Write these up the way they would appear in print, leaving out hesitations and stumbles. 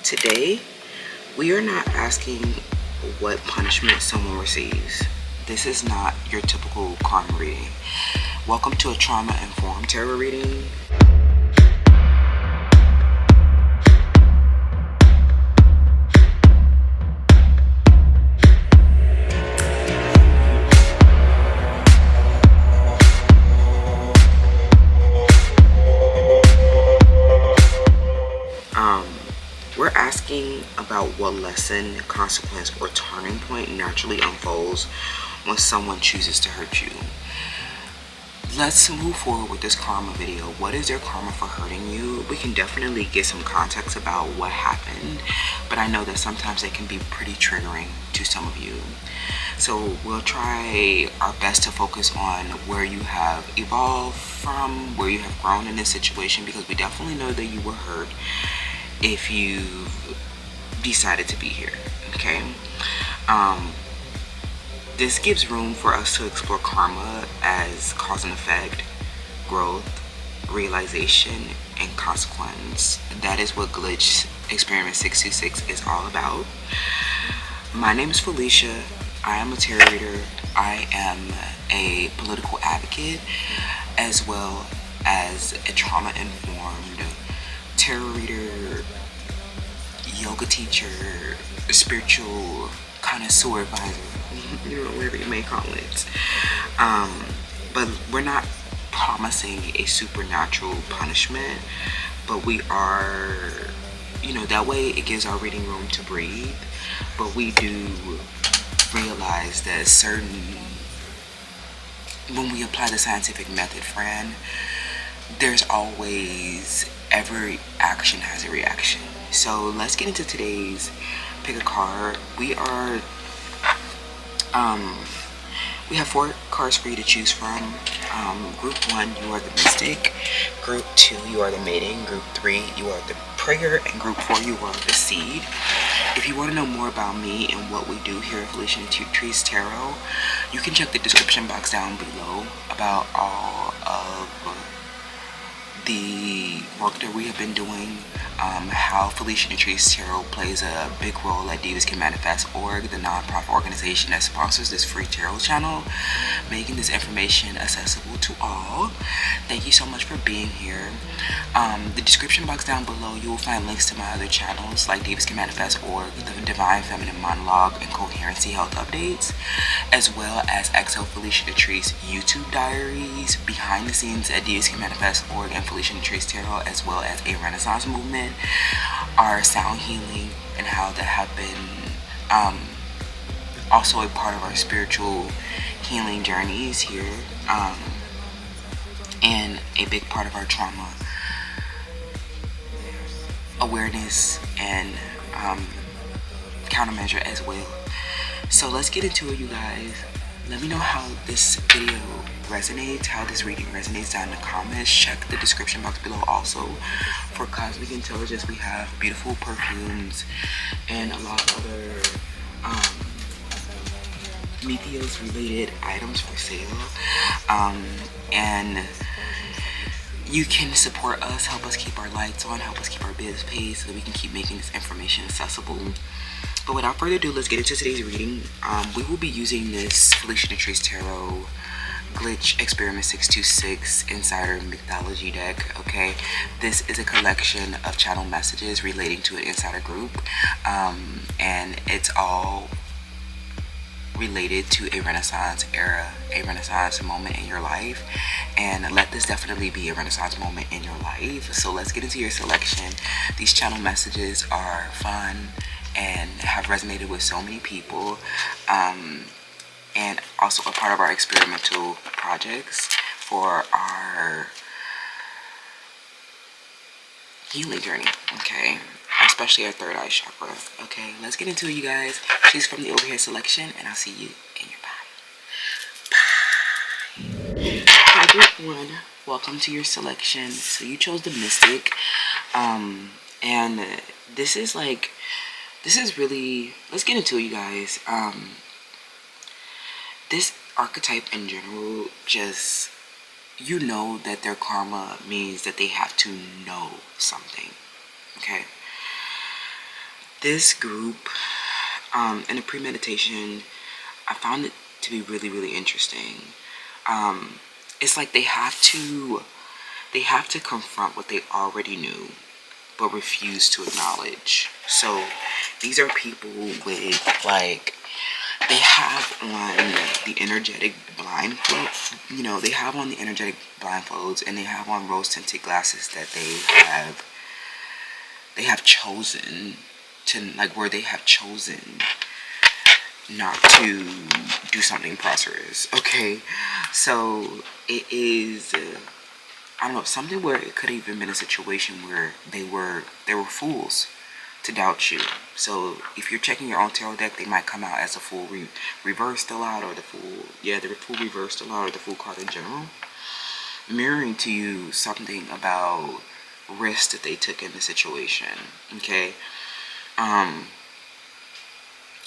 Today, we are not asking what punishment someone receives. This is not your typical karma reading. Welcome to a trauma-informed tarot reading. We're asking about what lesson, consequence, or turning point naturally unfolds when someone chooses to hurt you. Let's move forward with this karma video. What is their karma for hurting you? We can definitely get some context about what happened, but I know that sometimes it can be pretty triggering to some of you. So we'll try our best to focus on where you have evolved from, where you have grown in this situation, because we definitely know that you were hurt if you decided to be here. Okay, this gives room for us to explore karma as cause and effect, growth, realization, and consequence. That is what Glitch Experiment 626 is all about. My name is Felicia. I am a tarot reader. I am a political advocate, as well as a trauma-informed tarot reader, yoga teacher, spiritual connoisseur advisor, whatever you may call it. But we're not promising a supernatural punishment, but we are, that way it gives our reading room to breathe. But we do realize that when we apply the scientific method, friend, there's always, every action has a reaction. So let's get into today's pick a card. We have 4 cards for you to choose from. Group 1, you are the mystic. Group 2, you are the maiden. Group 3, you are the prayer. And group 4, you are the seed. If you want to know more about me and what we do here at Felicia Trees Tarot, you can check the description box down below about all of the work that we have been doing, how Felicia Trees Tarot plays a big role at Divas Can Manifest org, the non-profit organization that sponsors this free tarot channel, making this information accessible to all. Thank you so much for being here. The description box down below, you will find links to my other channels like Divas Can Manifest org, the Divine Feminine Monologue and Coherency Health Updates, as well as XO Felicia Trees YouTube diaries, behind the scenes at Divas Can Manifest org and Felicia Trees Tarot, as well as a Renaissance movement, our sound healing, and how that have been also a part of our spiritual healing journeys here, and a big part of our trauma awareness and countermeasure as well. So let's get into it, you guys. Let me know how this video resonates, how this reading resonates down in the comments. Check the description box below also for cosmic intelligence. We have beautiful perfumes and a lot of other Mythos related items for sale. And you can support us, help us keep our lights on, help us keep our bills paid so that we can keep making this information accessible. But without further ado, let's get into today's reading. We will be using this Felicia Trees Tarot Glitch Experiment 626 Insider Mythology deck. Okay, this is a collection of channel messages relating to an insider group, and it's all related to a Renaissance era, a Renaissance moment in your life, and let this definitely be a Renaissance moment in your life. So let's get into your selection. These channel messages are fun and have resonated with so many people, and also a part of our experimental projects for our healing journey, okay, especially our third eye chakra. Okay, let's get into it, you guys. Choose from the overhead selection, and I'll see you in your body. Bye. Group 1, welcome to your selection. So you chose the mystic, and this is really, let's get into it, you guys. This archetype in general, just, that their karma means that they have to know something. Okay, This group, in a premeditation, I found it to be really, really interesting. It's like they have to confront what they already knew but refuse to acknowledge. So these are people with, like, they have on the energetic blindfold, they have on the energetic blindfolds, and they have on rose tinted glasses that they have chosen to, like, where they have chosen not to do something prosperous. Okay, so it is, I don't know, something where it could have even been a situation where they were fools to doubt you. So if you're checking your own tarot deck, they might come out as a fool reversed a lot, or the fool reversed a lot, or the fool card in general, mirroring to you something about risk that they took in the situation. Okay,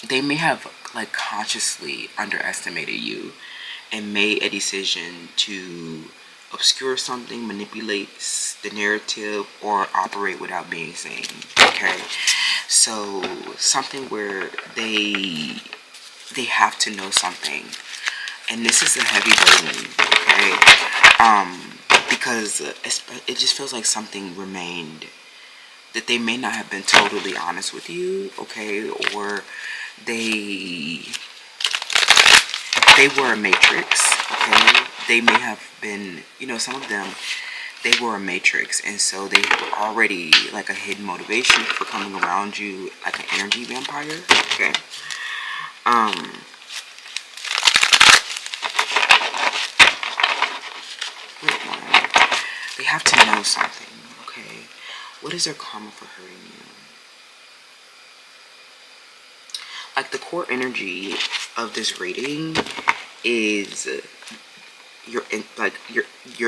they may have, like, consciously underestimated you and made a decision to obscure something, manipulate the narrative, or operate without being seen. Okay, so something where they have to know something, and this is a heavy burden. Okay, because it just feels like something remained that they may not have been totally honest with you. Okay, or they were a matrix. Okay, they may have been, some of them, they were a matrix, and so they were already, like, a hidden motivation for coming around you, like an energy vampire. Okay, they have to know something. Okay, what is their karma for hurting you? Like, the core energy of this reading is your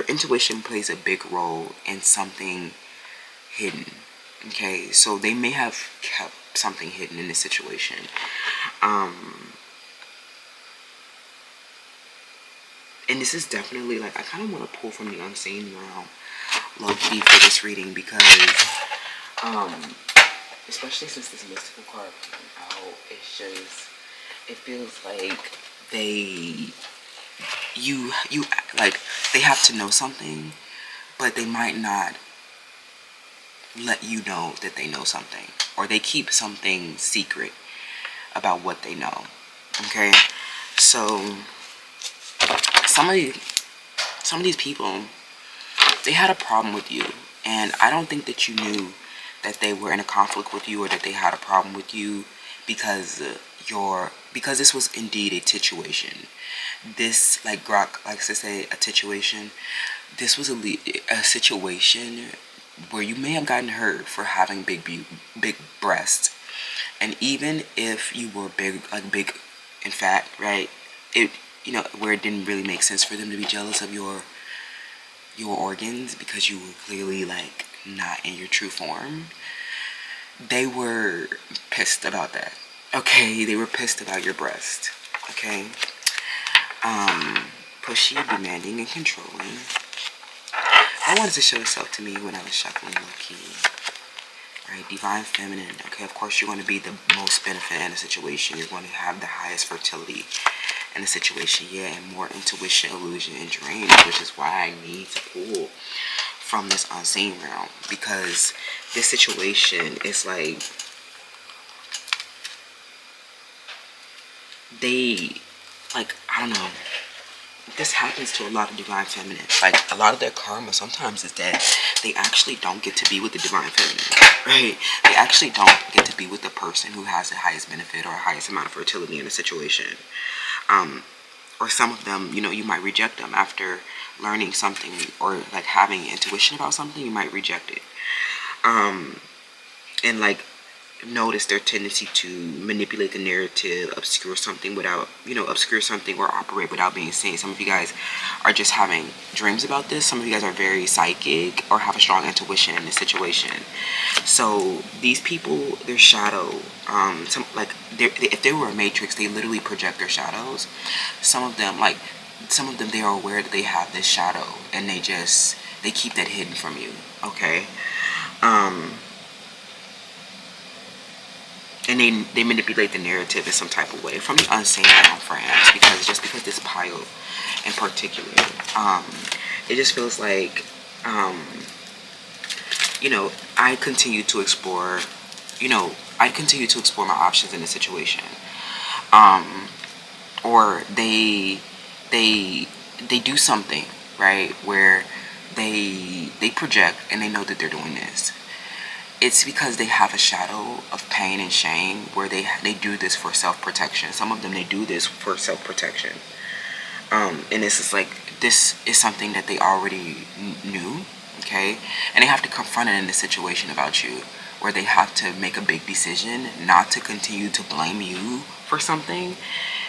intuition plays a big role in something hidden. Okay, so they may have kept something hidden in this situation. And this is definitely, like, I kind of want to pull from the unseen realm, low key, for this reading, because especially since this mystical card came out, it feels like you like, they have to know something, but they might not let you know that they know something, or they keep something secret about what they know. Okay, so some of these people, they had a problem with you, and I don't think that you knew that they were in a conflict with you, or that they had a problem with you, because because this was indeed a situation. This, like Grok likes to say, a situation. This was a situation where you may have gotten hurt for having big breasts, and even if you were big and fat, right? It, where it didn't really make sense for them to be jealous of your organs, because you were clearly, like, not in your true form. They were pissed about that. Okay, they were pissed about your breast. Okay, pushy, demanding, and controlling. I wanted to show itself to me when I was shuffling, low key. Right, divine feminine. Okay, of course you're going to be the most benefit in a situation. You're going to have the highest fertility in a situation. Yeah, and more intuition, illusion, and dreams, which is why I need to pull from this unseen realm, because this situation is like, I don't know, this happens to a lot of divine feminines. Like, a lot of their karma sometimes is that they actually don't get to be with the divine feminine, right? They actually don't get to be with the person who has the highest benefit or highest amount of fertility in a situation. Or some of them, you might reject them after learning something, or, like, having intuition about something. You might reject it. And, like, notice their tendency to manipulate the narrative, obscure something or operate without being seen. Some of you guys are just having dreams about this. Some of you guys are very psychic or have a strong intuition in this situation. So these people, their shadow, if they were a matrix, they literally project their shadows. Some of them, they are aware that they have this shadow, and they keep that hidden from you. Okay. and they manipulate the narrative in some type of way from the unseen realm, friends. Because just because this pile in particular, it just feels like, you know, I continue to explore, I continue to explore my options in the situation. Or they do something, right, where they project and they know that they're doing this. It's because they have a shadow of pain and shame where they do this for self-protection. Some of them, they do this for self-protection. And this is like, this is something that they already knew, okay? And they have to confront it in the situation about you, where they have to make a big decision not to continue to blame you for something.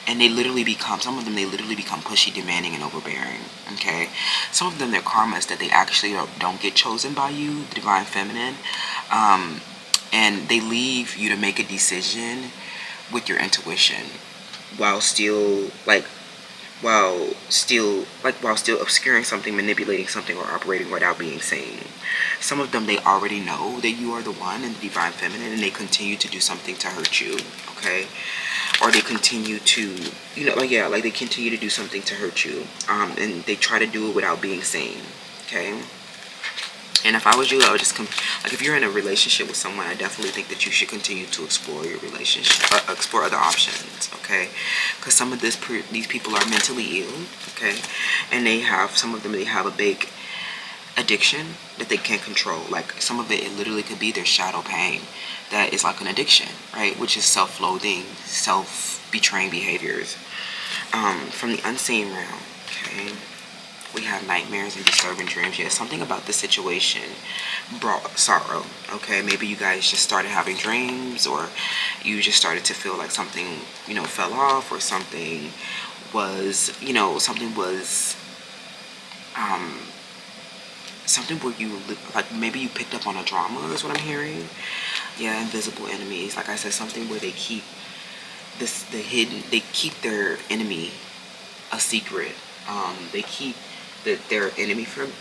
And they literally become, some of them, they literally become pushy, demanding, and overbearing, okay? Some of them, their karma is that they actually don't get chosen by you, the divine feminine, and they leave you to make a decision with your intuition while still obscuring something, manipulating something, or operating without being seen. Some of them, they already know that you are the one in the divine feminine, and they continue to do something to hurt you, okay? Or they continue to, they continue to do something to hurt you, and they try to do it without being seen, okay? And if I was you, I would just if you're in a relationship with someone, I definitely think that you should continue to explore your relationship, explore other options, okay? Because some of these people are mentally ill, okay? And some of them, they have a big addiction that they can't control. Like, some of it literally could be their shadow pain that is like an addiction, right? Which is self-loathing, self-betraying behaviors. From the unseen realm, okay? We have nightmares and disturbing dreams. Yeah, something about the situation brought sorrow, okay? Maybe you guys just started having dreams, or you just started to feel like something, fell off, or something was, something where you, like, maybe you picked up on a drama, is what I'm hearing. Yeah, invisible enemies. Like I said, something where they keep they keep their enemy a secret. They keep their enemy of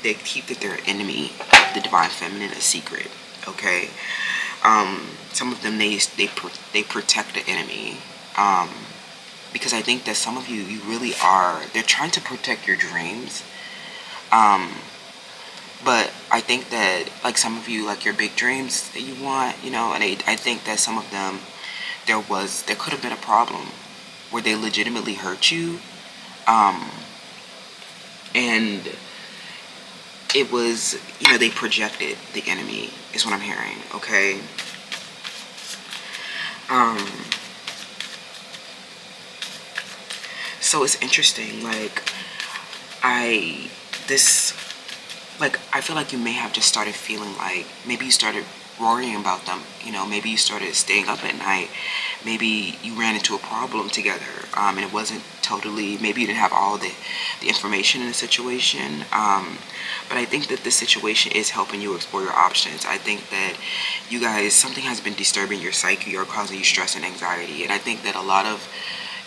the divine feminine a secret, okay? Some of them, they protect the enemy, because I think that some of you really are, they're trying to protect your dreams, but I think that, like, some of you, like, your big dreams that you want, and I think that some of them, there could have been a problem where they legitimately hurt you, and it was, they projected the enemy, is what I'm hearing, okay? So it's interesting, I feel like you may have just started feeling like, maybe you started worrying about them, maybe you started staying up at night, maybe you ran into a problem together, and it wasn't totally, maybe you didn't have all the information in the situation, but I think that this situation is helping you explore your options. I think that you guys, something has been disturbing your psyche or causing you stress and anxiety, and I think that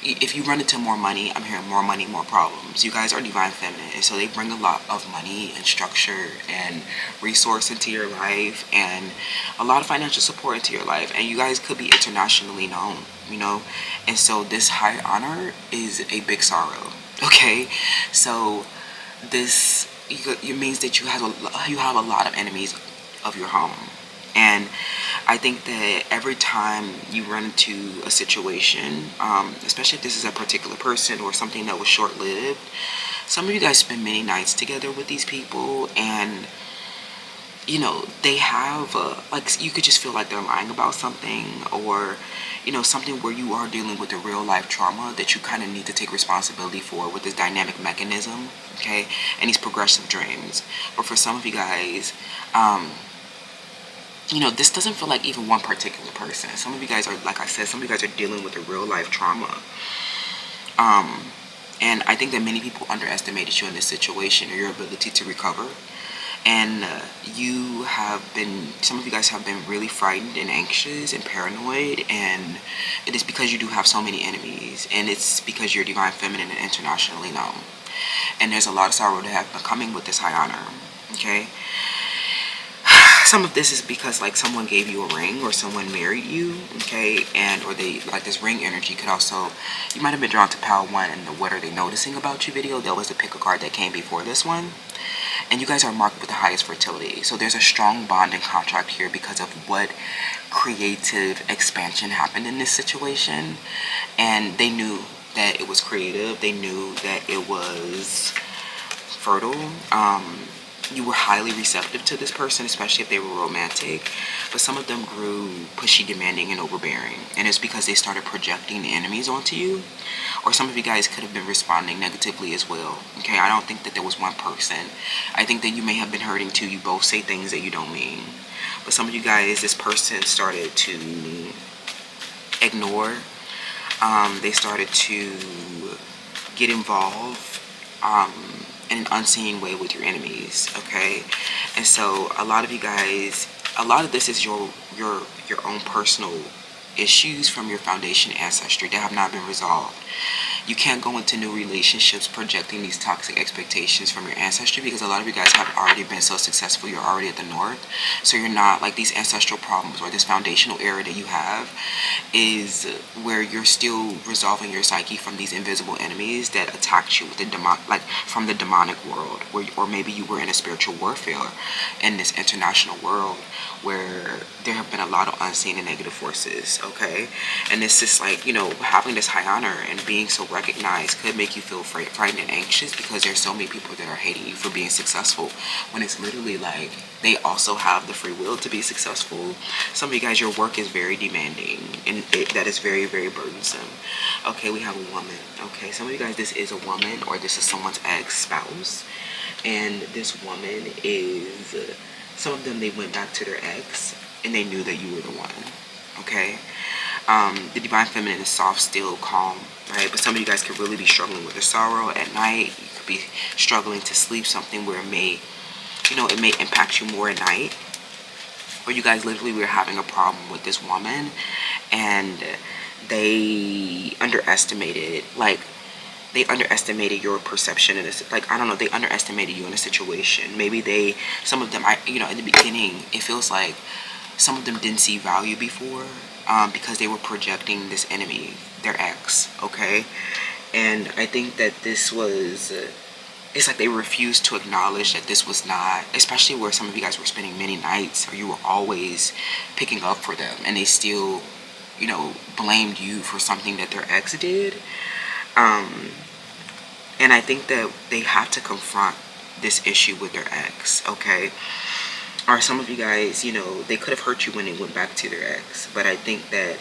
if you run into more money, I'm hearing more money, more problems. You guys are divine feminine, and so they bring a lot of money and structure and resource into your life, and a lot of financial support into your life, and you guys could be internationally known, and so this high honor is a big sorrow, okay? So this, it means that you have a lot of enemies of your home. And I think that every time you run into a situation, especially if this is a particular person or something that was short-lived, some of you guys spend many nights together with these people, and they have you could just feel like they're lying about something, or something where you are dealing with a real life trauma that you kind of need to take responsibility for with this dynamic mechanism, okay, and these progressive dreams. But for some of you guys, this doesn't feel like even one particular person. Some of you guys are, like I said, some of you guys are dealing with a real life trauma. And I think that many people underestimated you in this situation, or your ability to recover. And some of you guys have been really frightened and anxious and paranoid, and it is because you do have so many enemies, and it's because you're divine feminine and internationally known. And there's a lot of sorrow that have been coming with this high honor, okay? some of this is because like someone gave you a ring or someone married you, okay, and or they like this ring energy could also, you might have been drawn to pile one in the what are they noticing about you video. That was the pick a card that came before this one, and you guys are marked with the highest fertility. So there's a strong bond and contract here because of what creative expansion happened in this situation, and they knew that it was creative. They knew that it was fertile. You were highly receptive to this person, especially if they were romantic, but some of them grew pushy, demanding, and overbearing, and it's because they started projecting the enemies onto you, or some of you guys could have been responding negatively as well, okay? I don't think that there was one person. I think that you may have been hurting too. You both say things that you don't mean, but some of you guys, this person started to ignore, they started to get involved, in an unseen way with your enemies, okay? And so a lot of you guys, a lot of this is your own personal issues from your foundation ancestry that have not been resolved. You can't go into new relationships projecting these toxic expectations from your ancestry, because a lot of you guys have already been so successful. You're already at the north, so you're not like these ancestral problems or this foundational error that you have is where you're still resolving your psyche from these invisible enemies that attacked you with the like from the demonic world, where or maybe you were in a spiritual warfare in this international world where there have been a lot of unseen and negative forces, okay? And it's just like, you know, having this high honor and being so recognized could make you feel frightened and anxious, because there's so many people that are hating you for being successful, when it's literally like they also have the free will to be successful. Some of you guys, your work is very demanding, and that is very, very burdensome. Okay, we have a woman. Okay, some of you guys, this is a woman, or this is someone's ex-spouse, and this woman is, some of them, they went back to their ex and they knew that you were the one, okay? The divine feminine is soft, still, calm, right? But some of you guys could really be struggling with the sorrow at night. You could be struggling to sleep, something where it may, you know, it may impact you more at night. Or you guys literally were having a problem with this woman, and they underestimated, like, they underestimated your perception in this, like, I don't know, they underestimated you in a situation. Maybe they, some of them, you know, in the beginning, it feels like some of them didn't see value before, because they were projecting this enemy, their ex, okay? And I think that this was, it's like they refused to acknowledge that this was not, especially where some of you guys were spending many nights, or you were always picking up for them, and they still, you know, blamed you for something that their ex did. And I think that they have to confront this issue with their ex, okay? Or some of you guys, you know, they could have hurt you when they went back to their ex, but I think that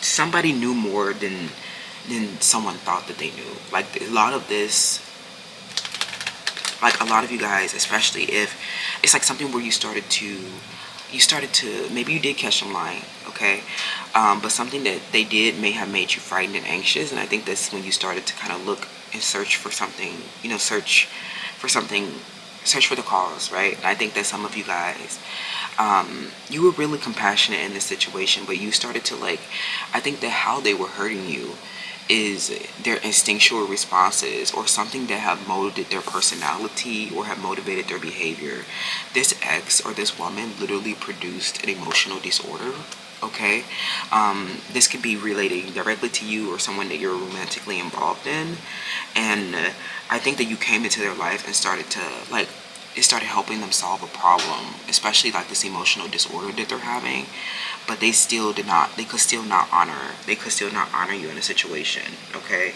somebody knew more than someone thought that they knew. Like, a lot of this, like, a lot of you guys, especially if it's like something where you started to, maybe you did catch them lying, okay? But something that they did may have made you frightened and anxious, and I think that's when you started to kind of look and search for something, you know, search for the cause, right? And I think that some of you guys, you were really compassionate in this situation, but you started to, like, I think that how they were hurting you is their instinctual responses, or something that have molded their personality or have motivated their behavior. This ex or this woman literally produced an emotional disorder, okay? This could be relating directly to you or someone that you're romantically involved in, and I think that you came into their life and started to, like, it started helping them solve a problem, especially like this emotional disorder that they're having. But they still did not, they could still not honor you in a situation, okay?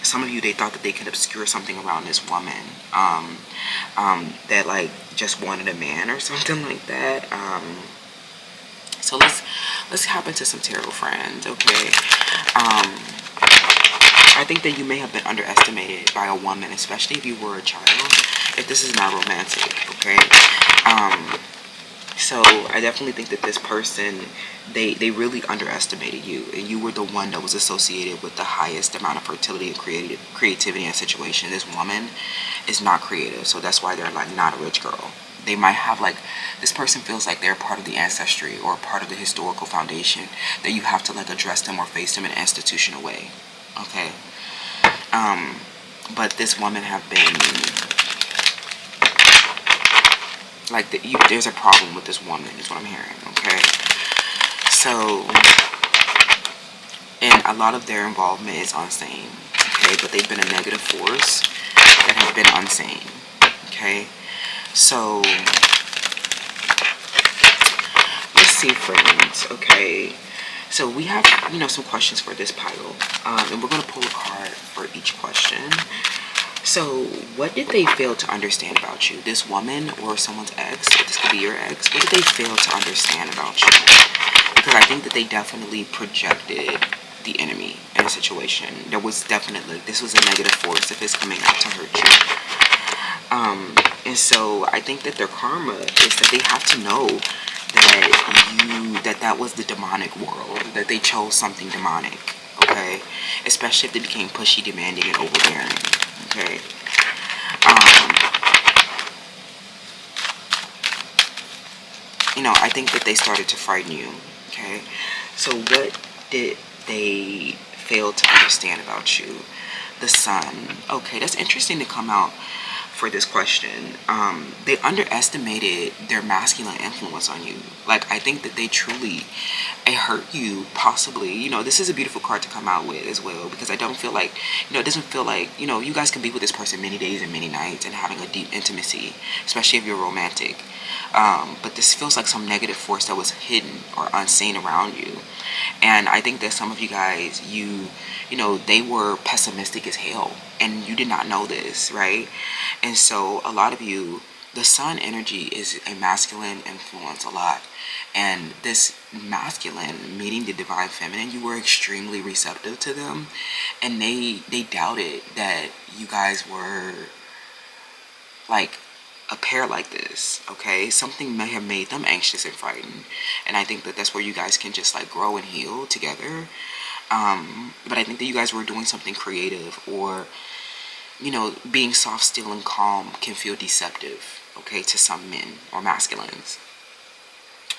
Some of you, they thought that they could obscure something around this woman, that like just wanted a man or something like that. So let's hop into some tarot friends, okay? I think that you may have been underestimated by a woman, especially if you were a child, if this is not romantic, okay? So I definitely think that this person, they really underestimated you, and you were the one that was associated with the highest amount of fertility and creativity in a situation. This woman is not creative, so that's why they're like not a rich girl. They might have, like, this person feels like they're part of the ancestry or part of the historical foundation that you have to, like, address them or face them in an institutional way, okay? but this woman have been like there's a problem with this woman is what I'm hearing. Okay, so and a lot of their involvement is unseen. Okay, but they've been a negative force that have been unseen. Okay, so let's see, friends. Okay, so we have some questions for this pile, and we're gonna pull a card for each question. So, what did they fail to understand about you? This woman or someone's ex, or this could be your ex. What did they fail to understand about you? Because I think that they definitely projected the enemy in a situation. There was definitely, this was a negative force if it's coming out to hurt you. And so I think that their karma is that they have to know that was the demonic world, that they chose something demonic, okay? Especially if they became pushy, demanding, and overbearing, okay? I think that they started to frighten you, okay? So what did they fail to understand about you? The sun. Okay, that's interesting to come out for this question. They underestimated their masculine influence on you. Like, I think that they truly hurt you, possibly. This is a beautiful card to come out with as well, because I don't feel like, it doesn't feel like, you guys can be with this person many days and many nights and having a deep intimacy, especially if you're romantic. But this feels like some negative force that was hidden or unseen around you. And I think that some of you guys, they were pessimistic as hell, and you did not know this, right? And so a lot of you, the sun energy is a masculine influence a lot. And this masculine meeting the divine feminine, you were extremely receptive to them. And they doubted that you guys were like a pair like this, okay? Something may have made them anxious and frightened. And I think that that's where you guys can just like grow and heal together. But I think that you guys were doing something creative, or being soft, still, and calm can feel deceptive, okay, to some men or masculines.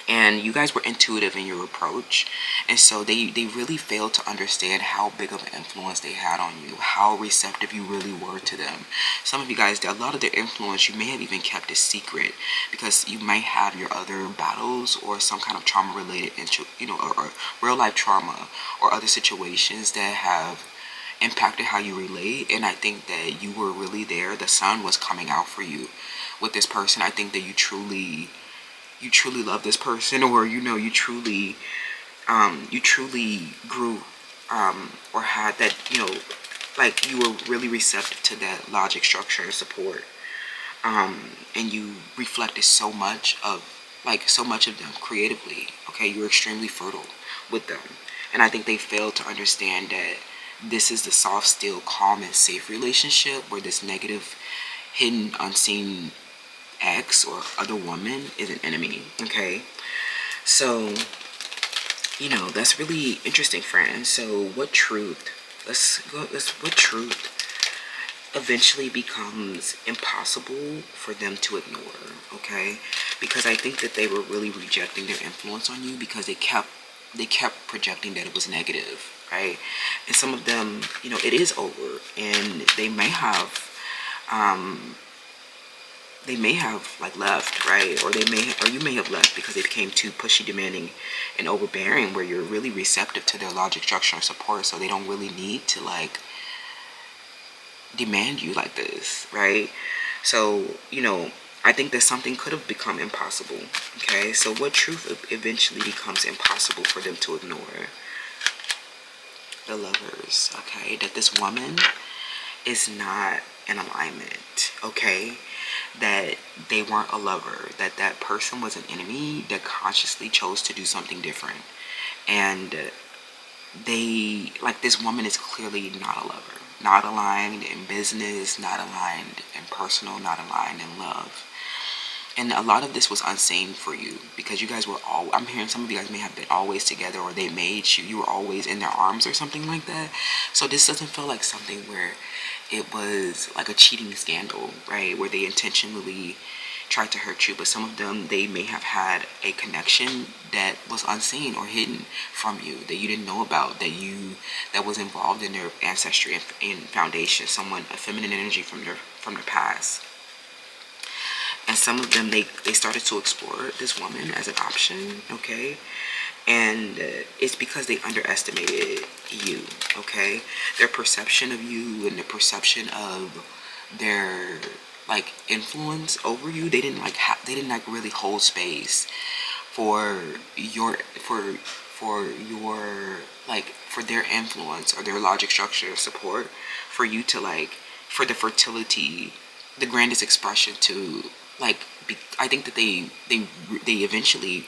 And you guys were intuitive in your approach, and so they really failed to understand how big of an influence they had on you, how receptive you really were to them. Some of you guys, a lot of their influence, you may have even kept a secret, because you might have your other battles or some kind of trauma related, or real life trauma or other situations that have impacted how you relate. And I think that you were really there. The sun was coming out for you with this person. I think that you truly love this person, or you truly grew, or had that, like you were really receptive to that logic, structure, and support, and you reflected so much of them creatively. Okay, you were extremely fertile with them. And I think they failed to understand that this is the soft, still, calm, and safe relationship, where this negative, hidden, unseen ex or other woman is an enemy. Okay, so that's really interesting, friends. So what truth eventually becomes impossible for them to ignore? Okay, because I think that they were really rejecting their influence on you, because they kept projecting that it was negative, right? And some of them, it is over, and they may have like left, right? Or you may have left because they became too pushy, demanding, and overbearing, where you're really receptive to their logic, structure, and support, so they don't really need to like demand you like this, right? So I think that something could have become impossible. Okay, so what truth eventually becomes impossible for them to ignore? The Lovers. Okay, that this woman is not in alignment. Okay, that they weren't a lover, that person was an enemy that consciously chose to do something different. And this woman is clearly not a lover, not aligned in business, not aligned in personal, not aligned in love. And a lot of this was unseen for you, because you guys were I'm hearing some of you guys may have been always together, or they made you were always in their arms or something like that. So this doesn't feel like something where it was like a cheating scandal, right? Where they intentionally, tried to hurt you, but some of them, they may have had a connection that was unseen or hidden from you, that you didn't know about, that was involved in their ancestry and foundation, someone, a feminine energy from their past. And some of them, they started to explore this woman as an option, okay? And it's because they underestimated you, okay? Their perception of you and the perception of their like influence over you, they didn't like really hold space for for their influence or their logic, structure, support for you to like, for the fertility, the grandest expression to like I think that they eventually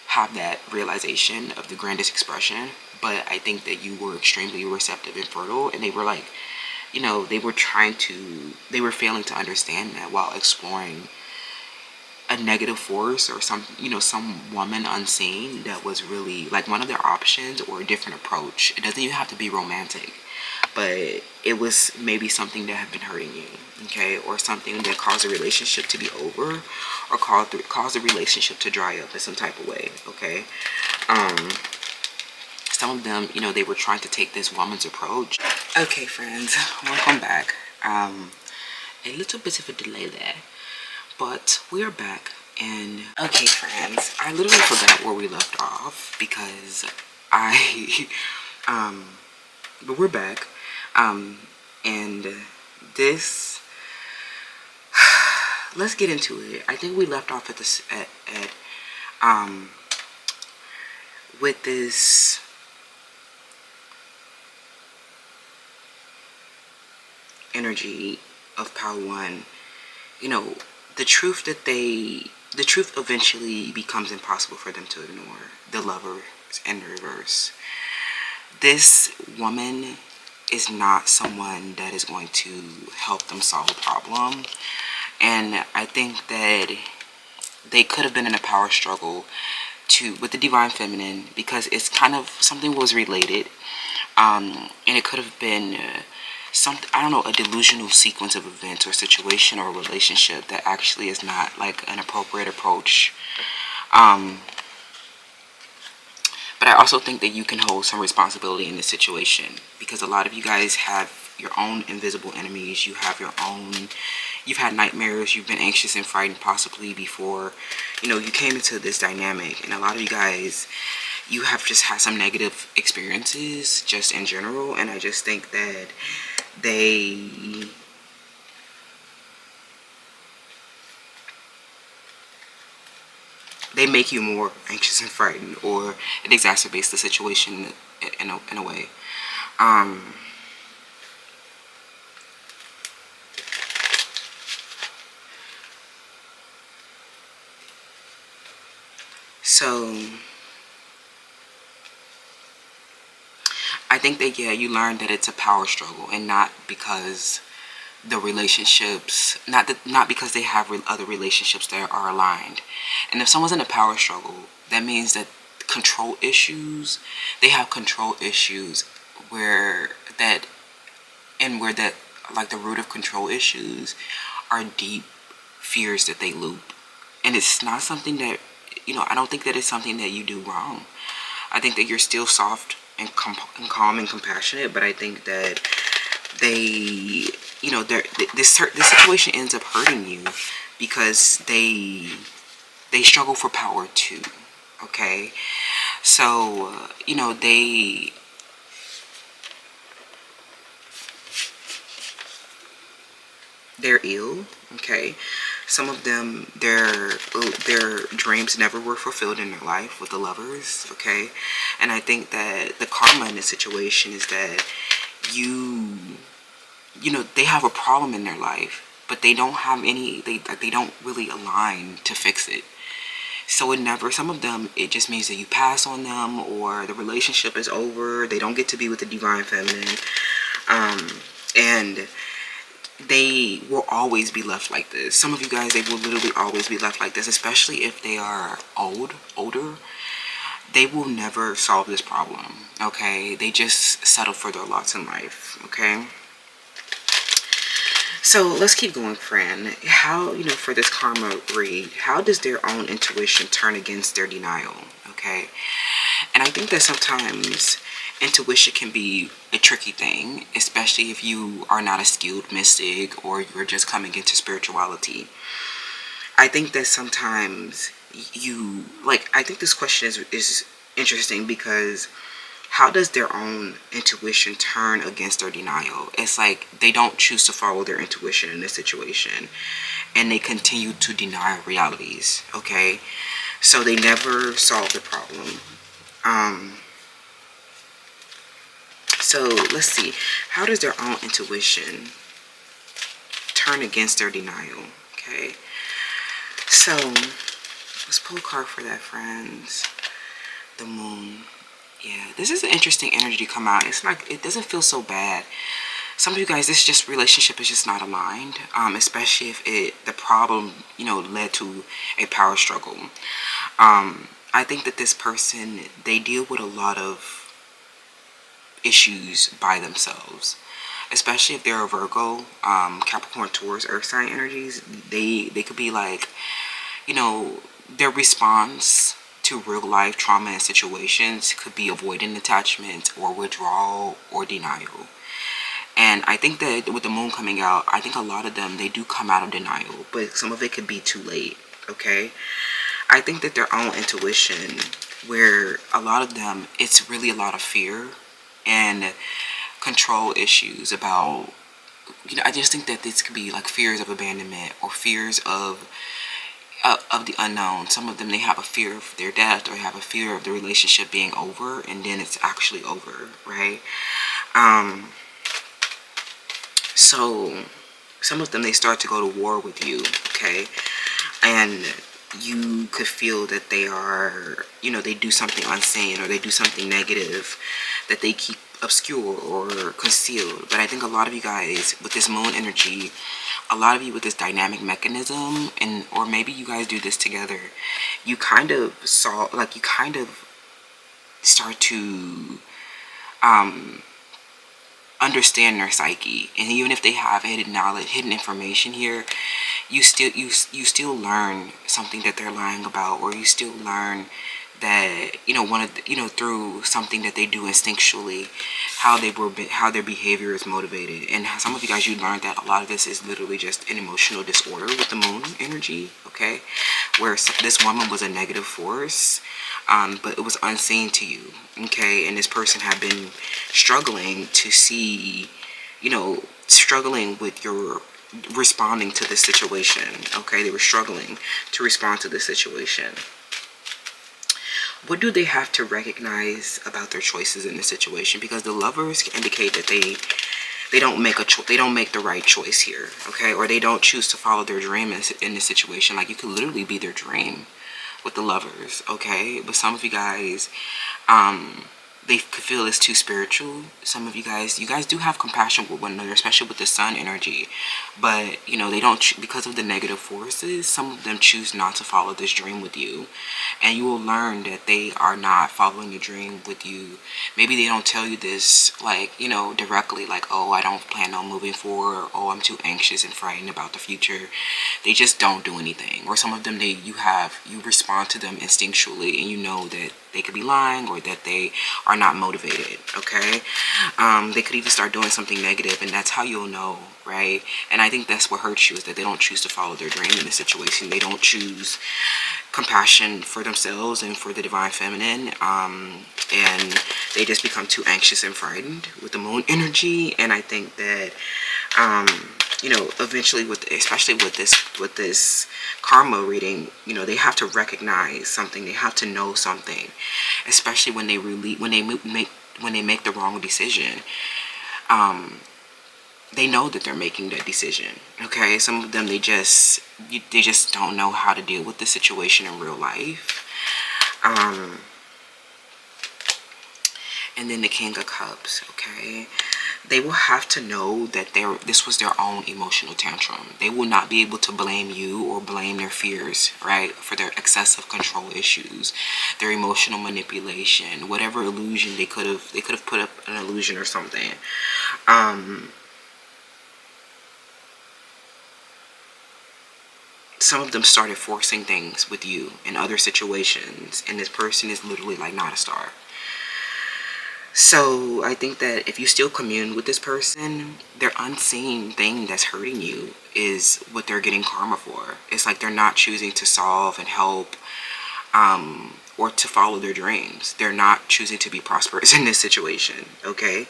have that realization of the grandest expression, but I think that you were extremely receptive and fertile, and they were like, they were failing to understand that while exploring a negative force or some woman unseen that was really like one of their options or a different approach. It doesn't even have to be romantic, but it was maybe something that had been hurting you, okay, or something that caused a relationship to be over or caused a relationship to dry up in some type of way, okay. Some of them, they were trying to take this woman's approach. Okay, friends, welcome back. A little bit of a delay there, but we're back. And okay, friends, I literally forgot where we left off because but we're back. And this, let's get into it. I think we left off at this with this energy of Power One. The truth eventually becomes impossible for them to ignore. The Lovers in reverse. This woman is not someone that is going to help them solve a problem. And I think that they could have been in a power struggle with the Divine Feminine, because it's kind of something was related. And it could have been I don't know, a delusional sequence of events or situation or relationship that actually is not like an appropriate approach. But I also think that you can hold some responsibility in this situation, because a lot of you guys have your own invisible enemies. You've had nightmares. You've been anxious and frightened possibly before, you came into this dynamic. And a lot of you guys, you have just had some negative experiences just in general. And I just think that they make you more anxious and frightened, or it exacerbates the situation in a way. So I think that, yeah, you learned that it's a power struggle, and not because the relationships, not because they have other relationships that are aligned. And if someone's in a power struggle, that means that they have control issues where the root of control issues are deep fears that they loop. And it's not something that, I don't think that it's something that you do wrong. I think that you're still soft and calm and compassionate, but I think that this situation ends up hurting you because they struggle for power too, okay? So, they're ill, okay? Some of them, their dreams never were fulfilled in their life with the Lovers, okay? And I think that the karma in this situation is that they have a problem in their life, but they don't have they don't really align to fix it. So some of them, it just means that you pass on them, or the relationship is over. They don't get to be with the Divine Feminine. And they will always be left like this. Some of you guys, they will literally always be left like this, especially if they are older. They will never solve this problem, okay? They just settle for their lots in life, okay? So let's keep going, friend. How, for this karma read, how does their own intuition turn against their denial? Okay. And I think that sometimes intuition can be a tricky thing, especially if you are not a skilled mystic or you're just coming into spirituality. I think that sometimes I think this question is interesting because how does their own intuition turn against their denial? It's like they don't choose to follow their intuition in this situation and they continue to deny realities, okay? So they never solve the problem. So let's see. How does their own intuition turn against their denial? Okay. So let's pull a card for that, friends. The moon. Yeah, this is an interesting energy to come out. It's like it doesn't feel so bad. Some of you guys, this just relationship is just not aligned. Especially if the problem, led to a power struggle. I think that this person, they deal with a lot of issues by themselves, especially if they're a Virgo, Capricorn, Taurus, Earth sign energies. They could be like, their response to real life trauma and situations could be avoidant attachment or withdrawal or denial. And I think that with the moon coming out, I think a lot of them, they do come out of denial, but some of it could be too late. Okay. I think that their own intuition, where a lot of them, it's really a lot of fear and control issues about, I just think that this could be like fears of abandonment or fears of the unknown. Some of them, they have a fear of their death or have a fear of the relationship being over, and then it's actually over, right? So some of them, they start to go to war with you, okay? And you could feel that they are, they do something unseen or they do something negative that they keep obscure or concealed. But I think a lot of you guys with this moon energy, a lot of you with this dynamic mechanism, and or maybe you guys do this together, you kind of start to understand their psyche. And even if they have hidden knowledge, hidden information here, you still learn something that they're lying about, or you still learn that through something that they do instinctually, how their behavior is motivated. And some of you guys, you learned that a lot of this is literally just an emotional disorder with the moon energy, okay, where this woman was a negative force, but it was unseen to you, okay? And this person had been struggling to see, struggling with your responding to this situation, okay? They were struggling to respond to this situation. What do they have to recognize about their choices in this situation? Because the Lovers can indicate that they don't make they don't make the right choice here, okay? Or they don't choose to follow their dream in this situation. Like, you could literally be their dream with the Lovers, okay? But some of you guys, they could feel it's too spiritual. Some of you guys do have compassion with one another, especially with the Sun energy. But, they don't, because of the negative forces, some of them choose not to follow this dream with you. And you will learn that they are not following the dream with you. Maybe they don't tell you this, like, directly, like, oh, I don't plan on moving forward, or oh, I'm too anxious and frightened about the future. They just don't do anything. Or some of them, you respond to them instinctually, and you know that they could be lying or that they are not motivated, okay? They could even start doing something negative, and that's how you'll know, right? And I think that's what hurts you, is that they don't choose to follow their dream in this situation. They don't choose compassion for themselves and for the divine feminine, and they just become too anxious and frightened with the moon energy. And I think that eventually, especially with this karma reading, they have to recognize something. They have to know something, especially when they make the wrong decision. They know that they're making that decision, okay? Some of them, they just don't know how to deal with the situation in real life. And then the King of Cups, okay? They will have to know that this was their own emotional tantrum. They will not be able to blame you or blame their fears, right, for their excessive control issues, their emotional manipulation, whatever illusion they could have put up an illusion or something. some of them started forcing things with you in other situations, and this person is literally like not a star. So I think that if you still commune with this person, their unseen thing that's hurting you is what they're getting karma for. It's like they're not choosing to solve and help, or to follow their dreams. They're not choosing to be prosperous in this situation, okay?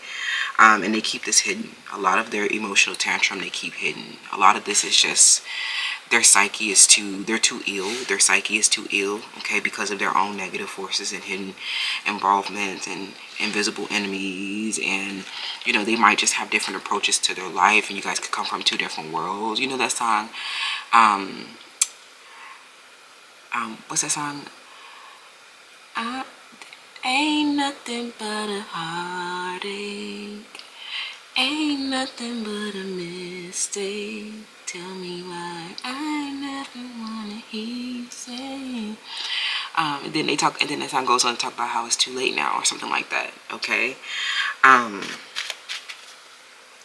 And they keep this hidden. A lot of their emotional tantrum they keep hidden. A lot of this is just their psyche is they're too ill. Their psyche is too ill, okay, because of their own negative forces and hidden involvements and invisible enemies. And, you know, they might just have different approaches to their life, and you guys could come from two different worlds. You know that song? What's that song? Ain't nothing but a heartache. Ain't nothing but a mistake. Tell me why I never wanna hear you say. And then the song goes on to talk about how it's too late now or something like that. Okay.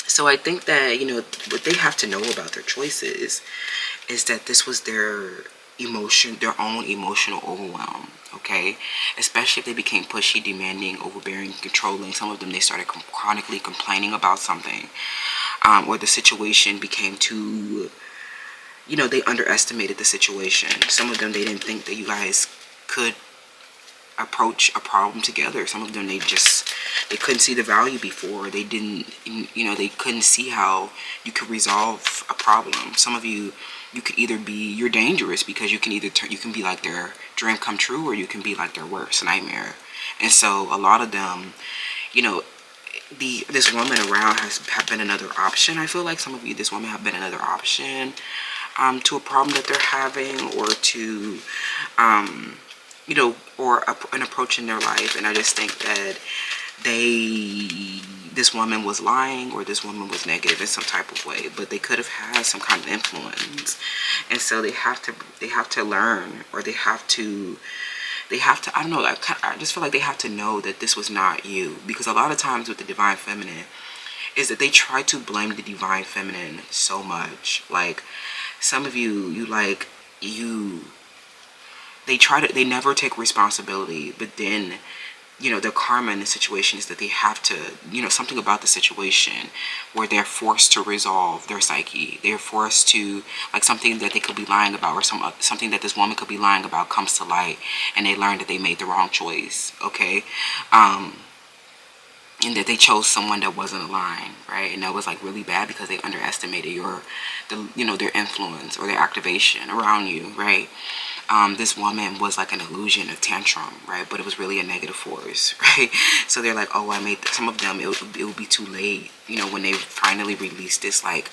So I think that, you know, what they have to know about their choices is that this was their own emotional overwhelm. Okay, especially if they became pushy, demanding, overbearing, controlling. Some of them, they started chronically complaining about something, or the situation became too, you know, they underestimated the situation. Some of them, they didn't think that you guys could approach a problem together. Some of them, they couldn't see the value before. They didn't, you know, they couldn't see how you could resolve a problem. Some of you, you could either be, you're dangerous because you can you can be like their dream come true, or you can be like their worst nightmare. And so a lot of them, you know, this woman around have been another option. I feel like some of you, this woman have been another option to a problem that they're having, or to you know, or an approach in their life. And I just think that this woman was lying, or this woman was negative in some type of way, but they could have had some kind of influence. And so they have to learn, or they have to, I don't know, I just feel like they have to know that this was not you. Because a lot of times with the divine feminine is that they try to blame the divine feminine so much. Like, some of you, they never take responsibility. But then, you know, their karma in the situation is that they have to, you know, something about the situation where they're forced to resolve their psyche. They're forced to, like, something that they could be lying about, or something that this woman could be lying about comes to light, and they learn that they made the wrong choice, okay? And that they chose someone that wasn't aligned, right? And that was like really bad because they underestimated their influence or their activation around you, right? This woman was like an illusion of tantrum, right? But it was really a negative force, right? So they're like, oh, some of them, it would be too late, you know, when they finally release this like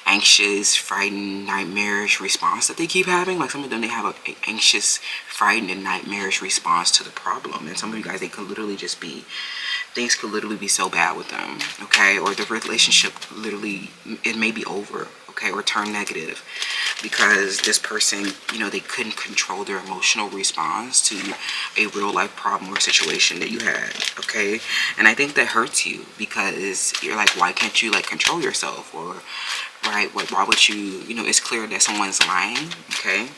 anxious, frightened, nightmarish response that they keep having. Like, some of them, they have an anxious, frightened, and nightmarish response to the problem. And some of you guys, things could literally be so bad with them, okay? Or the relationship literally, it may be over, okay? Or turn negative because this person, you know, they couldn't control their emotional response to a real life problem or situation that you had, okay? And I think that hurts you because you're like, why can't you like control yourself? Or, right, why would you, you know, it's clear that someone's lying, okay?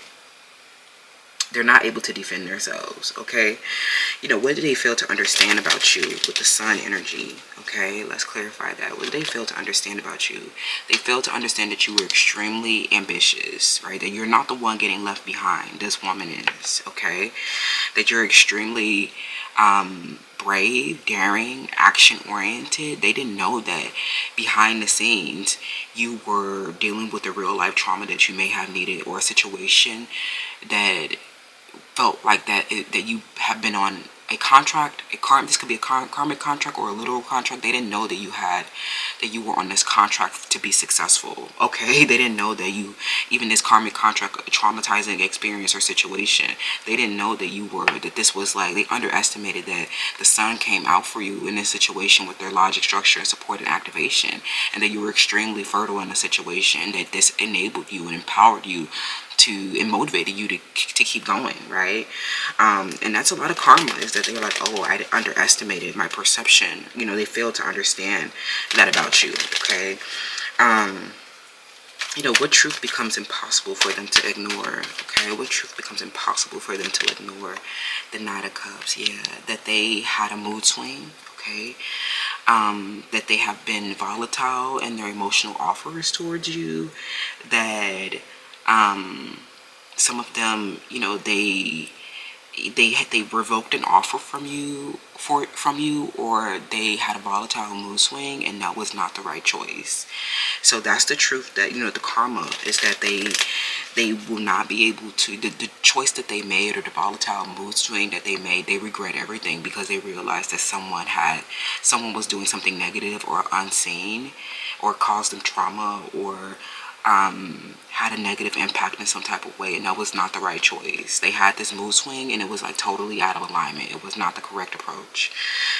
They're not able to defend themselves, okay? You know, what do they fail to understand about you with the sun energy, okay? Let's clarify that. What do they fail to understand about you? They fail to understand that you were extremely ambitious, right? That you're not the one getting left behind. This woman is, okay? That you're extremely brave, daring, action-oriented. They didn't know that behind the scenes you were dealing with a real-life trauma that you may have needed, or a situation that felt like that you have been on a contract, this could be a karmic contract or a literal contract. They didn't know that you were on this contract to be successful, okay? They didn't know that even this karmic contract, a traumatizing experience or situation, they didn't know that this was like, they underestimated that the sun came out for you in this situation with their logic, structure, and support and activation, and that you were extremely fertile in a situation, that this enabled you and empowered you and motivated you to keep going, right? And that's a lot of karma, is that they're like, oh, I underestimated my perception. You know, they failed to understand that about you, okay? what truth becomes impossible for them to ignore. Okay, what truth becomes impossible for them to ignore? The Knight of Cups. Yeah, that they had a mood swing. Okay, that they have been volatile in their emotional offers towards you. That some of them, they revoked an offer from you or they had a volatile mood swing, and that was not the right choice. So that's the truth, that the karma is that they will not be able to, the choice that they made, or the volatile mood swing that they made, they regret everything because they realized that someone was doing something negative or unseen, or caused them trauma, or had a negative impact in some type of way, and that was not the right choice. They had this mood swing and it was like totally out of alignment. It was not the correct approach.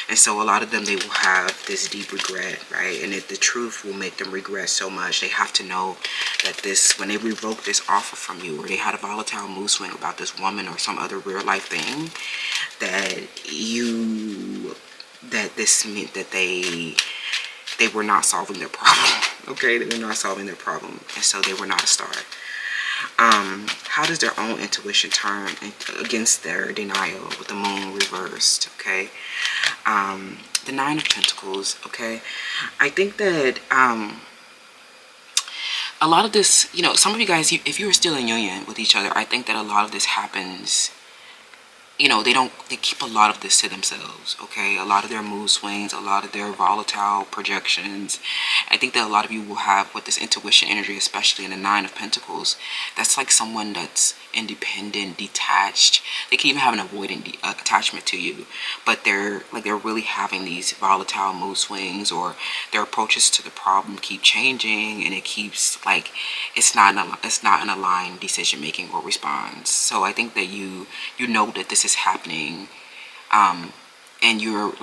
And so a lot of them, they will have this deep regret, right? And the truth will make them regret so much. They have to know that when they revoke this offer from you, or they had a volatile mood swing about this woman or some other real life thing, that this meant that they were not solving their problem. Okay, they were not solving their problem, and so they were not a star. How does their own intuition turn against their denial with the moon reversed? Okay, the Nine of Pentacles. Okay, I think that a lot of this, some of you guys, if you are still in union with each other, I think that a lot of this happens. They keep a lot of this to themselves, okay? A lot of their mood swings, a lot of their volatile projections. I think that a lot of you will have, with this intuition energy, especially in the Nine of Pentacles, that's like someone that's independent, detached. They can even have an avoidant attachment to you, but they're really having these volatile mood swings, or their approaches to the problem keep changing, and it keeps it's not an aligned decision making or response. So I think that you know that this is happening, and you're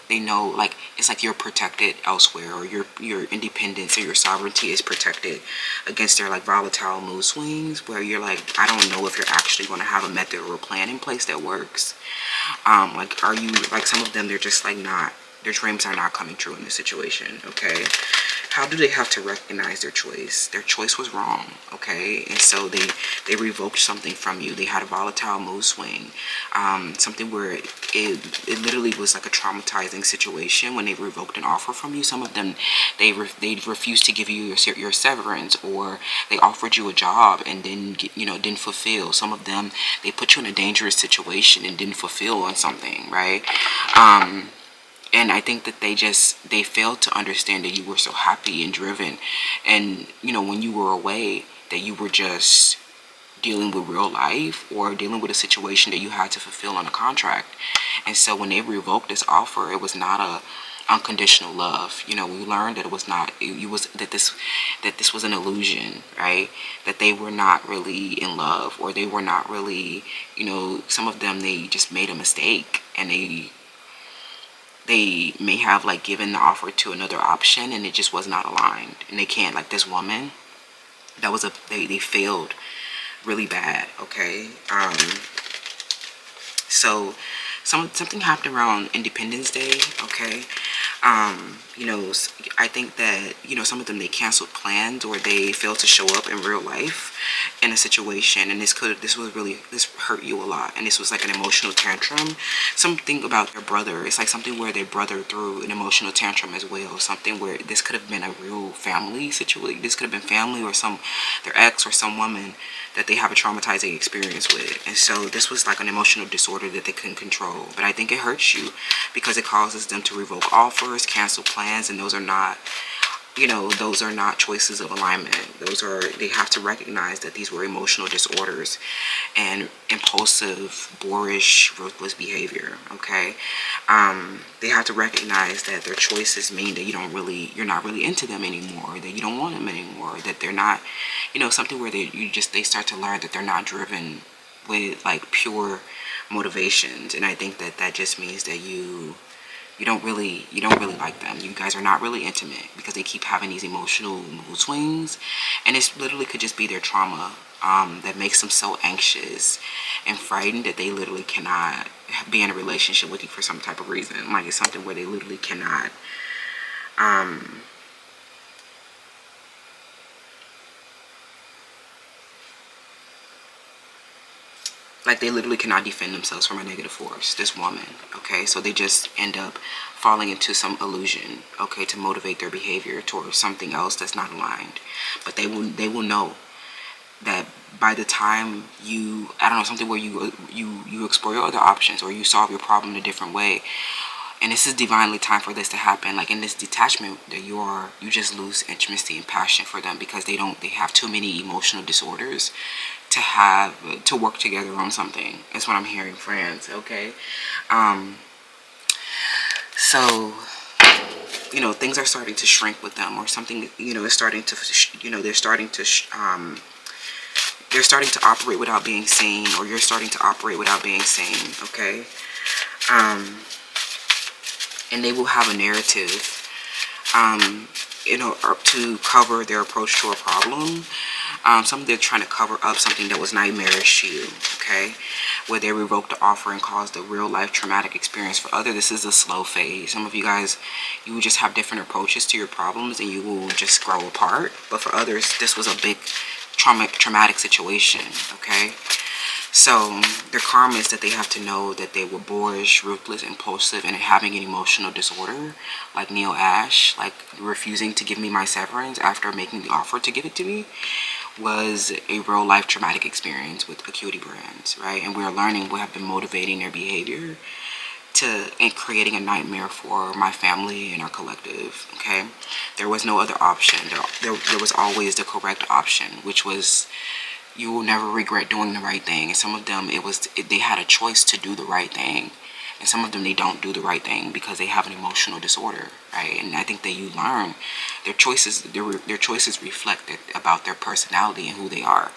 they know, it's like you're protected elsewhere, or your independence or your sovereignty is protected against their volatile mood swings, where you're I don't know if you're actually going to have a method or a plan in place that works. Are you, some of them, they're just not, their dreams are not coming true in this situation. Okay, how do they have to recognize their choice? Their choice was wrong, okay? And so they revoked something from you. They had a volatile mood swing, something where it literally was like a traumatizing situation when they revoked an offer from you. Some of them, they refused to give you your severance, or they offered you a job and didn't fulfill. Some of them, they put you in a dangerous situation and didn't fulfill on something, right? And I think that they failed to understand that you were so happy and driven. And, when you were away, that you were just dealing with real life, or dealing with a situation that you had to fulfill on a contract. And so when they revoked this offer, it was not a unconditional love. We learned that it was not, that this was an illusion, right? That they were not really in love, or they were not really, some of them, they just made a mistake, and they may have given the offer to another option, and it just was not aligned. And they can't, this woman, they failed really bad. Okay, so something happened around Independence Day. Okay, I think that some of them, they canceled plans, or they failed to show up in real life in a situation, and this hurt you a lot, and this was an emotional tantrum. Something about their brother, it's something where their brother threw an emotional tantrum as well. Something where this could have been a real family situation. This could have been family, or their ex, or some woman that they have a traumatizing experience with. And so this was an emotional disorder that they couldn't control. But I think it hurts you because it causes them to revoke offers, cancel plans, and those are not choices of alignment. They have to recognize that these were emotional disorders and impulsive, boorish, ruthless behavior. Okay, they have to recognize that their choices mean that you're not really into them anymore, that you don't want them anymore, that they're not, something where they start to learn that they're not driven with pure motivations. And I think that just means that you don't really like them. You guys are not really intimate because they keep having these emotional mood swings, and it literally could just be their trauma that makes them so anxious and frightened that they literally cannot be in a relationship with you for some type of reason. It's something where they literally cannot Like, they literally cannot defend themselves from a negative force, this woman, okay? So they just end up falling into some illusion, okay, to motivate their behavior towards something else that's not aligned. But they will know that by the time you, I don't know, something where you explore your other options, or you solve your problem a different way, and this is divinely time for this to happen. Like, in this detachment, that you just lose intimacy and passion for them, because they have too many emotional disorders to work together on something. That's what I'm hearing, friends. Okay. So, things are starting to shrink with them, or something, is starting to, they're starting to operate without being seen, or you're starting to operate without being seen. Okay. And they will have a narrative, to cover their approach to a problem. Something they're trying to cover up, something that was nightmarish to you, okay? Where they revoked the offer and caused a real life traumatic experience. For others, this is a slow phase. Some of you guys, you will just have different approaches to your problems, and you will just grow apart. But for others, this was a big traumatic situation, okay? So their karma is that they have to know that they were boorish, ruthless, impulsive, and having an emotional disorder, like Neil Ash, like refusing to give me my severance after making the offer to give it to me, was a real life traumatic experience with Acuity Brands, right? And we're learning what have been motivating their behavior and creating a nightmare for my family and our collective, okay? There was no other option. There was always the correct option, which was, you will never regret doing the right thing. And some of them, they had a choice to do the right thing. And some of them, they don't do the right thing because they have an emotional disorder, right? And I think that you learn their choices reflect about their personality and who they are.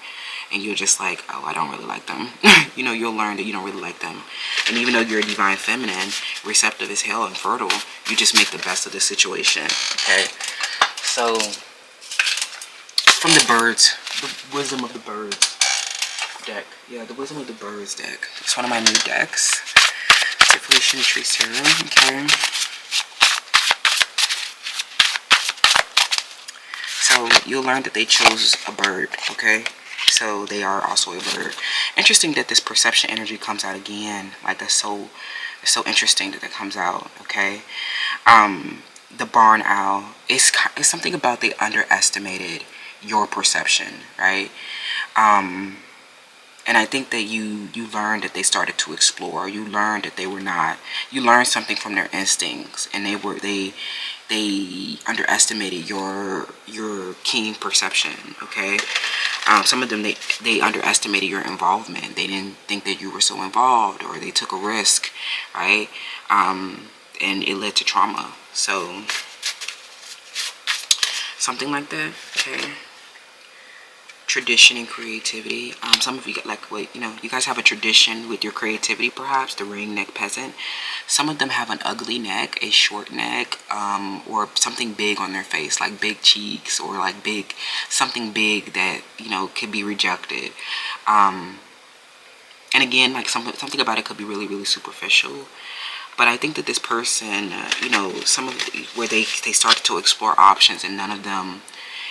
And you're just like, oh, I don't really like them. You'll learn that you don't really like them. And even though you're a divine feminine, receptive as hell and fertile, you just make the best of the situation, okay? So, from the birds, the Wisdom of the Birds deck. Yeah, the Wisdom of the Birds deck. It's one of my new decks. Deflation Tree Serum, okay? So you'll learn that they chose a bird, okay? So they are also a bird. Interesting that this perception energy comes out again. Like, it's so interesting that comes out, okay? The barn owl. It's something about they underestimated your perception, right? And I think that you learned that they started to explore. You learned that they were not. You learned something from their instincts, and they underestimated your keen perception. Okay, some of them they underestimated your involvement. They didn't think that you were so involved, or they took a risk, right? And it led to trauma. So something like that. Okay. Tradition and creativity. Some of you, you guys have a tradition with your creativity, perhaps. The ring neck peasant. Some of them have an ugly neck, a short neck, or something big on their face, like big cheeks, or like something big that, could be rejected. And again, like something about it could be really, really superficial. But I think that this person, where they started to explore options, and none of them,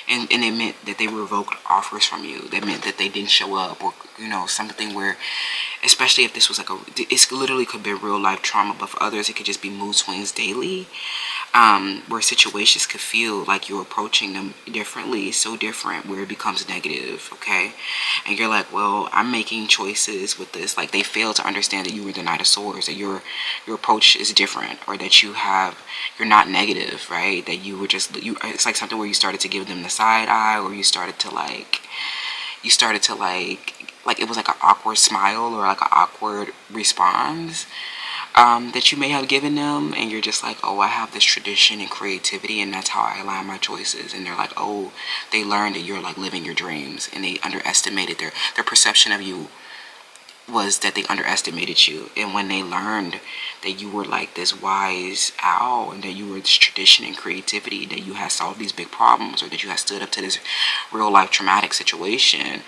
and it meant that they revoked offers from you. That meant that they didn't show up, or, something where, especially if this was it's literally could be real life trauma, but for others, it could just be mood swings daily, where situations could feel like you're approaching them differently, so different, where it becomes negative, okay? And you're like, well, I'm making choices with this. Like, they fail to understand that you were the Knight of Swords, that your approach is different, or that you're not negative, right? That you were just, it's like something where you started to give them the side eye, or you started to it was like an awkward smile, or like an awkward response, that you may have given them, and you're just like, oh, I have this tradition and creativity, and that's how I align my choices. And they're like, oh, they learned that you're like living your dreams, and they underestimated their perception of you was that they underestimated you. And when they learned that you were like this wise owl, and that you were this tradition and creativity, that you had solved these big problems, or that you had stood up to this real life traumatic situation,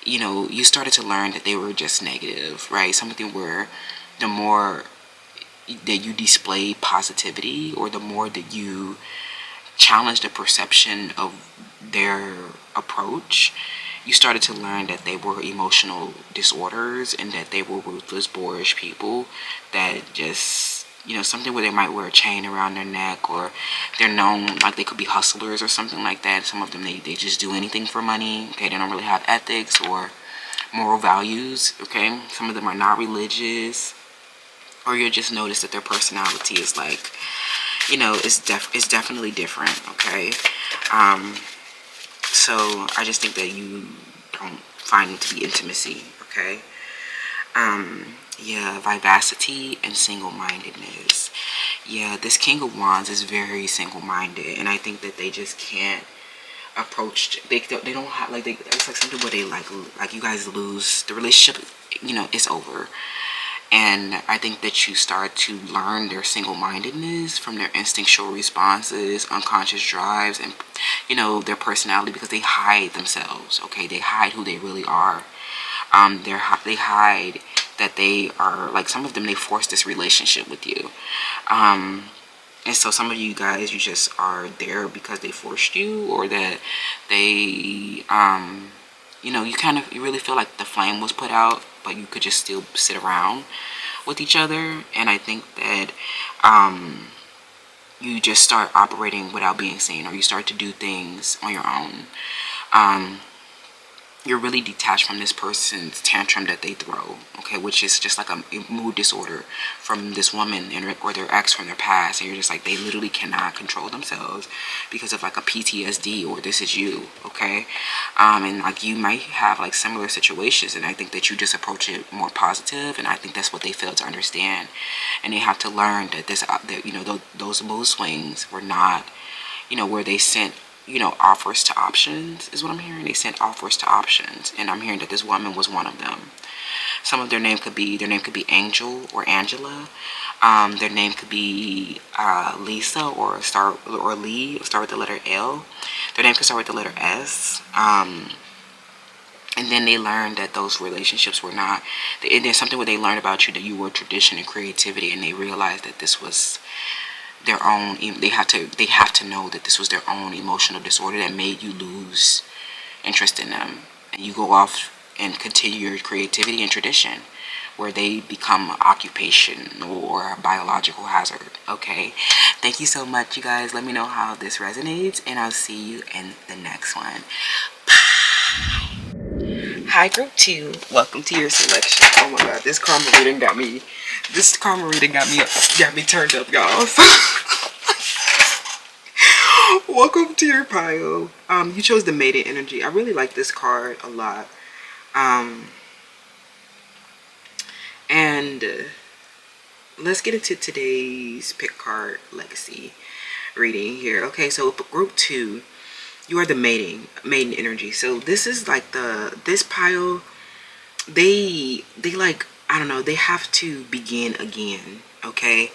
you started to learn that they were just negative, right? Something where the more that you display positivity, or the more that you challenge the perception of their approach, you started to learn that they were emotional disorders and that they were ruthless, boorish people that just, something where they might wear a chain around their neck, or they're known, like they could be hustlers or something like that. Some of them, they just do anything for money, okay? They don't really have ethics or moral values, okay? Some of them are not religious, or you'll just notice that their personality is like, it's definitely different, okay? So I just think that you don't find it to be intimacy, okay? Yeah, vivacity and single-mindedness. Yeah, this King of Wands is very single-minded, and I think that they just can't approach. They don't have like it's like something where they like you guys lose the relationship. It's over. And I think that you start to learn their single-mindedness from their instinctual responses, unconscious drives, and their personality, because they hide themselves. Okay, they hide who they really are. They hide that they are, like, some of them, they force this relationship with you. And so some of you guys, you just are there because they forced you, or that they, you really feel like the flame was put out, but you could just still sit around with each other. And I think that you just start operating without being seen, or you start to do things on your own. You're really detached from this person's tantrum that they throw, okay, which is just like a mood disorder from this woman or their ex from their past. And you're just like, they literally cannot control themselves because of like a PTSD, or this is you, okay? And like you might have like similar situations, and I think that you just approach it more positive, and I think that's what they fail to understand. And they have to learn that those mood swings were not, where they sent offers to options, is what I'm hearing. They sent offers to options, and I'm hearing that this woman was one of them. Some of their name could be Angel or Angela. Their name could be Lisa, or Lee, start with the letter L. Their name could start with the letter S. And then they learned that those relationships were not. There's something where they learned about you, that you were tradition and creativity, and they realized that this was their own. They have to know that this was their own emotional disorder that made you lose interest in them, and you go off and continue your creativity and tradition, where they become occupation or a biological hazard. Okay, thank you so much, you guys. Let me know how this resonates, and I'll see you in the next one. Hi, group 2. Welcome to your selection. Oh my god, this karma reading got me turned up, y'all. Welcome to your pile. You chose the Maiden energy. I really like this card a lot. And let's get into today's pick card legacy reading here. Okay, so group 2, you are the maiden energy. So this is like this pile, they like, I don't know, they have to begin again. Okay,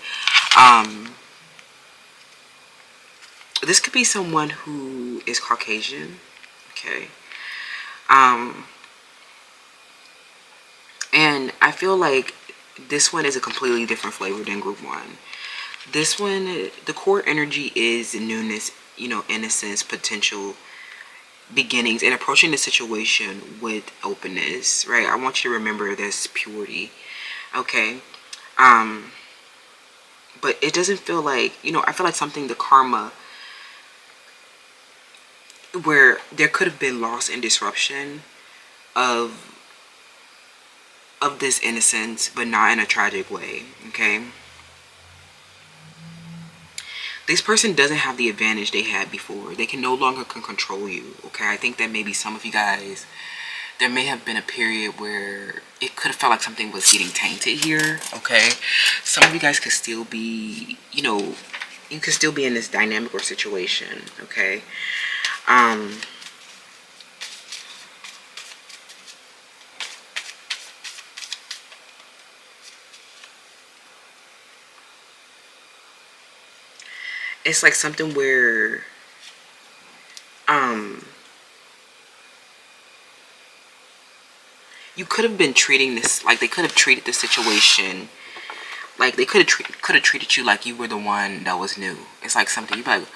this could be someone who is Caucasian. Okay, and I feel like this one is a completely different flavor than group 1. This one, the core energy is newness, innocence, potential, beginnings, and approaching the situation with openness, right? I want you to remember this purity, okay? But it doesn't feel like, I feel like something, the karma, where there could have been loss and disruption of this innocence, but not in a tragic way, okay? This person doesn't have the advantage they had before. They can no longer control you, okay? I think that maybe some of you guys, there may have been a period where it could have felt like something was getting tainted here, okay? Some of you guys could still be, you could still be in this dynamic or situation, okay? It's like something where you could have been treating this, like they could have treated the situation, like they could have treated you like you were the one that was new. It's like something you'd be like,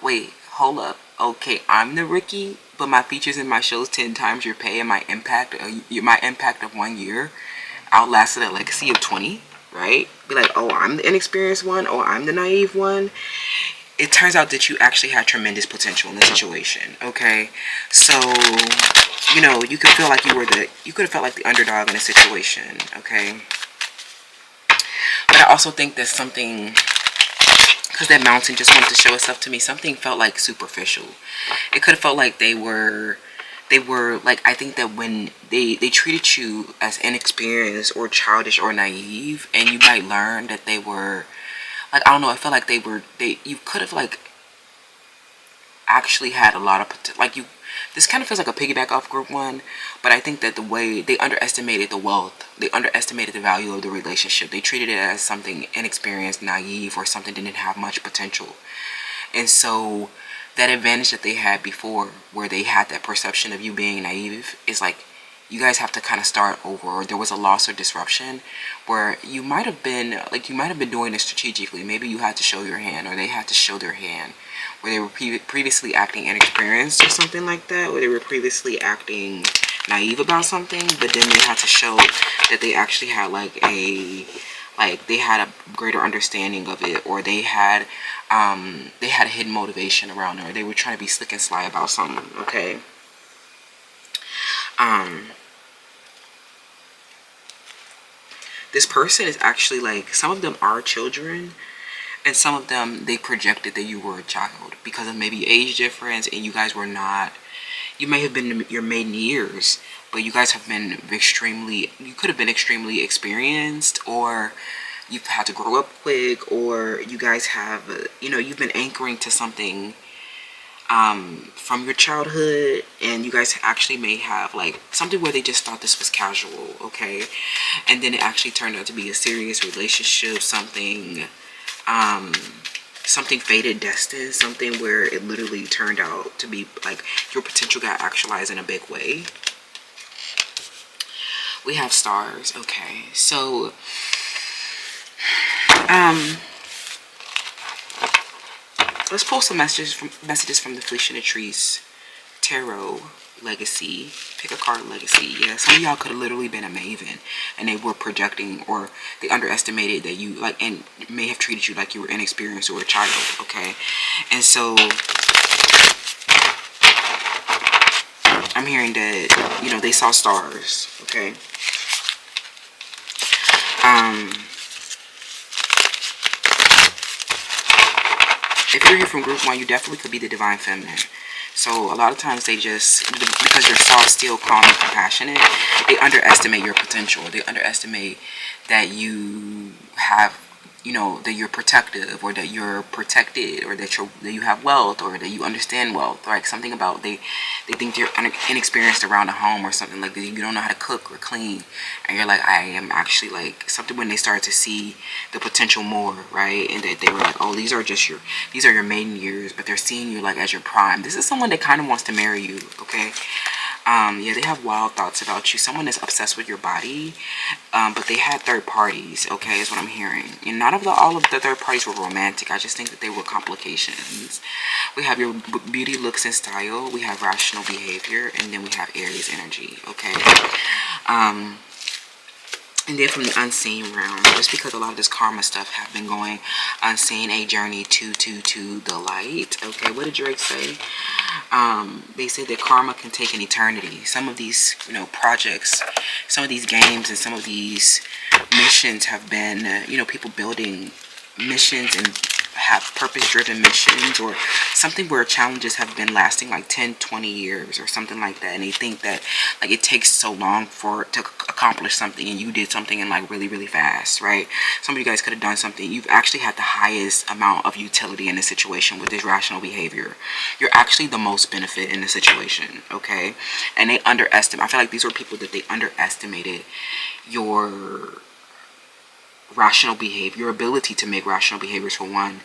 wait, hold up, okay, I'm the rookie, but my features in my shows 10 times your pay, and my impact of 1 year outlasted a legacy of 20, right? Be like, oh, I'm the inexperienced one, oh, I'm the naive one. It turns out that you actually had tremendous potential in the situation, okay? So, you know, you could feel like you could have felt like the underdog in a situation, okay? But I also think that something, because that mountain just wanted to show itself to me, something felt like superficial. It could have felt like they were like, I think that when they treated you as inexperienced or childish or naive, and you might learn that they were, like, I don't know, I felt like you could have, like, actually had a lot of, like, this kind of feels like a piggyback off group one, but I think that the way they underestimated the wealth, they underestimated the value of the relationship. They treated it as something inexperienced, naive, or something that didn't have much potential. And so that advantage that they had before, where they had that perception of you being naive, is like, you guys have to kind of start over, or there was a loss or disruption where you might have been doing it strategically. Maybe you had to show your hand, or they had to show their hand, where they were previously acting inexperienced or something like that, where they were previously acting naive about something, but then they had to show that they actually had they had a greater understanding of it, or they had a hidden motivation around it, or they were trying to be slick and sly about something, okay? This person is actually, like, some of them are children, and some of them, they projected that you were a child because of maybe age difference, and you guys were not, you may have been your maiden years, but you guys have been you could have been extremely experienced, or you've had to grow up quick, or you guys have, you've been anchoring to something from your childhood, and you guys actually may have, like, something where they just thought this was casual, okay? And then it actually turned out to be a serious relationship, something fated, destined, something where it literally turned out to be, like, your potential got actualized in a big way. We have stars, okay? So, let's pull some messages from the Felicia and the Trees Tarot Legacy. Pick a card, Legacy. Yeah, some of y'all could have literally been a maven, and they were projecting, or they underestimated that you, like, and may have treated you like you were inexperienced or a child, okay? And so I'm hearing that, they saw stars, okay? If you're here from group one, you definitely could be the divine feminine. So a lot of times they just, because you're soft, still, calm, and compassionate, they underestimate your potential. They underestimate that you have, that you're protective, or that you're protected, or that you have wealth, or that you understand wealth. Like, something about, they think you're inexperienced around a home or something, like that you don't know how to cook or clean, and you're like, I am actually, like, something when they start to see the potential more, right? And that they were like, oh, these are your maiden years, but they're seeing you, like, as your prime. This is someone that kind of wants to marry you, okay? Yeah, they have wild thoughts about you. Someone is obsessed with your body, but they had third parties, okay, is what I'm hearing. And all of the third parties were romantic. I just think that they were complications. We have your beauty, looks, and style. We have rational behavior, and then we have Aries energy, okay? And then from the unseen realm, just because a lot of this karma stuff have been going unseen, a journey to the light. Okay, what did Drake say? They said that karma can take an eternity. Some of these, projects, some of these games, and some of these missions have been, people building missions and have purpose-driven missions, or something where challenges have been lasting like 10-20 years or something like that, and they think that, like, it takes so long to accomplish something, and you did something in, like, really, really fast, right? Some of you guys could have done something. You've actually had the highest amount of utility in this situation with this rational behavior. You're actually the most benefit in the situation, okay? And I feel like these were people that they underestimated your rational behavior, your ability to make rational behaviors. For one,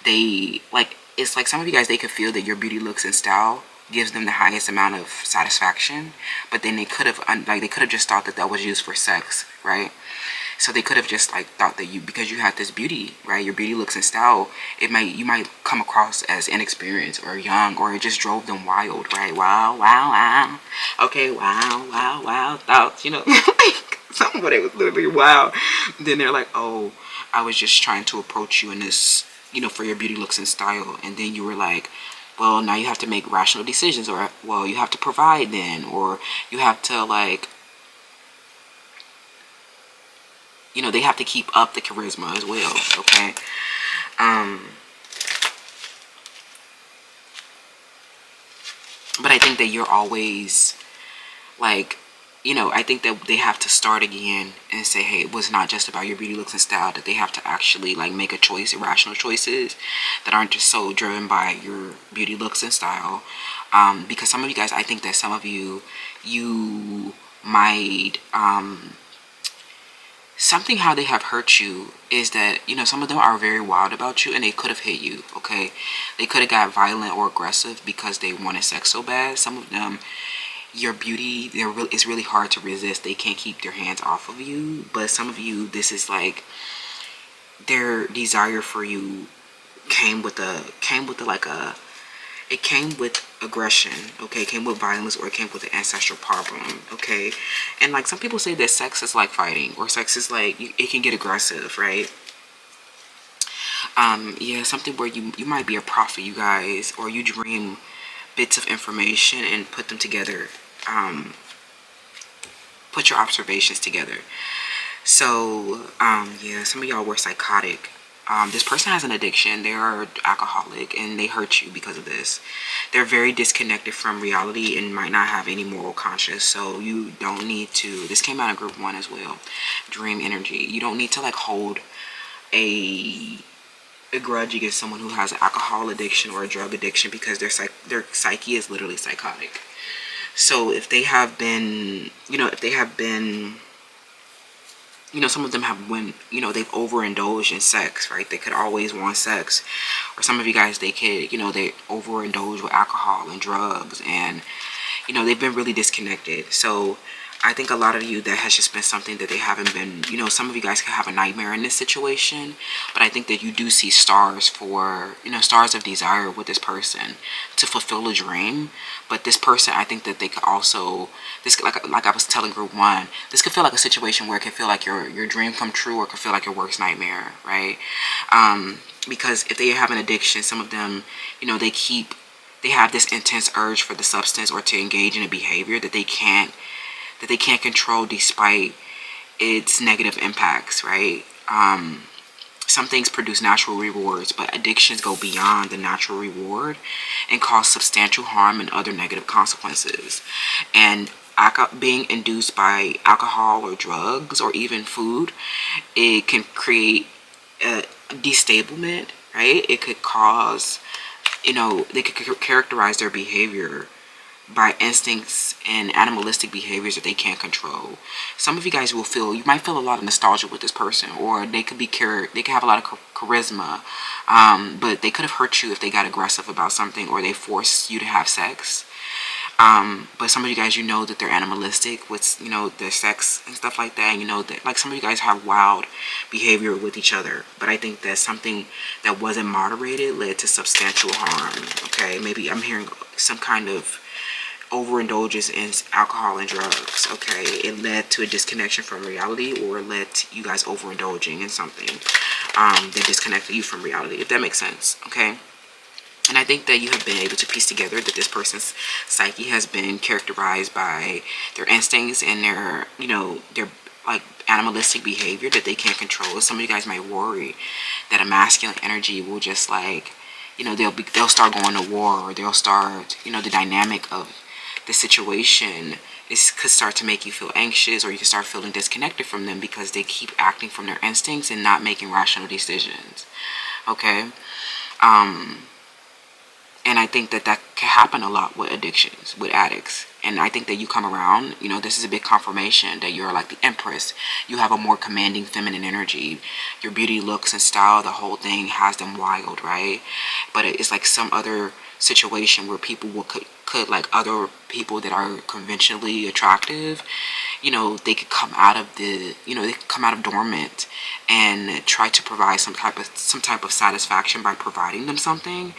it's like some of you guys, they could feel that your beauty, looks, and style gives them the highest amount of satisfaction, but then they could have just thought that was used for sex, right? So they could have just like thought that you, because you had this beauty, right, your beauty looks and style, you might come across as inexperienced or young, or it just drove them wild, right? Wow, wow, wow. Okay, wow, wow, wow. Thoughts, like somebody was literally wow. Then they're like, oh, I was just trying to approach you in this, for your beauty looks and style. And then you were like, well, now you have to make rational decisions, or, well, you have to provide then, or you have to, like, they have to keep up the charisma as well, okay? But I think that you're always, like, I think that they have to start again and say, hey, it was not just about your beauty looks and style, that they have to actually, like, make a choice, irrational choices that aren't just so driven by your beauty looks and style. Because some of you guys, I think that some of you might, something how they have hurt you is that, some of them are very wild about you and they could have hit you, okay? They could have got violent or aggressive because they wanted sex so bad. Some of them, your beauty, it's really hard to resist. They can't keep their hands off of you. But some of you, this is like their desire for you came with it came with aggression, okay? It came with violence, or it came with an ancestral problem, okay? And like some people say that sex is like fighting, or sex is like, it can get aggressive, right? Yeah, something where you might be a prophet, you guys, or you dream bits of information and put them together. Put your observations together. So, yeah, some of y'all were psychotic. This person has an addiction. They are alcoholic and they hurt you because of this. They're very disconnected from reality and might not have any moral conscience. So you don't need to, this came out of group 1 as well, dream energy. You don't need to like hold a grudge against someone who has an alcohol addiction or a drug addiction, because their psyche is literally psychotic. So if they have been, some of them have, when, they've overindulged in sex, right? They could always want sex. Or some of you guys, they could, they overindulge with alcohol and drugs, and, they've been really disconnected. So I think a lot of you, that has just been something that they haven't been, some of you guys could have a nightmare in this situation, but I think that you do see stars for, stars of desire with this person to fulfill a dream. But this person, I think that they could also, this, like I was telling group 1, this could feel like a situation where it could feel like your dream come true, or it could feel like your worst nightmare, right? Because if they have an addiction, some of them, they have this intense urge for the substance or to engage in a behavior that they can't control despite its negative impacts, right? Some things produce natural rewards, but addictions go beyond the natural reward and cause substantial harm and other negative consequences. And being induced by alcohol or drugs or even food, it can create a destablement, right? It could cause, they could characterize their behavior by instincts and animalistic behaviors that they can't control. Some of you guys you might feel a lot of nostalgia with this person, or they could have a lot of charisma, but they could have hurt you if they got aggressive about something, or they forced you to have sex. But some of you guys, that they're animalistic with, their sex and stuff like that. And that, like, some of you guys have wild behavior with each other. But I think that something that wasn't moderated led to substantial harm. Okay, maybe I'm hearing some kind of overindulgence in alcohol and drugs. Okay, it led to a disconnection from reality, or led to you guys overindulging in something that disconnected you from reality, if that makes sense. Okay. And I think that you have been able to piece together that this person's psyche has been characterized by their instincts and their, their like animalistic behavior that they can't control. Some of you guys might worry that a masculine energy will just like, they'll start going to war, or they'll start, the dynamic of the situation could start to make you feel anxious, or you can start feeling disconnected from them because they keep acting from their instincts and not making rational decisions. Okay. And I think that can happen a lot with addictions, with addicts. And I think that you come around, this is a big confirmation that you're like the empress. You have a more commanding feminine energy. Your beauty, looks, and style, the whole thing has them wild, right? But it's like some other situation where people could, like other people that are conventionally attractive, you know, they could come out of the, you know, they could come out of dormant and try to provide some type of satisfaction by providing them something,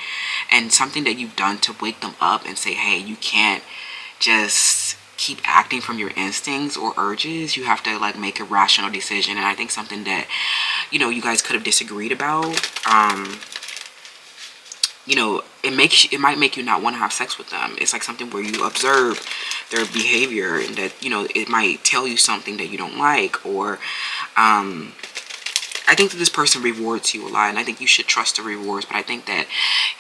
and something that you've done to wake them up and say, hey, you can't just keep acting from your instincts or urges. You have to like make a rational decision. And I think something that, you know, you guys could have disagreed about, you know, it might make you not want to have sex with them. It's like something where you observe their behavior, and that, you know, it might tell you something that you don't like, or I think that this person rewards you a lot, and I think you should trust the rewards. But I think that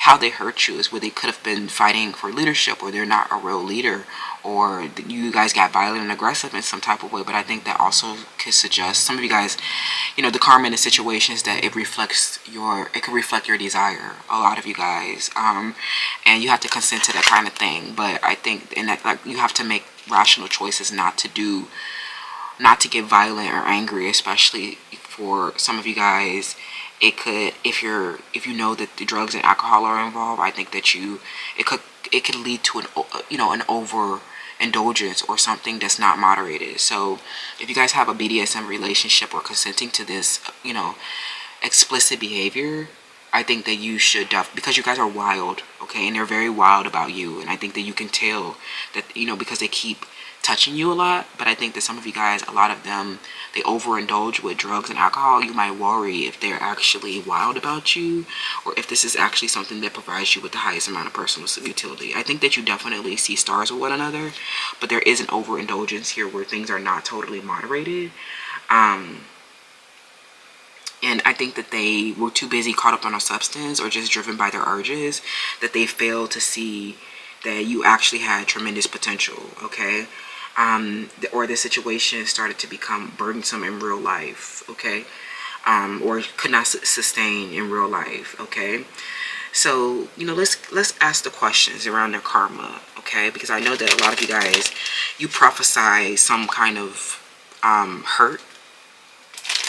how they hurt you is where they could have been fighting for leadership, or they're not a real leader, or you guys got violent and aggressive in some type of way. But I think that also could suggest some of you guys, you know, the karma in the situation is that it could reflect your desire. A lot of you guys, and you have to consent to that kind of thing. But I think in that, like, you have to make rational choices not to get violent or angry, especially for some of you guys. It could, if you know that the drugs and alcohol are involved, I think that it could lead to an overindulgence or something that's not moderated. So if you guys have a BDSM relationship or consenting to this, you know, explicit behavior, I think that you should because you guys are wild, okay, and they're very wild about you, and I think that you can tell that, you know, because they keep touching you a lot. But I think that some of you guys, a lot of them, they overindulge with drugs and alcohol. You might worry if they're actually wild about you, or if this is actually something that provides you with the highest amount of personal utility. I think that you definitely see stars with one another, but there is an overindulgence here where things are not totally moderated. And I think that they were too busy caught up on a substance or just driven by their urges that they failed to see that you actually had tremendous potential, okay? Or the situation started to become burdensome in real life, okay? Or could not sustain in real life, okay? So, you know, let's ask the questions around their karma, okay? Because I know that a lot of you guys, you prophesy some kind of hurt.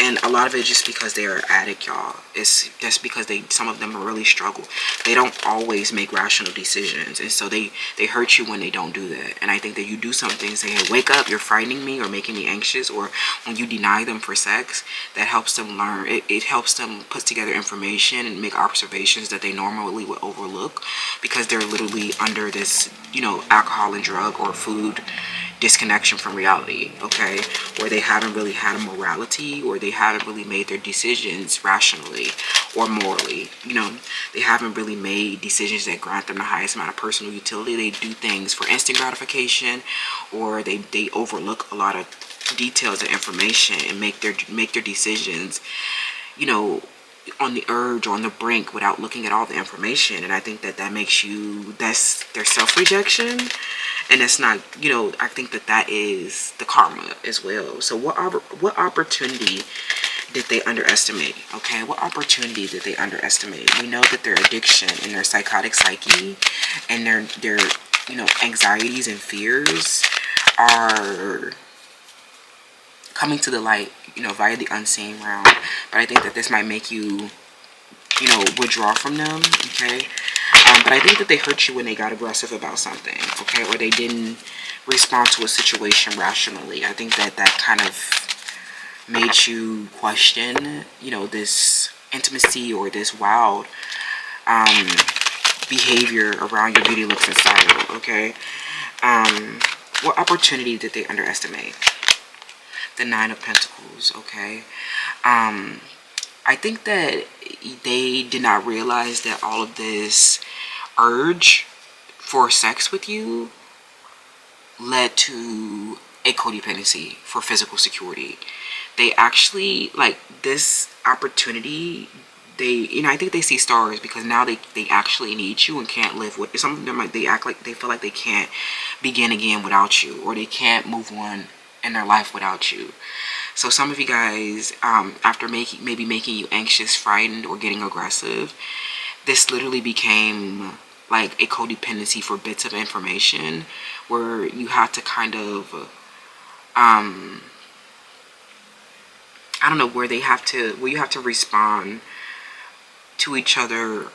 And a lot of it just because they are addict, y'all. It's just because some of them really struggle. They don't always make rational decisions. And so they hurt you when they don't do that. And I think that you do something, say, hey, wake up, you're frightening me or making me anxious. Or when you deny them for sex, that helps them learn. It helps them put together information and make observations that they normally would overlook, because they're literally under this, you know, alcohol and drug or food disconnection from reality, okay? Where they haven't really had a morality, or they haven't really made their decisions rationally or morally. You know, they haven't really made decisions that grant them the highest amount of personal utility. They do things for instant gratification, or they overlook a lot of details and information and make their decisions, you know, on the urge or on the brink without looking at all the information. And I think that makes that's their self-rejection. And it's not, you know, I think that is the karma as well. So what opportunity did they underestimate? Okay, what opportunity did they underestimate? We know that their addiction and their psychotic psyche and their you know, anxieties and fears are coming to the light, you know, via the unseen realm. But I think that this might make you, you know, withdraw from them, okay? But I think that they hurt you when they got aggressive about something, okay? Or they didn't respond to a situation rationally. I think that kind of made you question, you know, this intimacy or this wild behavior around your beauty, looks, and style, okay? What opportunity did they underestimate? The Nine of Pentacles, okay? I think that they did not realize that all of this urge for sex with you led to a codependency for physical security. They actually, like, this opportunity, you know, I think they see stars because now they actually need you and can't live with. Some of them, like, they act like they feel like they can't begin again without you, or they can't move on in their life without you. So some of you guys, after maybe making you anxious, frightened, or getting aggressive, this literally became like a codependency for bits of information where you have to kind of, I don't know, where you have to respond to each other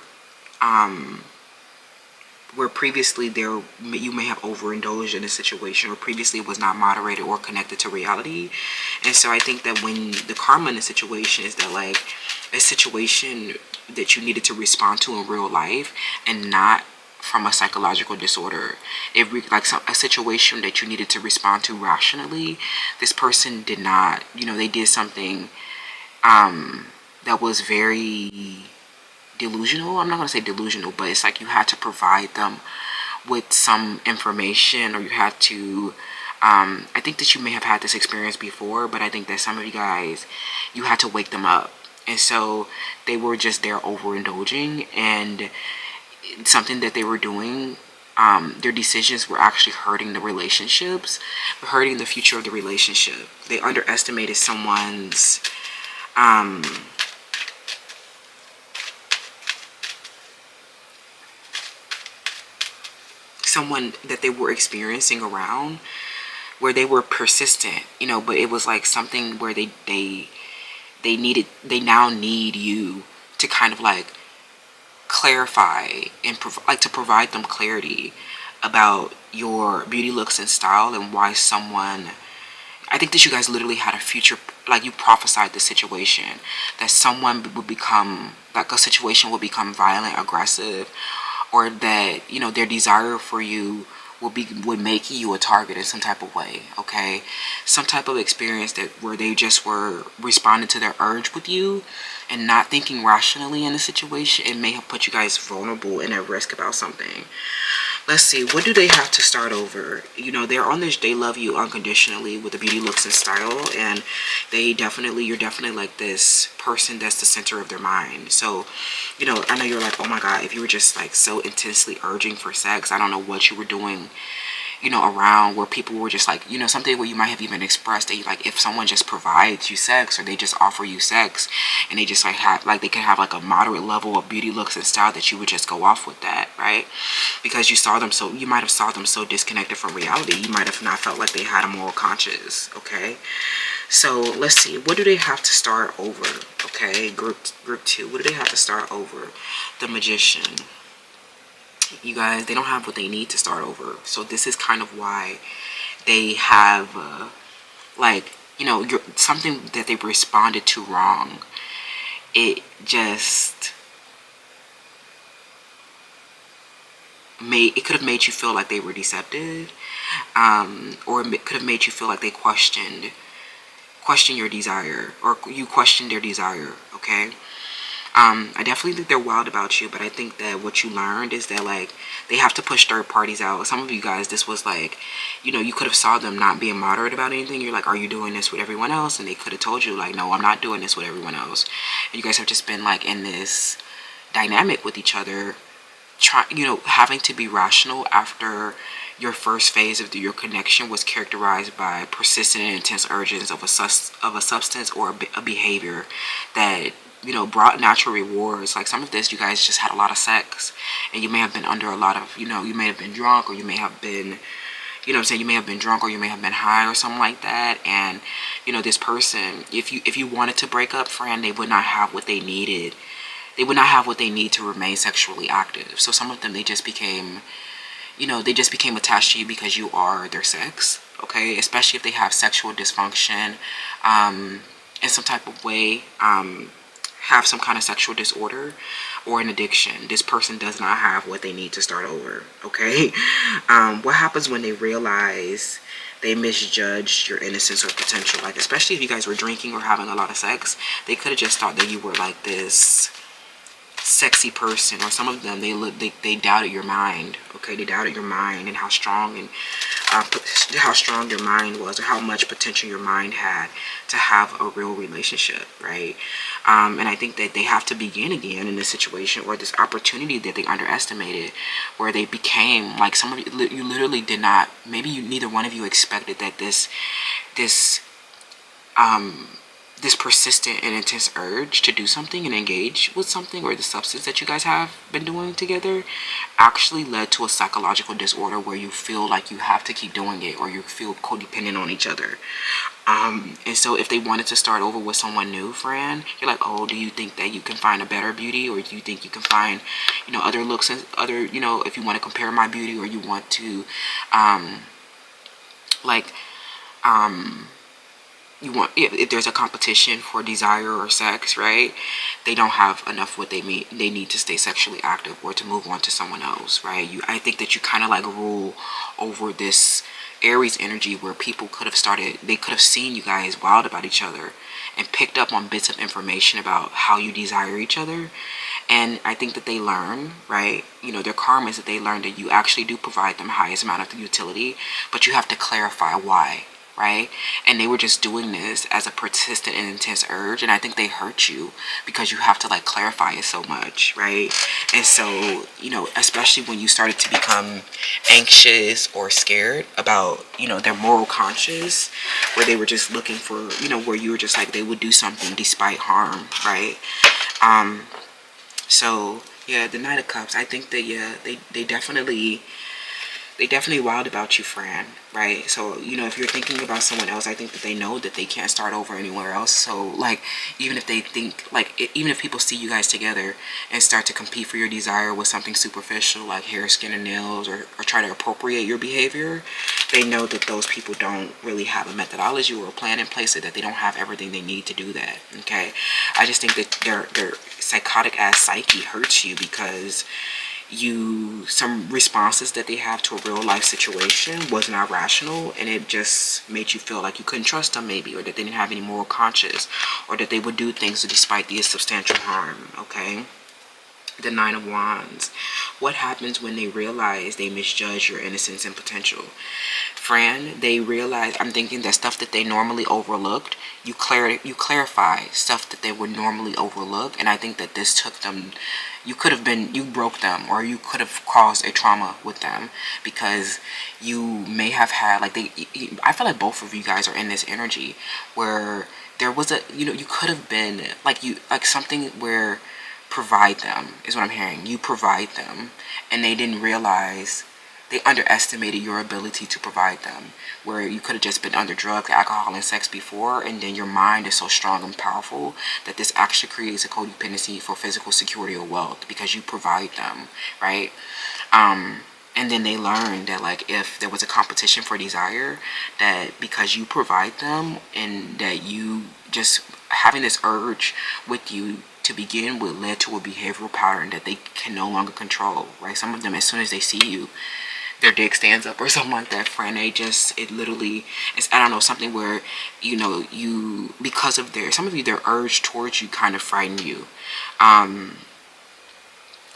where previously you may have overindulged in a situation, or previously it was not moderated or connected to reality. And so I think that when the karma in a situation is that like a situation that you needed to respond to in real life, and not from a psychological disorder. Like a situation that you needed to respond to rationally, this person did not, they did something that was very delusional. I'm not going to say delusional, but it's like you had to provide them with some information, or you had to, I think that you may have had this experience before, but I think that some of you guys, you had to wake them up. And so they were just there overindulging, and something that they were doing, their decisions were actually hurting the relationships, hurting the future of the relationship. They underestimated someone's someone that they were experiencing around, where they were persistent, but it was like something where they now need you to kind of like clarify and to provide them clarity about your beauty, looks, and style, and why someone. I think that you guys literally had a future, like you prophesied the situation, that someone would become, like a situation would become violent, aggressive, or that, their desire for you would make you a target in some type of way, okay? Some type of experience that where they just were responding to their urge with you and not thinking rationally in the situation. It may have put you guys vulnerable and at risk about something. Let's see, what do they have to start over? They're on this, they love you unconditionally with the beauty, looks, and style, and you're definitely like this person that's the center of their mind. So, I know you're like, oh my God, if you were just like so intensely urging for sex, I don't know what you were doing, around where people were just like, something where you might have even expressed that, like, if someone just provides you sex, or they just offer you sex, and they just like have, like, they can have like a moderate level of beauty, looks, and style, that you would just go off with that, right? Because you might have saw them so disconnected from reality, you might have not felt like they had a moral conscience, okay? So let's see, what do they have to start over? Okay, group 2, what do they have to start over? The Magician. You guys, they don't have what they need to start over. So this is kind of why they have something that they responded to wrong. It just could have made you feel like they were deceptive, or it could have made you feel like they questioned your desire, or you questioned their desire, okay? I definitely think they're wild about you, but I think that what you learned is that, like, they have to push third parties out. Some of you guys, this was like, you could have saw them not being moderate about anything. You're like, are you doing this with everyone else? And they could have told you, like, no, I'm not doing this with everyone else. And you guys have just been like in this dynamic with each other, having to be rational after your first phase of your connection was characterized by persistent and intense urges of a substance or a behavior that brought natural rewards. Like, some of this, you guys just had a lot of sex, and you may have been under a lot of, you may have been drunk, or you may have been, you may have been drunk, or you may have been high, or something like that. And this person, if you wanted to break up, friend, they would not have what they needed. They would not have what they need to remain sexually active. So some of them, they just became attached to you because you are their sex, okay? Especially if they have sexual dysfunction, in some type of way, have some kind of sexual disorder or an addiction. This person does not have what they need to start over, okay? What happens when they realize they misjudged your innocence or potential? Like, especially if you guys were drinking or having a lot of sex, they could have just thought that you were like this sexy person, or some of them, they doubted your mind, okay? They doubted your mind and how strong your mind was, or how much potential your mind had to have a real relationship, right? And I think that they have to begin again in this situation, or this opportunity that they underestimated, where they became like, some of you literally did not, maybe neither one of you expected that this this persistent and intense urge to do something and engage with something, or the substance that you guys have been doing together, actually led to a psychological disorder where you feel like you have to keep doing it, or you feel codependent on each other. And so if they wanted to start over with someone new, Fran, you're like, oh, do you think that you can find a better beauty, or do you think you can find, other looks and other, if you want to compare my beauty, or you want to, like, you want, if there's a competition for desire or sex, right? They don't have enough what they need to stay sexually active or to move on to someone else, right? I think that you kind of like rule over this Aries energy where people they could have seen you guys wild about each other and picked up on bits of information about how you desire each other. And I think that they learn, right? Their karma is that they learn that you actually do provide them highest amount of utility, but you have to clarify why, right? And they were just doing this as a persistent and intense urge, and I think they hurt you because you have to like clarify it so much, right? And so, especially when you started to become anxious or scared about, their moral conscience, where they were just looking for, where you were just like, they would do something despite harm, right? So yeah, the Knight of Cups, I think that, yeah, they definitely wild about you, Fran, right? So, if you're thinking about someone else, I think that they know that they can't start over anywhere else. So, like, even if they think, like, even if people see you guys together and start to compete for your desire with something superficial, like hair, skin, and nails, or try to appropriate your behavior, they know that those people don't really have a methodology or a plan in place, so that they don't have everything they need to do that, okay? I just think that their psychotic-ass psyche hurts you because some responses that they have to a real life situation was not rational, and it just made you feel like you couldn't trust them, maybe, or that they didn't have any moral conscience, or that they would do things despite the substantial harm, okay? The Nine of Wands. What happens when they realize they misjudge your innocence and potential? Fran, they realize, I'm thinking that stuff that they normally overlooked, you clarify stuff that they would normally overlook, and I think that this took them, you broke them, or you could have caused a trauma with them, because you may have had, like, I feel like both of you guys are in this energy where there was you could have been, like something where provide them is what I'm hearing. You provide them, and they didn't realize, they underestimated your ability to provide them, where you could have just been under drugs, alcohol, and sex before, and then your mind is so strong and powerful that this actually creates a codependency for physical security or wealth because you provide them, right? And then they learned that, like, if there was a competition for desire, that because you provide them, and that you just having this urge with you to begin with led to a behavioral pattern that they can no longer control, right? Some of them, as soon as they see you, their dick stands up or something like that, friend. It literally, it's, I don't know, something where, because of some of you, their urge towards you kind of frightened you.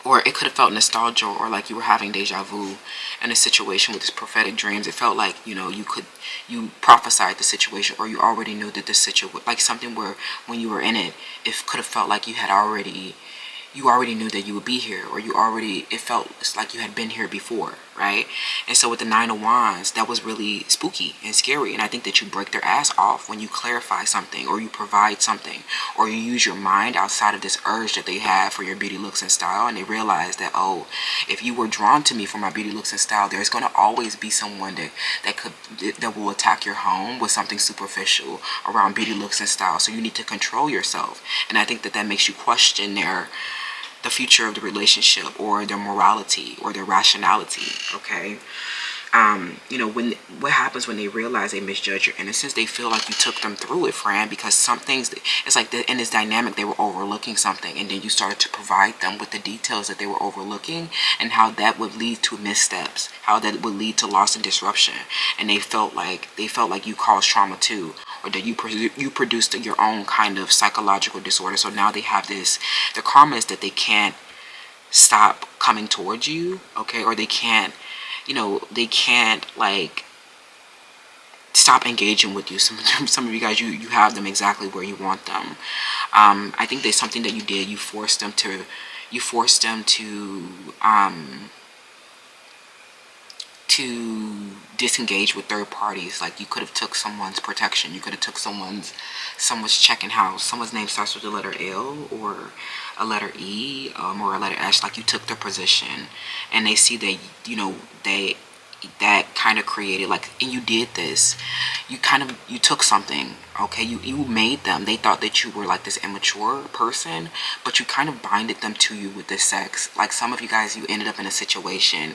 Or it could have felt nostalgia, or like you were having deja vu in a situation with this prophetic dreams. It felt like, you prophesied the situation, or you already knew that this situation, like something where when you were in it, it could have felt like you already knew that you would be here, or it felt like you had been here before, right? And so with the Nine of Wands, that was really spooky and scary, and I think that you break their ass off when you clarify something, or you provide something, or you use your mind outside of this urge that they have for your beauty, looks, and style, and they realize that, oh, if you were drawn to me for my beauty, looks, and style, there's going to always be someone that will attack your home with something superficial around beauty, looks, and style, so you need to control yourself. And I think that makes you question the future of the relationship, or their morality, or their rationality, okay? What happens when they realize they misjudge your innocence, they feel like you took them through it, Fran, because some things, it's like in this dynamic, they were overlooking something, and then you started to provide them with the details that they were overlooking, and how that would lead to missteps, how that would lead to loss and disruption, and they felt like you caused trauma too, or that you produced your own kind of psychological disorder. So now they have this, the karma is that they can't stop coming towards you, okay, or they can't like stop engaging with you. Some of you guys, you have them exactly where you want them. I think there's something that you did. You forced them to to disengage with third parties. Like, you could have took someone's protection, you could have took someone's checking house, someone's name starts with the letter L or a letter E, or a letter S. Like, you took their position, and they see that, you know, that kind of created, like, and you did this, you took something, okay, you made them, they thought that you were like this immature person, but you kind of binded them to you with this sex. Like, some of you guys, you ended up in a situation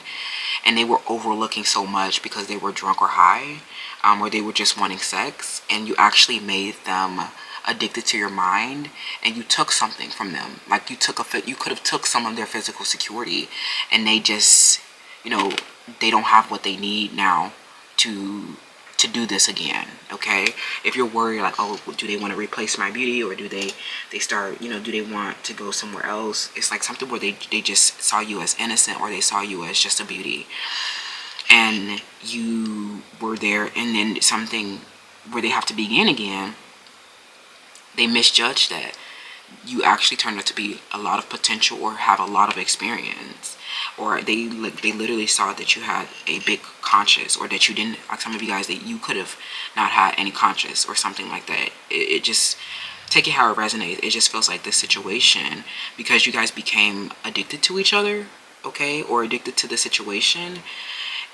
and they were overlooking so much because they were drunk or high, or they were just wanting sex, and you actually made them addicted to your mind, and you took something from them. Like, you could have took some of their physical security, and they just, you know, they don't have what they need now to do this again. Okay, if you're worried, like, oh, do they want to replace my beauty, or do they start, you know, do they want to go somewhere else? It's like something where they just saw you as innocent, or they saw you as just a beauty, and you were there, and then something where they have to begin again, they misjudged that you actually turned out to be a lot of potential, or have a lot of experience, or they literally saw that you had a big conscience, or that you didn't, like some of you guys, that you could have not had any conscience or something like that. It just, take it how it resonates. It just feels like this situation, because you guys became addicted to each other, okay, or addicted to the situation.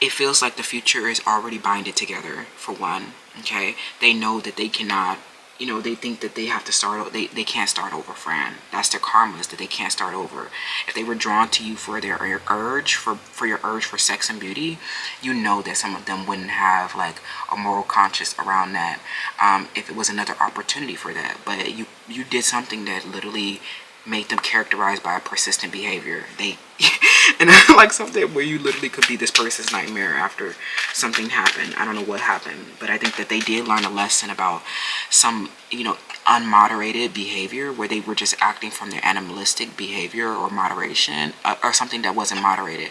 It feels like the future is already binded together, for one, okay. They know that they cannot, you know, they think that they have to start, they can't start over, friend. That's their karma, is that they can't start over. If they were drawn to you for their urge, for your urge for sex and beauty, you know that some of them wouldn't have like a moral conscience around that, if it was another opportunity for that. But you did something that literally made them characterized by a persistent behavior. They and like something where you literally could be this person's nightmare after something happened. I don't know what happened, but I think that they did learn a lesson about some, you know, unmoderated behavior, where they were just acting from their animalistic behavior or moderation, or something that wasn't moderated.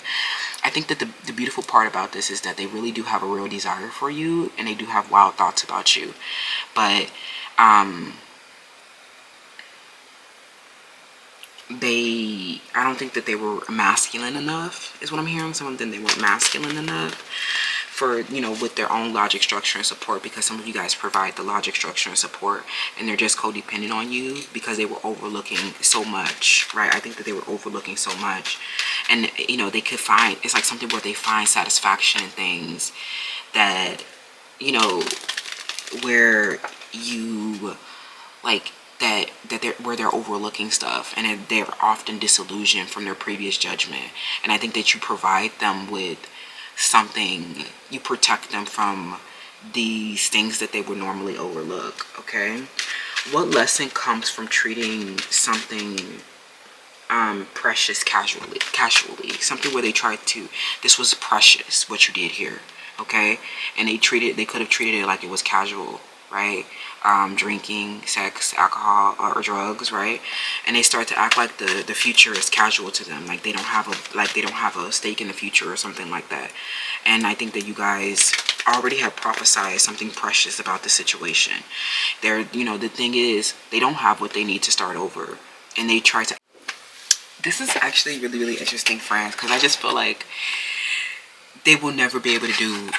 I think that the beautiful part about this is that they really do have a real desire for you, and they do have wild thoughts about you, but I don't think that they were masculine enough, is what I'm hearing. Some of them, they weren't masculine enough for, you know, with their own logic, structure, and support, because some of you guys provide the logic, structure, and support, and they're just codependent on you because they were overlooking so much, right? I think that they were overlooking so much, and, you know, they could find, it's like something where they find satisfaction in things that, you know, where you, like, that they're, where they're overlooking stuff, and they're often disillusioned from their previous judgment. And I think that you provide them with something, you protect them from these things that they would normally overlook, okay? What lesson comes from treating something precious casually, something where they tried to, this was precious what you did here, okay, and they could have treated it like it was casual, right? Drinking, sex, alcohol, or drugs, right? And they start to act like the future is casual to them, like they don't have a stake in the future or something like that. And I think that you guys already have prophesied something precious about the situation. They're, you know, the thing is, they don't have what they need to start over, and they try to. This is actually really, really interesting, friends, because I just feel like they will never be able to do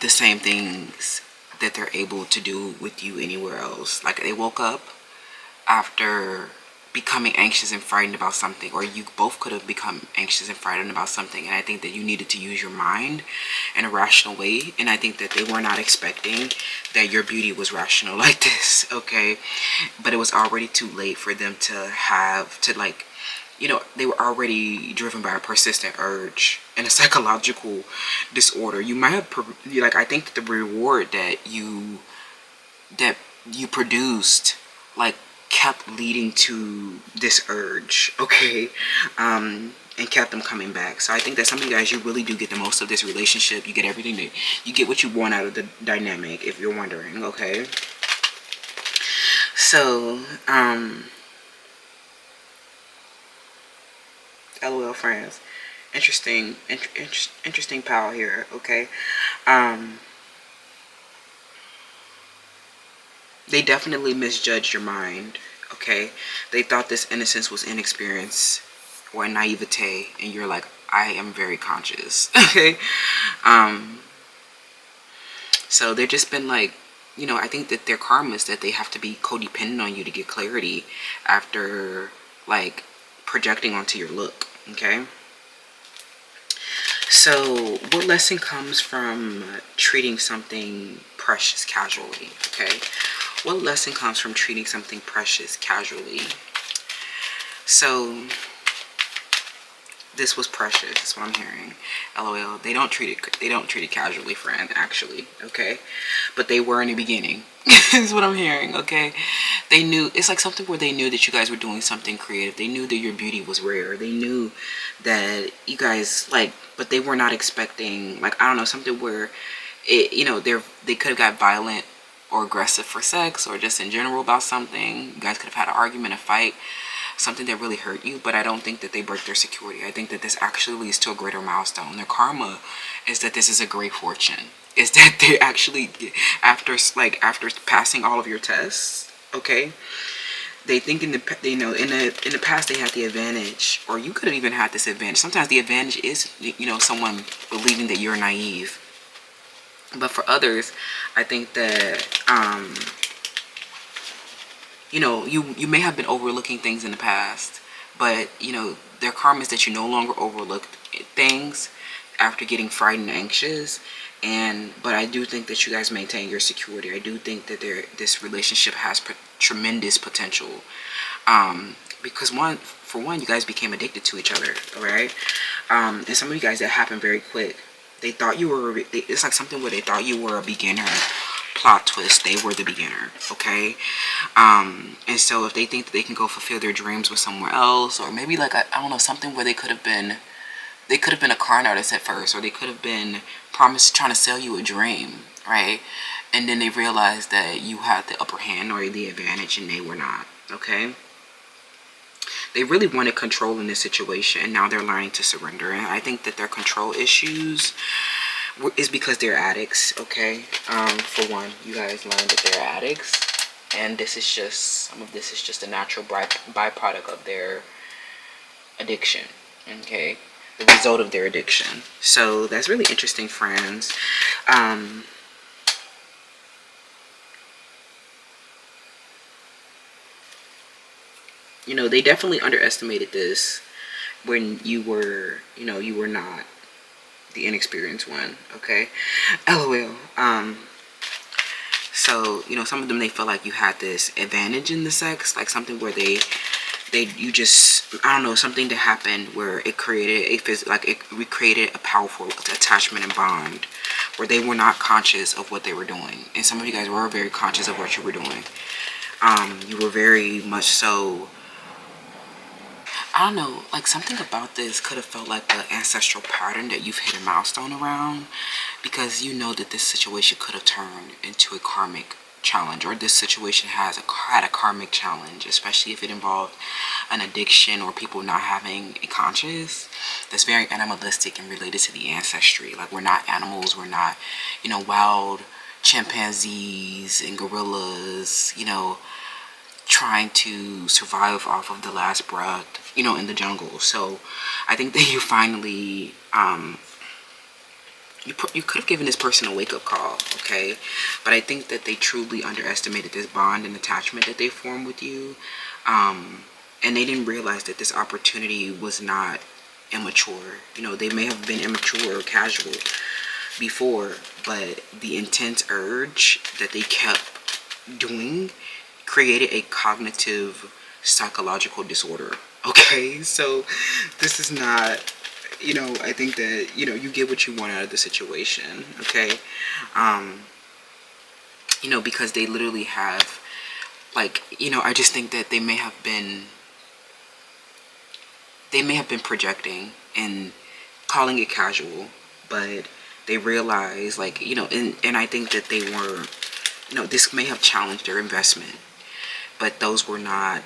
the same things that they're able to do with you anywhere else. Like, they woke up after becoming anxious and frightened about something, or you both could have become anxious and frightened about something, and I think that you needed to use your mind in a rational way, and I think that they were not expecting that your beauty was rational like this, okay? But it was already too late for them to have to, like, you know, they were already driven by a persistent urge and a psychological disorder. You might have, like, I think the reward that you produced, like, kept leading to this urge, okay, and kept them coming back. So I think that some of you guys, you really do get the most of this relationship. You get everything that you get, what you want out of the dynamic, if you're wondering, okay? So, LOL, friends. Interesting pal here, okay? They definitely misjudged your mind, okay? They thought this innocence was inexperience, or a naivete, and you're like, I am very conscious. Okay. So they've just been like, I think that their karma is that they have to be codependent on you to get clarity after like projecting onto your look. Okay. So what lesson comes from treating something precious casually? Okay. What lesson comes from treating something precious casually? So this was precious, is what I'm hearing. LOL. They don't treat it casually, friend, actually. Okay. But they were in the beginning. Is what I'm hearing. Okay. They knew, it's like something where they knew that you guys were doing something creative. They knew that your beauty was rare. They knew that you guys like, but they were not expecting, like, I don't know, something where it, they could have got violent or aggressive for sex, or just in general about something. You guys could have had an argument, a fight, something that really hurt you. But I don't think that they break their security. I think that this actually leads to a greater milestone. Their karma is that this is a great fortune. Is that they actually, after passing all of your tests, okay, they think in the past they had the advantage, or you could have even had this advantage. Sometimes the advantage is, someone believing that you're naive. But for others, I think that you may have been overlooking things in the past, but their karma is that you no longer overlook things after getting frightened and anxious. But I do think that you guys maintain your security. I do think that this relationship has tremendous potential, because for one, you guys became addicted to each other. All right. And some of you guys, that happened very quick. They thought you were, it's like something where they thought you were a beginner. Plot twist, they were the beginner. Okay. And so if they think that they can go fulfill their dreams with somewhere else, or maybe like, I don't know, something where they could have been a con artist at first, or they could have been trying to sell you a dream, right? And then they realized that you had the upper hand or the advantage, and they were not. Okay. They really wanted control in this situation, and now they're learning to surrender. And I think that their control issues is because they're addicts. Okay. For one, you guys learned that they're addicts, and some of this is just a natural byproduct of their addiction. Okay. The result of their addiction. So that's really interesting, friends. They definitely underestimated this when you were not the inexperienced one. Okay. LOL. So some of them, they feel like you had this advantage in the sex, like something where you just, I don't know, something that happened where it created it recreated a powerful attachment and bond, where they were not conscious of what they were doing. And some of you guys were very conscious of what you were doing. You were very much so, I don't know, like something about this could have felt like an ancestral pattern that you've hit a milestone around, because that this situation could have turned into a karmic challenge, or this situation had a karmic challenge, especially if it involved an addiction or people not having a conscience that's very animalistic and related to the ancestry. Like, we're not animals, we're not wild chimpanzees and gorillas trying to survive off of the last breath in the jungle. So I think that you finally you could have given this person a wake-up call. Okay. But I think that they truly underestimated this bond and attachment that they formed with you, and they didn't realize that this opportunity was not immature. They may have been immature or casual before, but the intense urge that they kept doing created a cognitive psychological disorder. Okay. So this is not, I think that, you get what you want out of the situation. Okay. Because they literally have, like, I just think that they may have been projecting and calling it casual, but they realize, like, and I think that they were, this may have challenged their investment, but there were not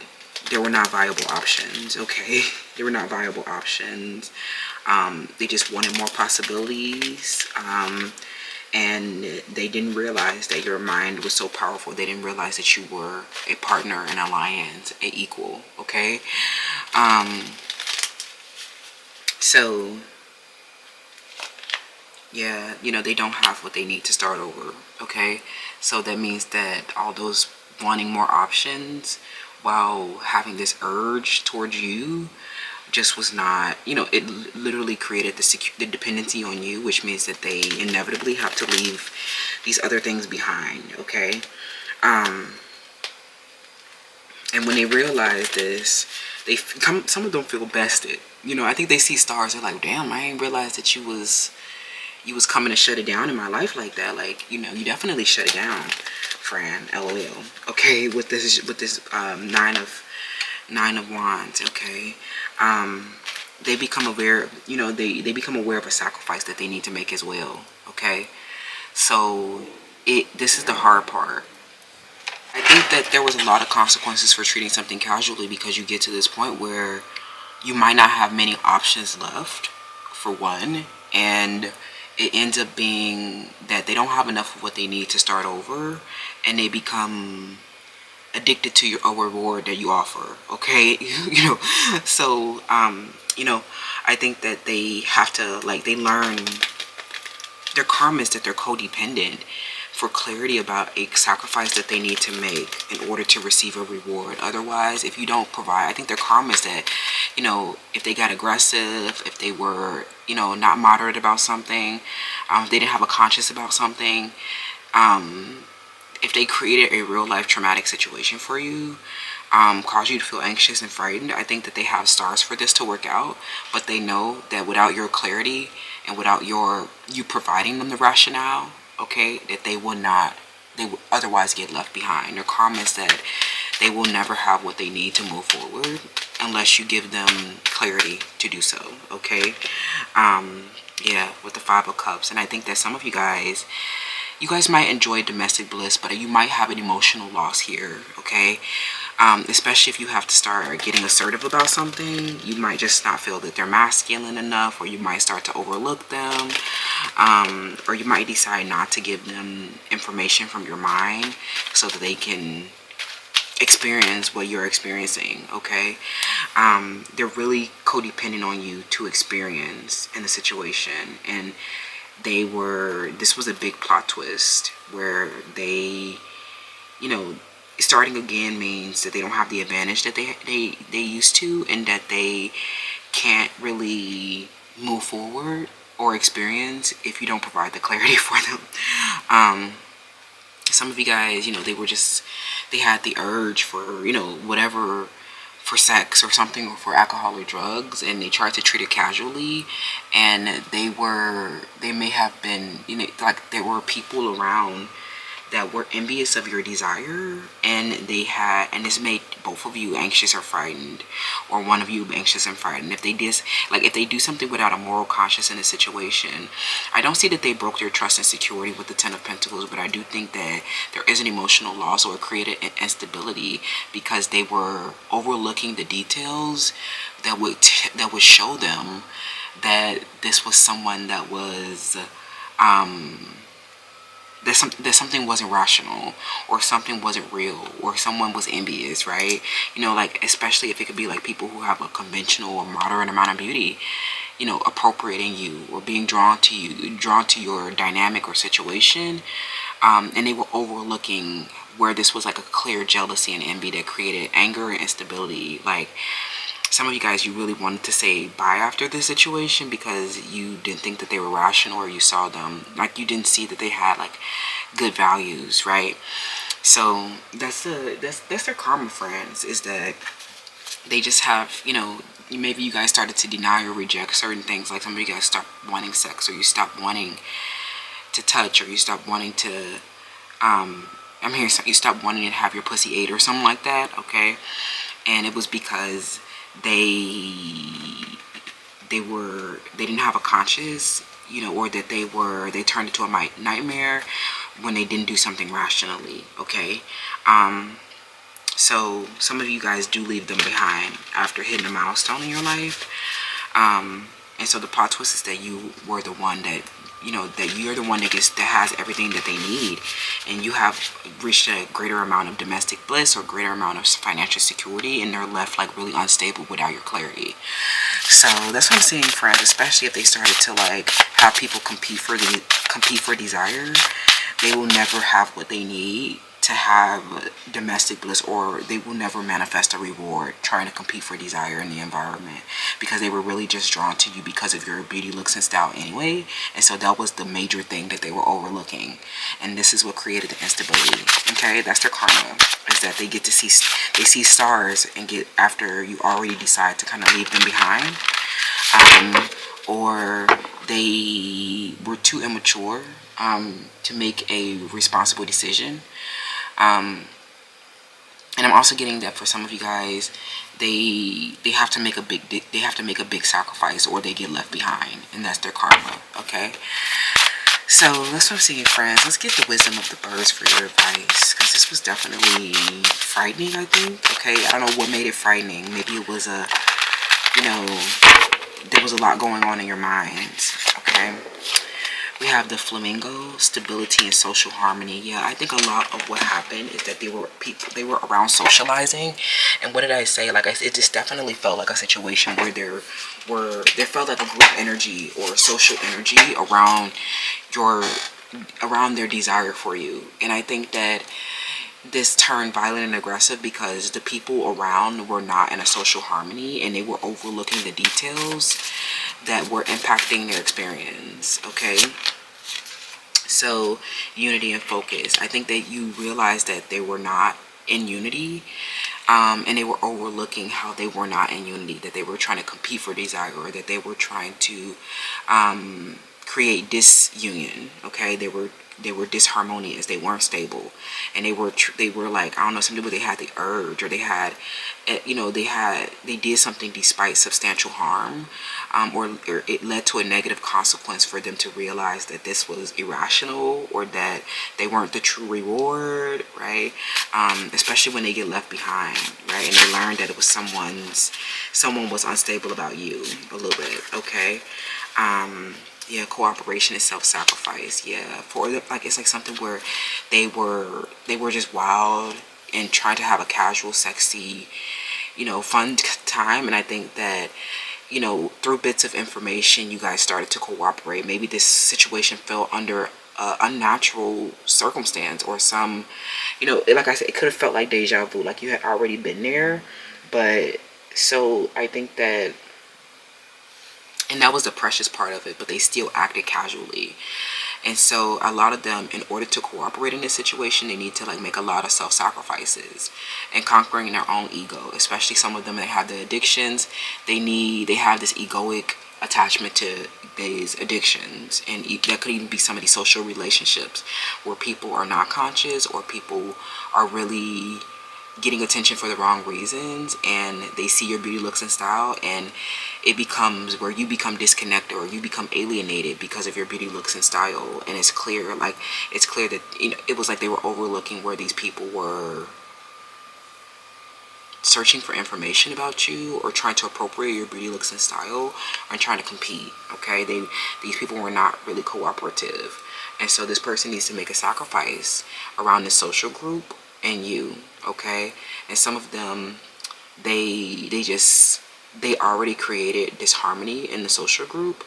viable options. Okay. They were not viable options. They just wanted more possibilities, and they didn't realize that your mind was so powerful. They didn't realize that you were a partner, an alliance, an equal. Okay. So yeah, you know, they don't have what they need to start over. Okay, so that means that all those wanting more options while having this urge towards you just was not, you know, it literally created the dependency on you, which means that they inevitably have to leave these other things behind. Okay, and when they realize this, some of them feel bested. You know, I think they see stars. They're like, damn, I ain't realized that you was coming to shut it down in my life like that. Like, you know, you definitely shut it down, Fran. LOL. Okay, with this nine of wands. Okay, they become aware. You know, they become aware of a sacrifice that they need to make as well. Okay, so this is the hard part. I think that there was a lot of consequences for treating something casually, because you get to this point where you might not have many options left, for one, and it ends up being that they don't have enough of what they need to start over, and they become addicted to a reward that you offer. Okay, you know, so you know, I think that they have to, like, they learn their karma is that they're codependent for clarity about a sacrifice that they need to make in order to receive a reward. Otherwise, if you don't provide, I think their karma is that, you know, if they got aggressive, if they were, you know, not moderate about something, if they didn't have a conscience about something, if they created a real life traumatic situation for you, cause you to feel anxious and frightened, I think that they have stars for this to work out. But they know that without your clarity and without you providing them the rationale, okay, that they will otherwise get left behind. Their karma is that they will never have what they need to move forward unless you give them clarity to do so. Okay, yeah, with the Five of Cups. And I think that some of you guys might enjoy domestic bliss, but you might have an emotional loss here. Okay, especially if you have to start getting assertive about something. You might just not feel that they're masculine enough, or you might start to overlook them, or you might decide not to give them information from your mind so that they can experience what you're experiencing. Okay, they're really codependent on you to experience in the situation. And this was a big plot twist where they, you know, starting again means that they don't have the advantage that they used to, and that they can't really move forward or experience if you don't provide the clarity for them. Some of you guys, you know, they had the urge for, you know, whatever, for sex or something, or for alcohol or drugs, and they tried to treat it casually, and they may have been, you know, like, there were people around that were envious of your desire, and this made both of you anxious or frightened, or one of you anxious and frightened. If they do something without a moral conscience in a situation, I don't see that they broke their trust and security with the Ten of Pentacles, but I do think that there is an emotional loss or created instability because they were overlooking the details that would show them that this was someone that was that something wasn't rational, or something wasn't real, or someone was envious, right? You know, like, especially if it could be like people who have a conventional or moderate amount of beauty, you know, appropriating you or being drawn to your dynamic or situation, and they were overlooking where this was like a clear jealousy and envy that created anger and instability. Like, some of you guys, you really wanted to say bye after this situation because you didn't think that they were rational, or you saw them, like, you didn't see that they had like good values, right? So that's their karma, friends, is that they just have, you know, maybe you guys started to deny or reject certain things. Like, some of you guys stopped wanting sex, or you stopped wanting to touch, or you stopped wanting to you stopped wanting to have your pussy ate or something like that. Okay, and it was because they didn't have a conscience, you know, or that they turned into a nightmare when they didn't do something rationally. Okay, so some of you guys do leave them behind after hitting a milestone in your life, and so the plot twist is that you were the one that, that you're the one that has everything that they need, and you have reached a greater amount of domestic bliss or greater amount of financial security, and they're left like really unstable without your clarity. So that's what I'm saying, friends, especially if they started to like have people compete for desire. They will never have what they need to have domestic bliss, or they will never manifest a reward trying to compete for desire in the environment, because they were really just drawn to you because of your beauty, looks, and style anyway. And so that was the major thing that they were overlooking, and this is what created the instability. Okay, that's their karma, is that they see stars and get after you already decide to kind of leave them behind, or they were too immature to make a responsible decision. And I'm also getting that for some of you guys, they have to make a big sacrifice, or they get left behind, and that's their karma. Okay, so that's what I'm saying, friends. Let's get the wisdom of the birds for your advice, because this was definitely frightening, I think. Okay, I don't know what made it frightening. Maybe it was there was a lot going on in your minds. Okay. We have the flamingo, stability and social harmony. Yeah, I think a lot of what happened is that they were around socializing. And what did I say? Like I said, it just definitely felt like a situation where there felt like a group energy or social energy around their desire for you. And I think that this turned violent and aggressive because the people around were not in a social harmony, and they were overlooking the details that were impacting their experience. Okay, so unity and focus. I think that you realized that they were not in unity, and they were overlooking how they were not in unity, that they were trying to compete for desire, or that they were trying to create disunion. Okay, they were disharmonious. They weren't stable, and they were like, I don't know, some people, they had the urge, or they had they did something despite substantial harm, or it led to a negative consequence for them to realize that this was irrational, or that they weren't the true reward, right? Especially when they get left behind, right? And they learned that it was someone was unstable about you a little bit. Okay. Yeah, cooperation is self-sacrifice. Yeah, for like, it's like something where they were just wild and trying to have a casual, sexy, fun time. And I think that, through bits of information, you guys started to cooperate. Maybe this situation fell under unnatural circumstance, or some, like I said, it could have felt like deja vu, like you had already been there. But so I think that, and that was the precious part of it, but they still acted casually. And so a lot of them, in order to cooperate in this situation, they need to like make a lot of self-sacrifices and conquering their own ego. Especially some of them that have the addictions, they have this egoic attachment to these addictions, and that could even be some of these social relationships where people are not conscious, or people are really getting attention for the wrong reasons, and they see your beauty, looks, and style, and it becomes where you become disconnected, or you become alienated because of your beauty, looks, and style. And it's clear that it was like they were overlooking where these people were searching for information about you, or trying to appropriate your beauty, looks, and style, and trying to compete. Okay, these people were not really cooperative, and so this person needs to make a sacrifice around this social group and you. Okay, and some of them, they already created disharmony in the social group,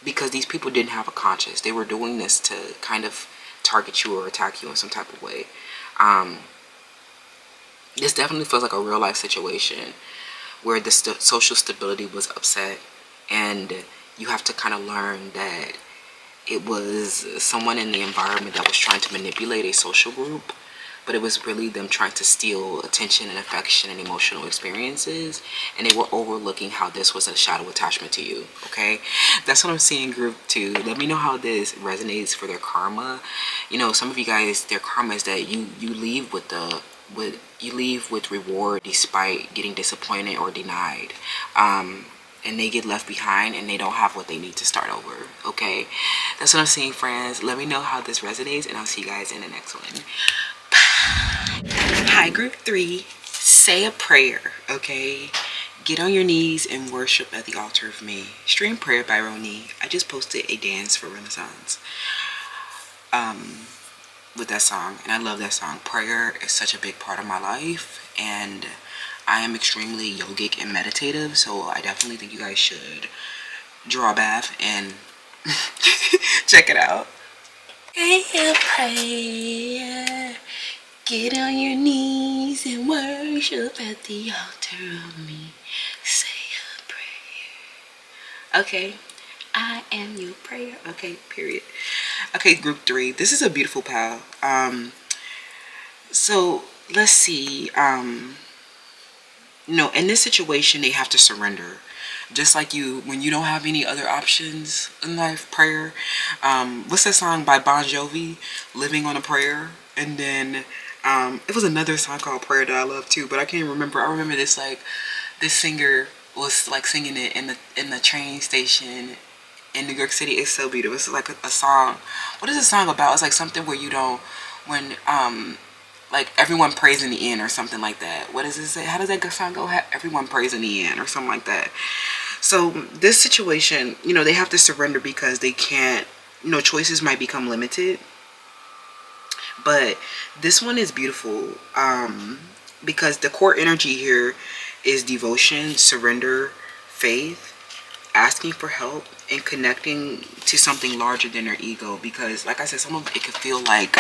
because these people didn't have a conscience. They were doing this to kind of target you or attack you in some type of way. This definitely feels like a real life situation where the social stability was upset, and you have to kind of learn that it was someone in the environment that was trying to manipulate a social group, but it was really them trying to steal attention and affection and emotional experiences, and they were overlooking how this was a shadow attachment to you. Okay, that's what I'm seeing, group 2. Let me know how this resonates for their karma. Some of you guys, their karma is that you leave with reward despite getting disappointed or denied, and they get left behind, and they don't have what they need to start over. Okay, that's what I'm seeing, friends. Let me know how this resonates, and I'll see you guys in the next one. Hi, group 3. Say a prayer. Okay, Get on your knees and worship at the altar of me. Stream Prayer by Roni. I just posted a dance for Renaissance with that song, and I love that song. Prayer is such a big part of my life, and I am extremely yogic and meditative, so I definitely think you guys should draw a bath and check it out. Say a prayer. Get on your knees and worship at the altar of me. Say a prayer. Okay. I am your prayer. Okay, period. Okay, group 3. This is a beautiful pal. So let's see. In this situation, they have to surrender. Just like you, when you don't have any other options in life, prayer. What's that song by Bon Jovi? Living on a Prayer. And then it was another song called Prayer that I love too, but I can't remember. I remember this singer was like singing it in the train station in New York City. It's so beautiful. It's like a song. What is the song about? It's like something where when like everyone prays in the end or something like that. What does it say? How does that song go? Everyone prays in the end or something like that. So this situation, they have to surrender because they can't, choices might become limited. But this one is beautiful because the core energy here is devotion, surrender, faith, asking for help, and connecting to something larger than their ego. Because like I said, some of it could feel like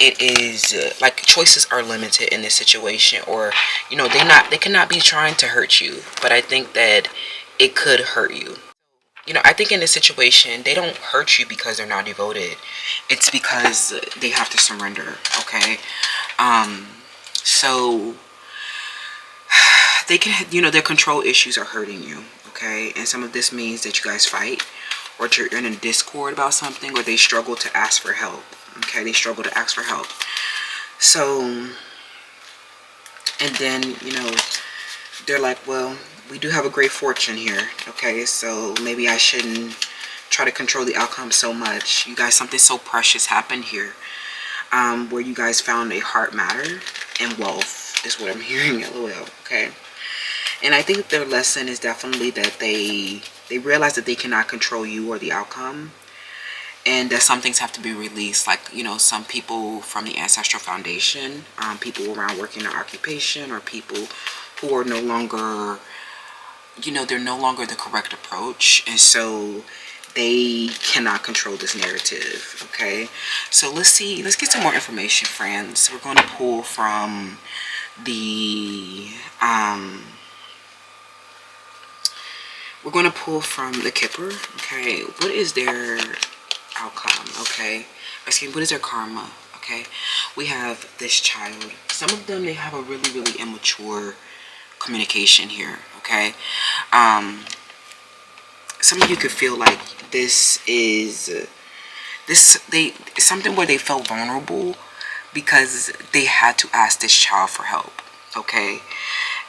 it is like choices are limited in this situation, or they cannot be trying to hurt you, but I think that it could hurt you. I think in this situation, they don't hurt you because they're not devoted. It's because they have to surrender, okay? So they can, their control issues are hurting you, okay? And some of this means that you guys fight, or you're in a discord about something, or they struggle to ask for help, okay? They struggle to ask for help. So, and then, they're like, well, we do have a great fortune here, okay? So maybe I shouldn't try to control the outcome so much. You guys, something so precious happened here, where you guys found a heart matter and wealth is what I'm hearing, LOL, okay? And I think their lesson is definitely that they realize that they cannot control you or the outcome, and that some things have to be released. Like, some people from the Ancestral Foundation, people around working their occupation, or people who are no longer, they're no longer the correct approach, and so they cannot control this narrative, okay? So let's get some more information, friends. We're going to pull from the Kipper, okay? What is their outcome, okay? Excuse me, what is their karma, okay? We have this child. Some of them, they have a really, really immature communication here, okay? Some of you could feel like this is something where they felt vulnerable because they had to ask this child for help, okay?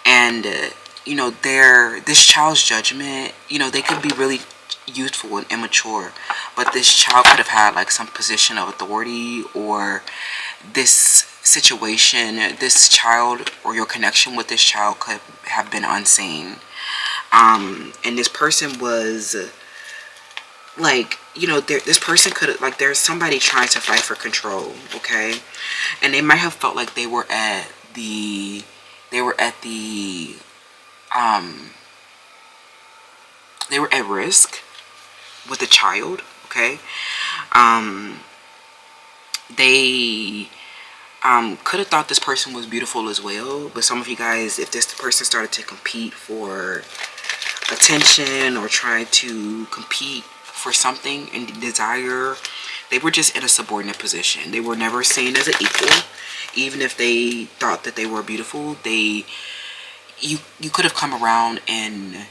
And this child's judgment, they could be really youthful and immature, but this child could have had like some position of authority, or this situation, this child, or your connection with this child could have been unseen. And this person was like, this person could, like, there's somebody trying to fight for control, okay? And they might have felt like they were at risk with a child, okay? They could have thought this person was beautiful as well, but some of you guys, if this person started to compete for attention or try to compete for something and desire, they were just in a subordinate position. They were never seen as an equal. Even if they thought that they were beautiful, you could have come around and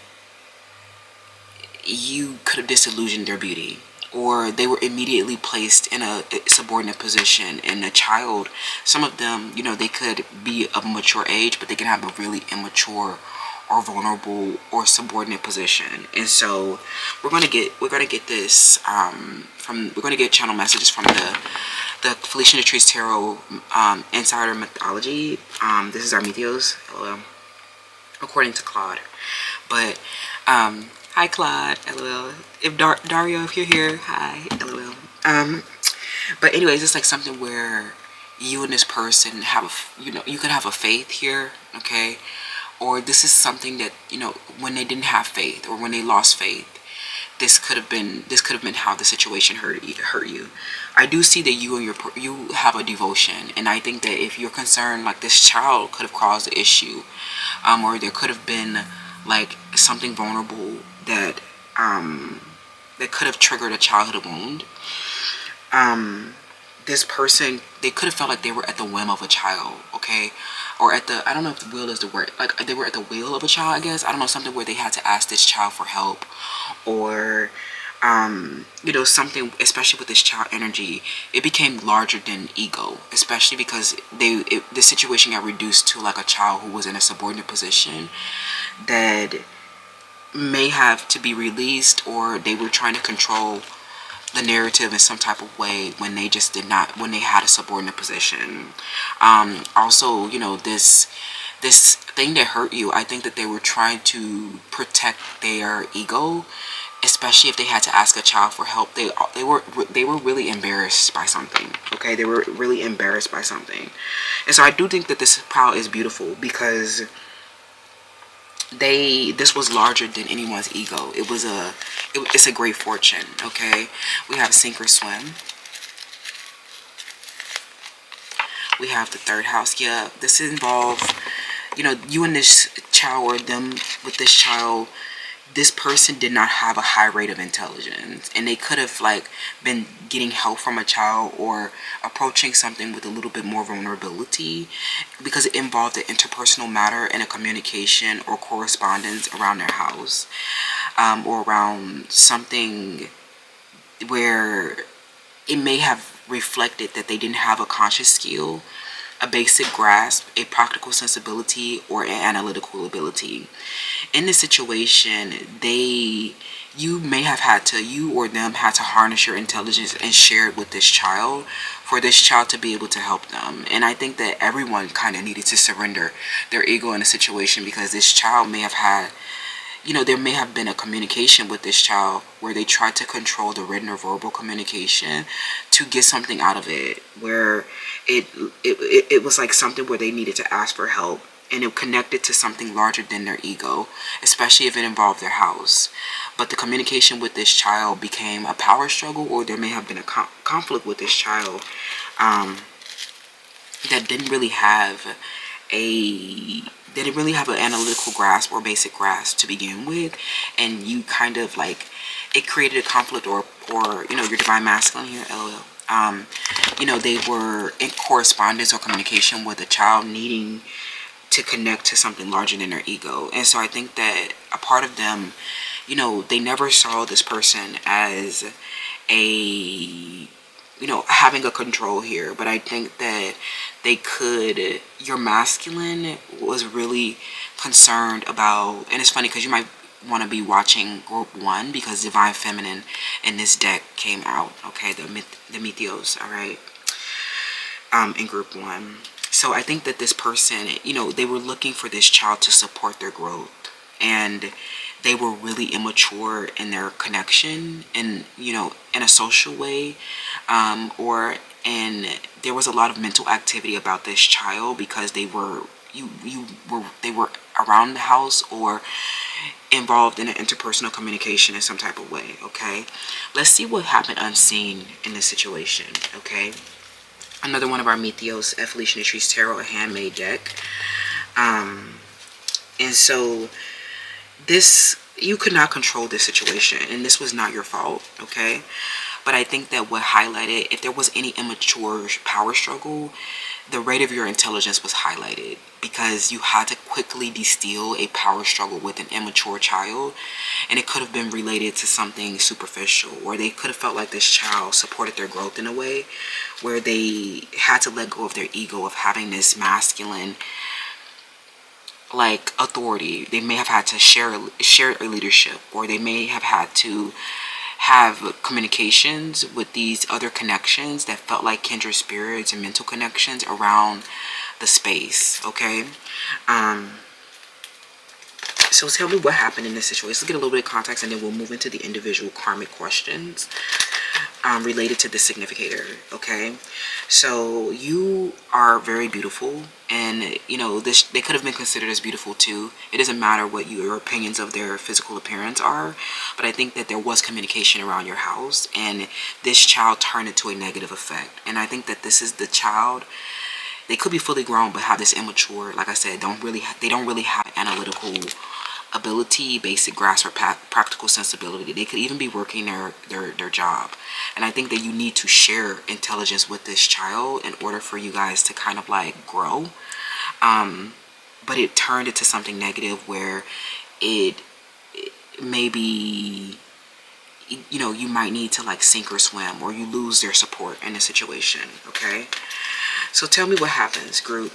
you could have disillusioned their beauty, or they were immediately placed in a subordinate position. And a child, some of them, they could be of a mature age, but they can have a really immature or vulnerable or subordinate position. And so we're gonna get this we're gonna get channel messages from the Felicia Latrice Tarot Insider Mythology. This is our Meteos. Hello. according to Claude. But hi Claude, lol. If Dario, if you're here, hi, lol. But anyways, it's like something where you and this person have you could have a faith here, okay? Or this is something that, when they didn't have faith or when they lost faith, this could have been how the situation hurt you. I do see that you have a devotion, and I think that if you're concerned, like, this child could have caused the issue, or there could have been like something vulnerable that that could have triggered a childhood wound. This person, they could have felt like they were at the whim of a child, okay? Or at the, I don't know if the will is the word, like they were at the will of a child, I guess. I don't know, something where they had to ask this child for help, or something, especially with this child energy, it became larger than ego, especially because the situation got reduced to like a child who was in a subordinate position that may have to be released, or they were trying to control the narrative in some type of way when they just did not, when they had a subordinate position. Also, this thing that hurt you, I think that they were trying to protect their ego, especially if they had to ask a child for help. They were really embarrassed by something, okay? They were really embarrassed by something. And so I do think that this pile is beautiful because this was larger than anyone's ego. It's a great fortune, okay? We have sink or swim. We have the third house. Yeah, this involves, you and this child, or them with this child. This person did not have a high rate of intelligence, and they could have like been getting help from a child or approaching something with a little bit more vulnerability, because it involved an interpersonal matter and a communication or correspondence around their house, or around something where it may have reflected that they didn't have a conscious skill, a basic grasp, a practical sensibility, or an analytical ability. In this situation, you or them had to harness your intelligence and share it with this child for this child to be able to help them. And I think that everyone kind of needed to surrender their ego in a situation, because this child may have had, there may have been a communication with this child where they tried to control the written or verbal communication to get something out of it, where it was like something where they needed to ask for help, and it connected to something larger than their ego, especially if it involved their house. But the communication with this child became a power struggle, or there may have been a conflict with this child that didn't really have an analytical grasp or basic grasp to begin with, and you kind of like, it created a conflict, or your divine masculine here, lol. They were in correspondence or communication with a child needing to connect to something larger than their ego. And so I think that a part of them, they never saw this person as having a control here. But I think that your masculine was really concerned about, and it's funny because you might want to be watching group 1, because divine feminine in this deck came out, okay? The Mythios, all right? In group 1. So I think that this person, they were looking for this child to support their growth, and they were really immature in their connection, and in a social way, and there was a lot of mental activity about this child, because they were around the house or involved in an interpersonal communication in some type of way, okay? Let's see what happened unseen in this situation, okay? Another one of our Mythios, Felicia Trees Tarot, a handmade deck. And so you could not control this situation, and this was not your fault, okay? But I think that what highlighted, if there was any immature power struggle, the rate of your intelligence was highlighted, because you had to quickly distill a power struggle with an immature child, and it could have been related to something superficial, or they could have felt like this child supported their growth in a way where they had to let go of their ego of having this masculine like authority. They may have had to share a leadership, or they may have had to have communications with these other connections that felt like kindred spirits and mental connections around the space, okay? So tell me what happened in this situation. Let's get a little bit of context, and then we'll move into the individual karmic questions related to the significator. Okay, so you are very beautiful, and you know this. They could have been considered as beautiful too. It doesn't matter what your opinions of their physical appearance are, but I think that there was communication around your house, and this child turned into a negative effect. And I think that this is the child. They could be fully grown, but have this immature. Like I said, they don't really have analytical ability, basic grasp, or practical sensibility. They could even be working their job. And I think that you need to share intelligence with this child in order for you guys to kind of like grow. But it turned into something negative where it maybe, you know, you might need to like sink or swim, or you lose their support in a situation. Okay, so tell me what happens. Group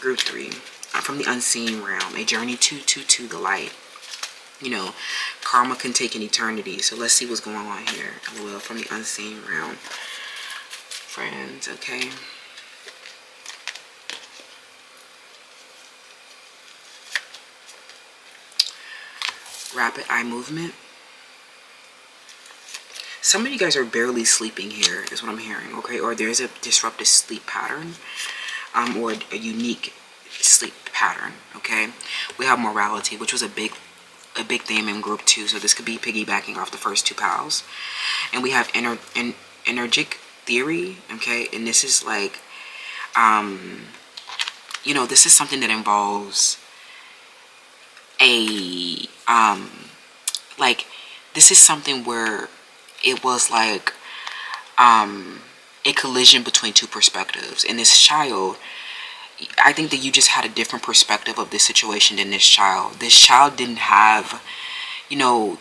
3, from the unseen realm, a journey to the light. You know, karma can take an eternity. So let's see what's going on here. Well, from the unseen realm, friends. Okay, rapid eye movement. Some of you guys are barely sleeping here, is what I'm hearing. Okay, or there's a disrupted sleep pattern, or a unique sleep pattern. Okay, we have morality, which was a big theme in group 2, so this could be piggybacking off the first 2 pals. And we have energetic theory. Okay, and this is like you know, this is something that involves a like, this is something where it was like a collision between 2 perspectives. And this child, I think that you just had a different perspective of this situation than this child. This child didn't have, you know,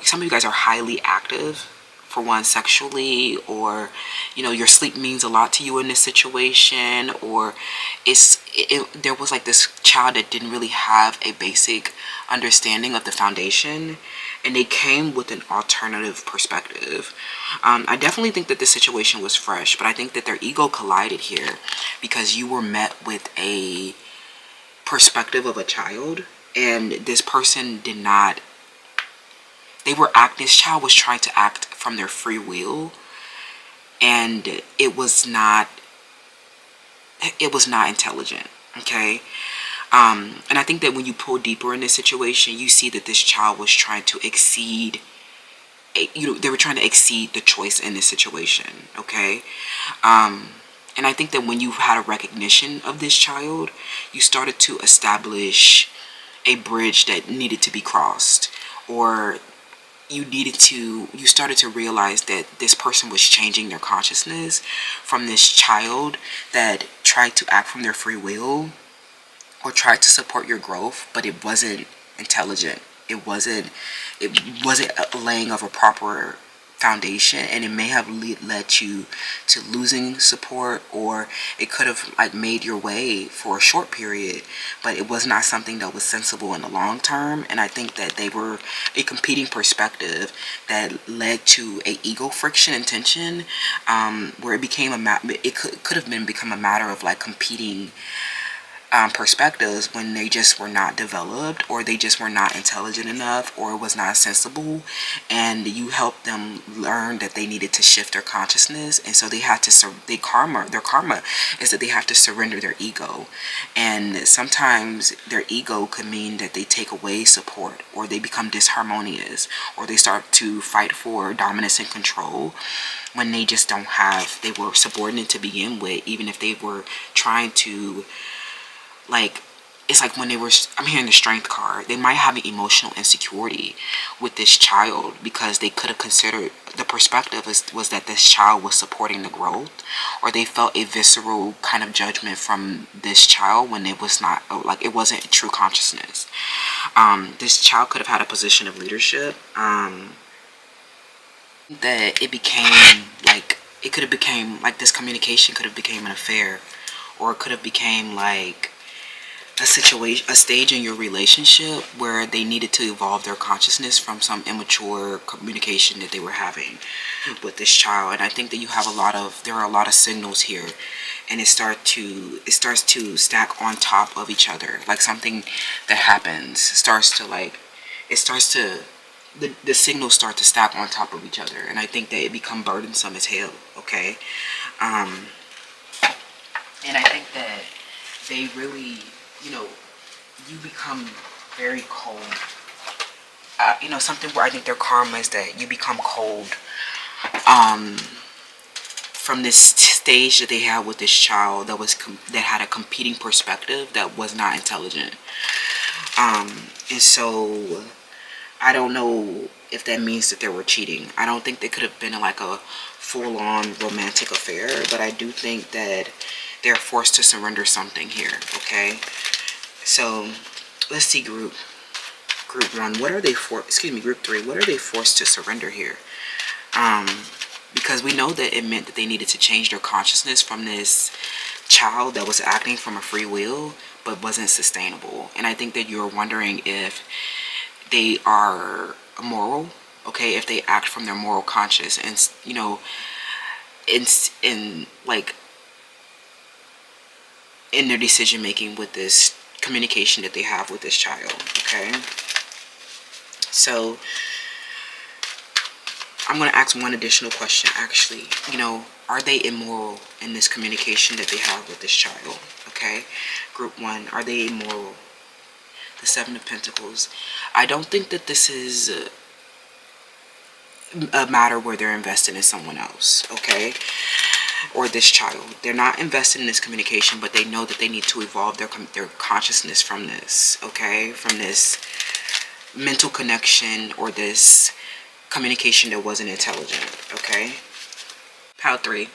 some of you guys are highly active, for one, sexually, or, you know, your sleep means a lot to you in this situation, or there was like this child that didn't really have a basic understanding of the foundation, and they came with an alternative perspective. I definitely think that this situation was fresh, but I think that their ego collided here because you were met with a perspective of a child, and this person did not. This child was trying to act from their free will, and it was not intelligent. Okay. And I think that when you pull deeper in this situation, you see that this child was trying to exceed, they were trying to exceed the choice in this situation. Okay. And I think that when you had a recognition of this child, you started to establish a bridge that needed to be crossed, or you started to realize that this person was changing their consciousness from this child that tried to act from their free will or tried to support your growth, but it wasn't intelligent. It wasn't a laying of a proper foundation, and it may have led you to losing support, or it could have like made your way for a short period, but it was not something that was sensible in the long term. And I think that they were a competing perspective that led to a ego friction and tension, where it became it could have become a matter of like competing perspectives when they just were not developed, or they just were not intelligent enough, or it was not sensible, and you helped them learn that they needed to shift their consciousness. And so they had to their karma is that they have to surrender their ego. And sometimes their ego could mean that they take away support, or they become disharmonious, or they start to fight for dominance and control when they just don't have, they were subordinate to begin with, even if they were trying to, like, it's like when they were, I'm hearing the strength card, they might have an emotional insecurity with this child because they could have considered, the perspective was that this child was supporting the growth, or they felt a visceral kind of judgment from this child when it was not, like, it wasn't true consciousness. This child could have had a position of leadership, that it became like, it could have became like, this communication could have became an affair, or it could have became like, a stage in your relationship where they needed to evolve their consciousness from some immature communication that they were having with this child. And I think that there are a lot of signals here, and it starts to stack on top of each other. Like something that happens the signals start to stack on top of each other, and I think that it become burdensome as hell. Okay. And I think that they really, you become very cold. Something where I think their karma is that you become cold from this stage that they had with this child that had a competing perspective that was not intelligent. And so I don't know if that means that they were cheating. I don't think they could have been like a full-on romantic affair, but I do think that they're forced to surrender something here. Okay, so let's see, group 1, what are they for? Excuse me, group 3, what are they forced to surrender here? Because we know that it meant that they needed to change their consciousness from this child that was acting from a free will but wasn't sustainable. And I think that you're wondering if they are moral, okay, if they act from their moral conscience, and in their decision making with this communication that they have with this child. Okay, so I'm going to ask one additional question actually. Are they immoral in this communication that they have with this child? Okay, group 1, are they immoral? The 7 of Pentacles. I don't think that this is a matter where they're invested in someone else, okay, or this child. They're not invested in this communication, but they know that they need to evolve their consciousness from this, okay, from this mental connection or this communication that wasn't intelligent. Okay, pile 3.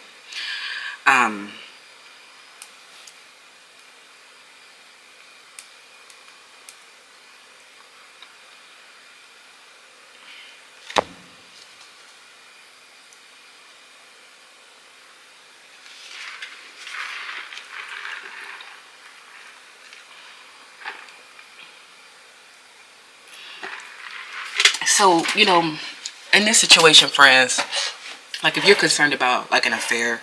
So, in this situation, friends, like if you're concerned about like an affair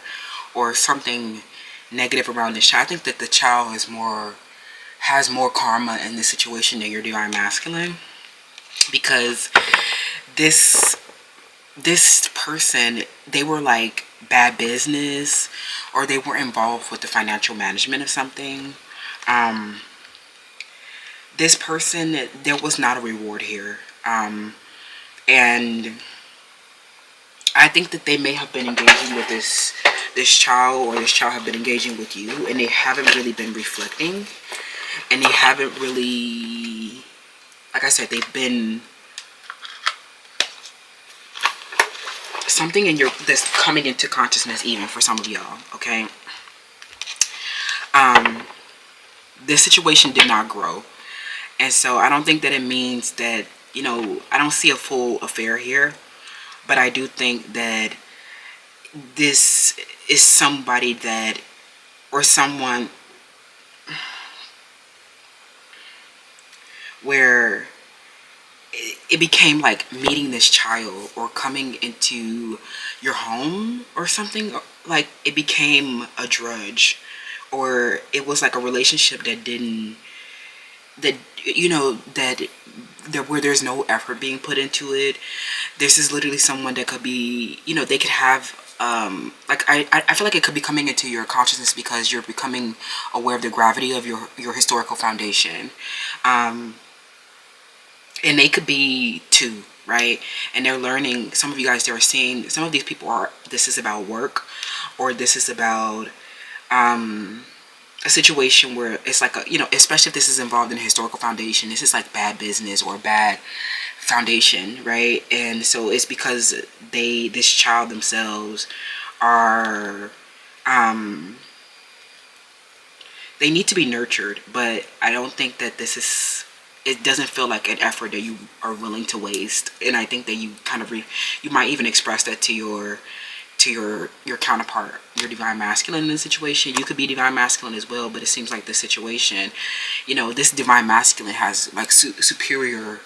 or something negative around this child, I think that the child has more karma in this situation than your divine masculine, because this person, they were like bad business, or they were involved with the financial management of something. This person, there was not a reward here. And I think that they may have been engaging with this child, or this child have been engaging with you, and they haven't really been reflecting, and they haven't really, like I said, they've been something in that's coming into consciousness even for some of y'all. Okay, this situation did not grow, and so I don't think that it means that, I don't see a full affair here, but I do think that this is somebody that, or someone where it became like meeting this child or coming into your home or something, like it became a drudge, or it was like a relationship that where there's no effort being put into it. This is literally someone that could be, they could have like I feel like it could be coming into your consciousness because you're becoming aware of the gravity of your historical foundation. And they could be too, right? And they're learning, some of you guys, they're seeing, some of these people this is about work, or this is about a situation where it's like especially if this is involved in a historical foundation, this is like bad business or bad foundation, right? And so it's because this child themselves are they need to be nurtured, but I don't think that it doesn't feel like an effort that you are willing to waste. And I think that you kind of you might even express that to to your counterpart, your divine masculine in this situation. You could be divine masculine as well, but it seems like the situation, this divine masculine has like superior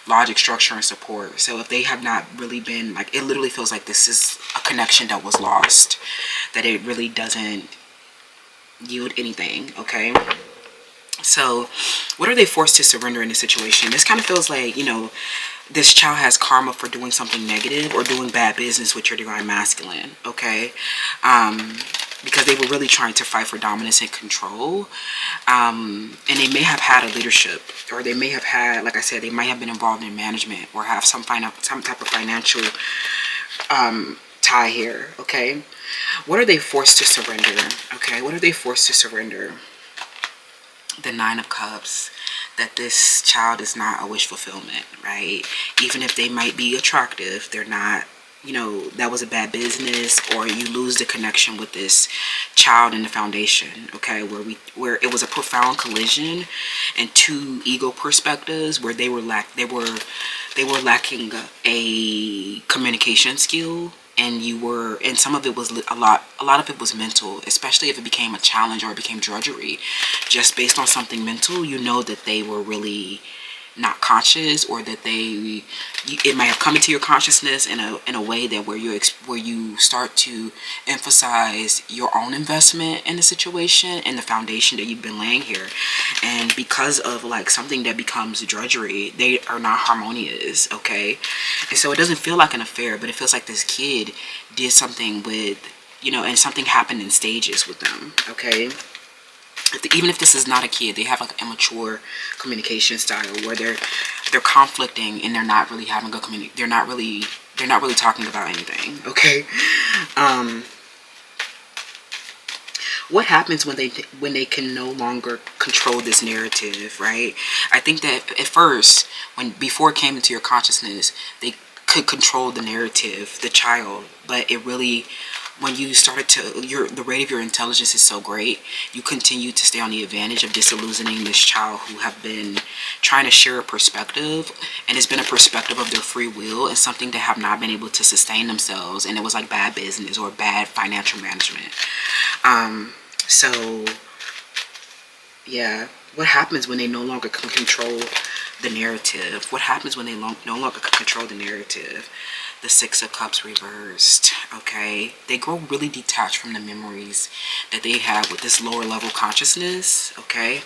logic, structure, and support. So if they have not really been like, it literally feels like this is a connection that was lost, that it really doesn't yield anything. Okay, so what are they forced to surrender in this situation? This kind of feels like, this child has karma for doing something negative or doing bad business with your divine masculine. Okay, because they were really trying to fight for dominance and control, and they may have had a leadership, or they may have had, like I said, they might have been involved in management or have some type of financial tie here. Okay, what are they forced to surrender? Okay, what are they forced to surrender? The Nine of Cups, that this child is not a wish fulfillment, right? Even if they might be attractive, they're not, that was a bad business, or you lose the connection with this child in the foundation. Okay, where it was a profound collision and two ego perspectives, where they were lacking a communication skill, and some of it was a lot of it was mental, especially if it became a challenge or it became drudgery just based on something mental. That they were really not conscious, or that it might have come into your consciousness in a way that where you start to emphasize your own investment in the situation and the foundation that you've been laying here, and because of like something that becomes drudgery, they are not harmonious. Okay, and so it doesn't feel like an affair, but it feels like this kid did something with, and something happened in stages with them. Okay, even if this is not a kid, they have like an immature communication style where they're conflicting and they're not really having good they're not really talking about anything. Okay, what happens when they can no longer control this narrative, right? I think that at first, before it came into your consciousness, they could control the narrative, the child, but it really, when you started the rate of your intelligence is so great, you continue to stay on the advantage of disillusioning this child who have been trying to share a perspective, and it's been a perspective of their free will and something that have not been able to sustain themselves, and it was like bad business or bad financial management. So yeah, what happens when they no longer can control the narrative? What happens when they no longer can control the narrative? The Six of Cups reversed. Okay, they grow really detached from the memories that they have with this lower level consciousness. Okay,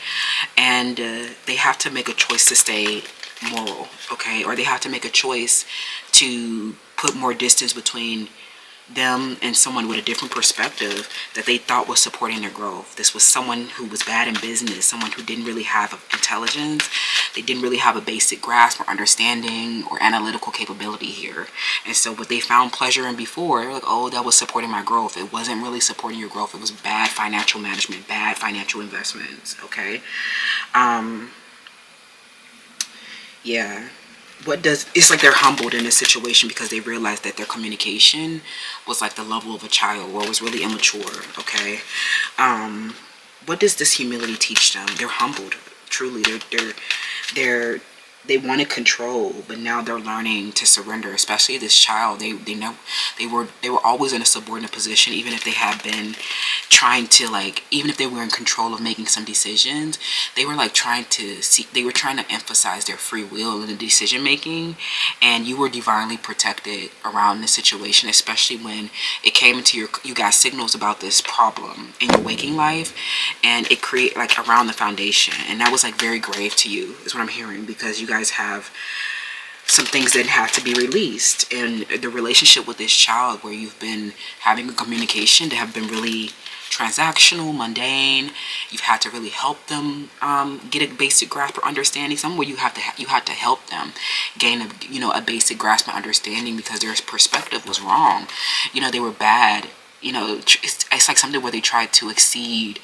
and they have to make a choice to stay moral. Okay, or they have to make a choice to put more distance between them and someone with a different perspective that they thought was supporting their growth. This was someone who was bad in business, someone who didn't really have intelligence. They didn't really have a basic grasp or understanding or analytical capability here. And so what they found pleasure in before, like, oh, that was supporting my growth. It wasn't really supporting your growth. It was bad financial management, bad financial investments. Okay. Yeah. It's like they're humbled in this situation because they realized that their communication was like the level of a child, or was really immature. Okay, what does this humility teach them? They're humbled. Truly, they wanted control, but now they're learning to surrender. Especially this child, they were always in a subordinate position, even if they had been trying to, like, even if they were in control of making some decisions, they were like trying to emphasize their free will in the decision making. And you were divinely protected around this situation, especially when it came into you got signals about this problem in your waking life, and it created like around the foundation, and that was like very grave to you, is what I'm hearing, because you guys have some things that have to be released. And the relationship with this child, where you've been having a communication that have been really transactional, mundane, you've had to really help them get a basic grasp or understanding. Somewhere you had to help them gain a basic grasp and understanding, because their perspective was wrong. They were bad. It's like something where they tried to exceed.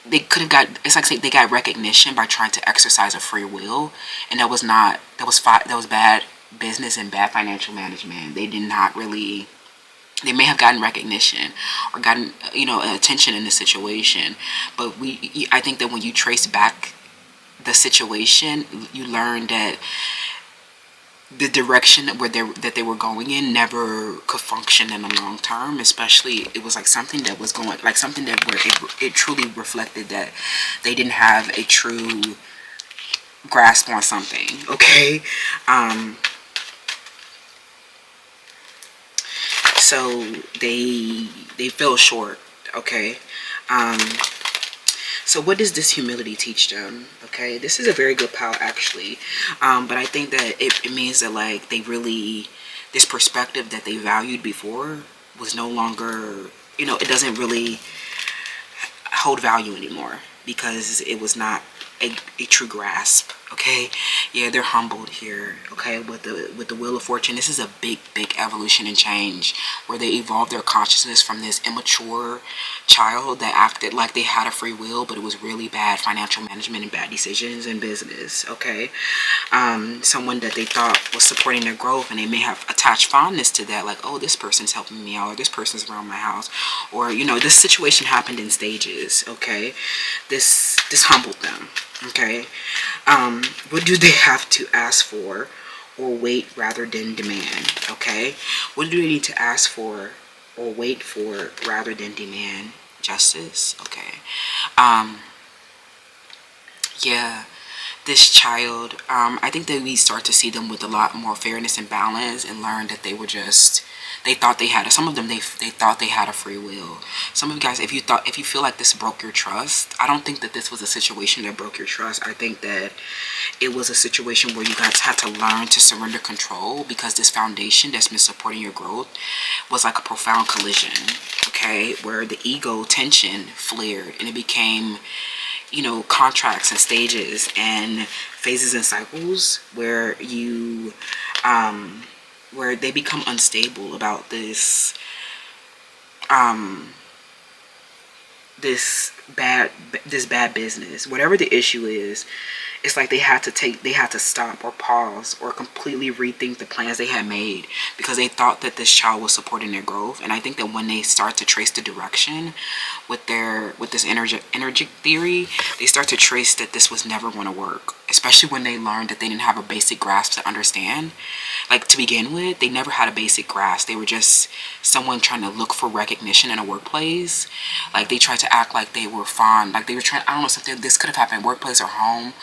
They could have got, it's like they got recognition by trying to exercise a free will, and that was bad business and bad financial management. They may have gotten recognition or gotten attention in the situation, but I think that when you trace back the situation, you learn that the direction that they were going in never could function in the long term. Especially, it was like something that was going, like something that where it truly reflected that they didn't have a true grasp on something. Okay. So they fell short. Okay. So what does this humility teach them? Okay, this is a very good pile actually, but I think that it means that like they really, this perspective that they valued before was no longer, it doesn't really hold value anymore because it was not a true grasp. Okay, yeah, they're humbled here. Okay, with the Wheel of Fortune, this is a big evolution and change where they evolved their consciousness from this immature child that acted like they had a free will, but it was really bad financial management and bad decisions in business. Okay, someone that they thought was supporting their growth, and they may have attached fondness to that, like, oh, this person's helping me out, or this person's around my house, or this situation happened in stages. Okay, this humbled them. Okay, what do they have to ask for or wait rather than demand? Okay, what do they need to ask for or wait for rather than demand? Justice. Okay. Yeah, this child, I think that we start to see them with a lot more fairness and balance, and learn that they thought they had, some of them, they thought they had a free will. Some of you guys, if you feel like this broke your trust, I don't think that this was a situation that broke your trust. I think that it was a situation where you guys had to learn to surrender control, because this foundation that's been supporting your growth was like a profound collision. Okay, where the ego tension flared, and it became, contracts and stages and phases and cycles where where they become unstable about this bad business, whatever the issue is. It's like they had to stop or pause or completely rethink the plans they had made, because they thought that this child was supporting their growth. And I think that when they start to trace the direction with this energetic theory, they start to trace that this was never going to work, especially when they learned that they didn't have a basic grasp to understand. Like, to begin with, they never had a basic grasp. They were just someone trying to look for recognition in a workplace. Like, they tried to act like they were fond, like they were trying, I don't know, something, this could have happened workplace or home,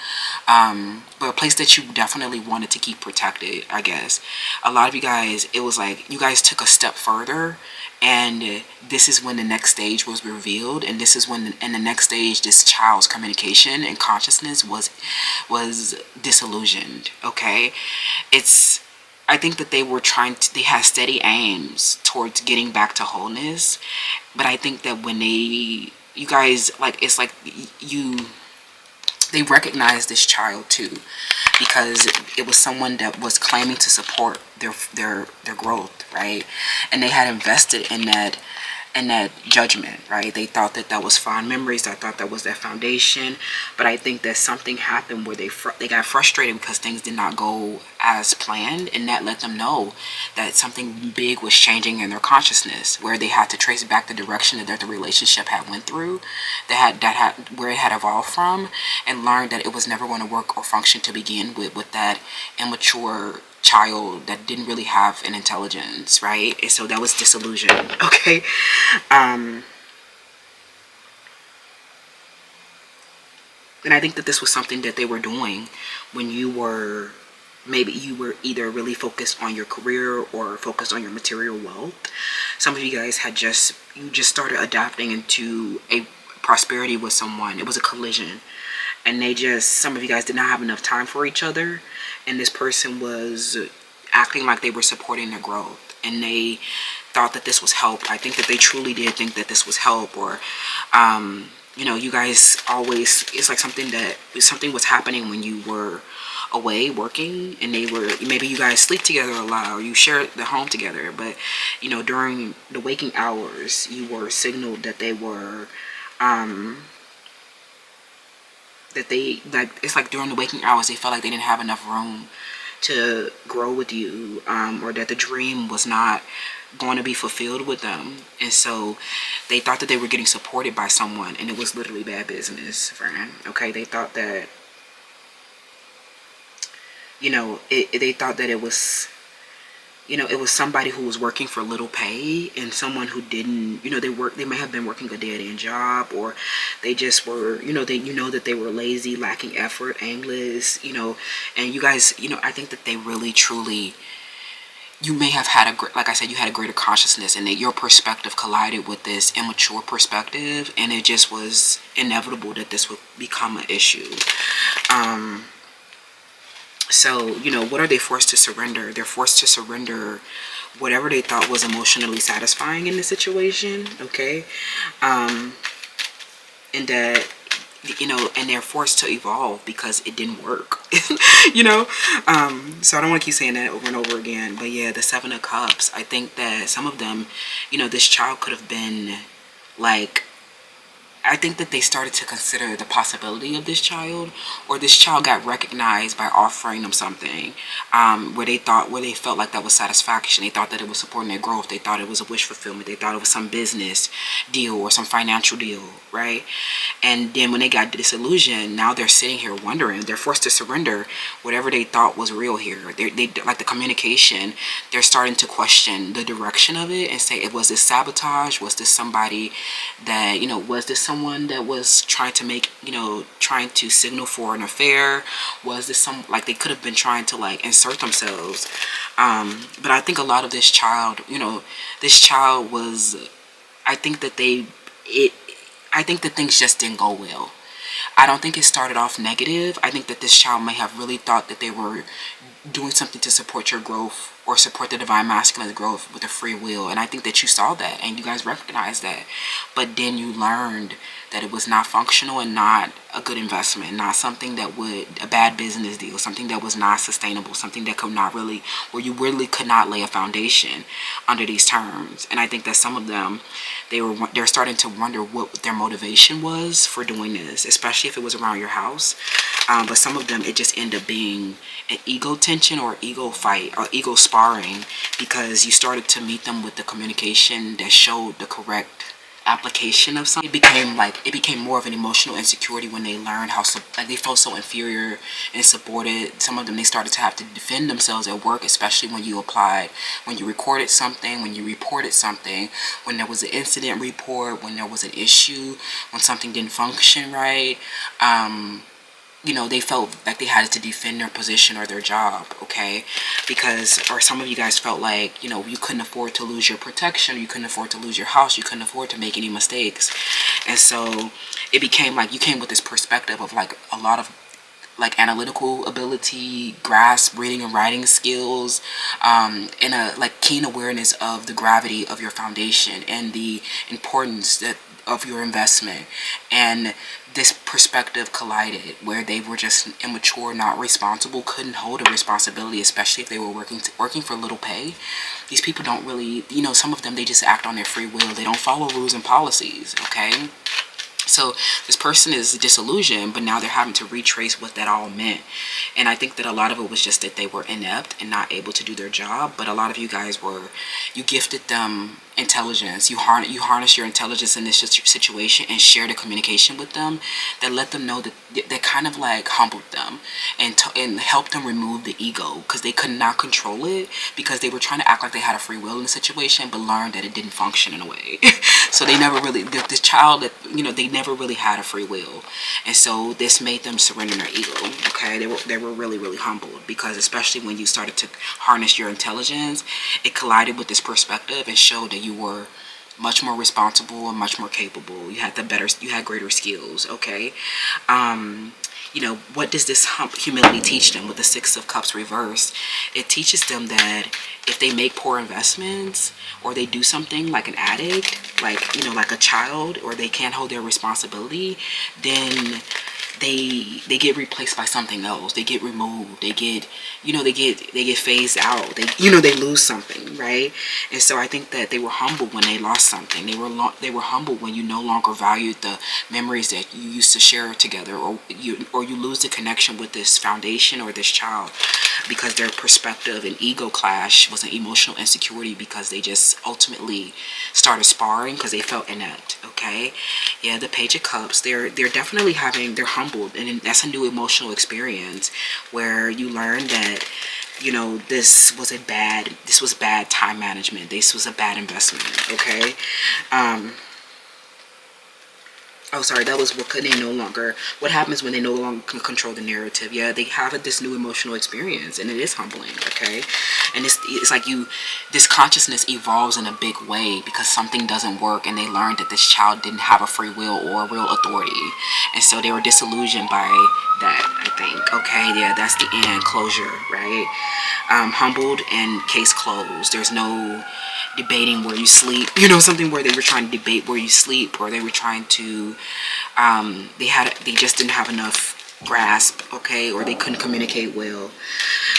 but a place that you definitely wanted to keep protected, I guess. A lot of you guys, it was like you guys took a step further, and this is when the next stage was revealed, and this is when in the next stage, this child's communication and consciousness was disillusioned. Okay, I think that they had steady aims towards getting back to wholeness, but I think that when you guys, like, it's like they recognized this child too, because it was someone that was claiming to support their growth, right? And they had invested in that judgment, right? They thought that that was fond memories. I thought that was their foundation. But I think that something happened where they got frustrated because things did not go as planned, and that let them know that something big was changing in their consciousness, where they had to trace back the direction that the relationship had went through, where it had evolved from, and learned that it was never going to work or function to begin with that immature child that didn't really have an intelligence, right? And so that was disillusion. Okay. And I think that this was something that they were doing when maybe you were either really focused on your career or focused on your material wealth. Some of you guys just started adapting into a prosperity with someone. It was a collision, and some of you guys did not have enough time for each other, and this person was acting like they were supporting their growth, and they thought that this was help. I think that they truly did think that this was help, or you guys always, it's like something was happening when you were away working, and maybe you guys sleep together a lot, or you share the home together, but during the waking hours you were signaled that they were it's like during the waking hours they felt like they didn't have enough room to grow with you, or that the dream was not going to be fulfilled with them. And so they thought that they were getting supported by someone, and it was literally bad business, friend. Okay, they thought that they thought that it was, it was somebody who was working for little pay, and someone who didn't, they might have been working a dead-end job, or they just were, that they were lazy, lacking effort, aimless, and you guys, I think that they really, truly, you may have had like I said, you had a greater consciousness, and that your perspective collided with this immature perspective, and it just was inevitable that this would become an issue. So, what are they forced to surrender? They're forced to surrender whatever they thought was emotionally satisfying in the situation, okay? And that, and they're forced to evolve because it didn't work, So I don't want to keep saying that over and over again. But yeah, the Seven of Cups, I think that some of them, this child could have been like, I think that they started to consider the possibility of this child, or this child got recognized by offering them something, where they felt like that was satisfaction. They thought that it was supporting their growth. They thought it was a wish fulfillment. They thought it was some business deal or some financial deal, right? And then when they got disillusioned, now they're sitting here wondering. They're forced to surrender whatever they thought was real here. They like the communication. They're starting to question the direction of it and say, was this sabotage? Was this somebody that, was this someone that was trying to make, trying to signal for an affair? Was this like they could have been trying to like insert themselves? But I think a lot of this child, was, I think that I think that things just didn't go well. I don't think it started off negative. I think that this child may have really thought that they were doing something to support your growth or support the divine masculine's growth with a free will. And I think that you saw that and you guys recognized that. But then you learned that it was not functional and not a good investment, not something that a bad business deal, something that was not sustainable, something that could not really, where you really could not lay a foundation under these terms. And I think that some of them, they're starting to wonder what their motivation was for doing this, especially if it was around your house. But some of them, it just ended up being an ego tension or ego fight or ego sparring, because you started to meet them with the communication that showed the correct application of something. It became more of an emotional insecurity when they learned how they felt so inferior and supported. Some of them, they started to have to defend themselves at work, especially when you recorded something, when you reported something, when there was an incident report, when there was an issue, when something didn't function right. They felt like they had to defend their position or their job, okay? Or some of you guys felt like, you couldn't afford to lose your protection, you couldn't afford to lose your house, you couldn't afford to make any mistakes. And so it became like you came with this perspective of like a lot of like analytical ability, grasp, reading and writing skills, and a like keen awareness of the gravity of your foundation and the importance of your investment. And this perspective collided where they were just immature, not responsible, couldn't hold a responsibility, especially if they were working for little pay. These people don't really, some of them, they just act on their free will. They don't follow rules and policies, okay? So this person is disillusioned, but now they're having to retrace what that all meant. And I think that a lot of it was just that they were inept and not able to do their job. But a lot of you guys you gifted them intelligence. You harness your intelligence in this situation and share the communication with them that let them know that kind of like humbled them and helped them remove the ego, because they could not control it, because they were trying to act like they had a free will in the situation, but learned that it didn't function in a way. So they never really, this child that, they never really had a free will. And so this made them surrender their ego, okay? They were really, really humbled, because especially when you started to harness your intelligence, it collided with this perspective and showed that you were much more responsible and much more capable. You had greater skills, okay? What does this humility teach them with the Six of Cups reversed? It teaches them that if they make poor investments, or they do something like an addict, like a child, or they can't hold their responsibility, then they get replaced by something else. They get removed. They get phased out. They lose something, right? And so I think that they were humbled when they lost something. They were humbled when you no longer valued the memories that you used to share together, or you lose the connection with this foundation or this child. because their perspective and ego clash was an emotional insecurity, because they just ultimately started sparring because they felt inept. Okay, yeah, the Page of Cups, they're definitely they're humbled, and that's a new emotional experience where you learn that, this was bad time management. This was a bad investment. Okay. Oh, sorry, that was what happens when they no longer can control the narrative. Yeah, they have this new emotional experience, and it is humbling, okay? And it's like this consciousness evolves in a big way because something doesn't work, and they learned that this child didn't have a free will or a real authority. And so they were disillusioned by that, I think. Okay, yeah, that's the end, closure, right? Humbled and case closed. There's no debating where you sleep, something where they were trying to debate where you sleep, or they were trying to they just didn't have enough grasp, okay, or they couldn't communicate well.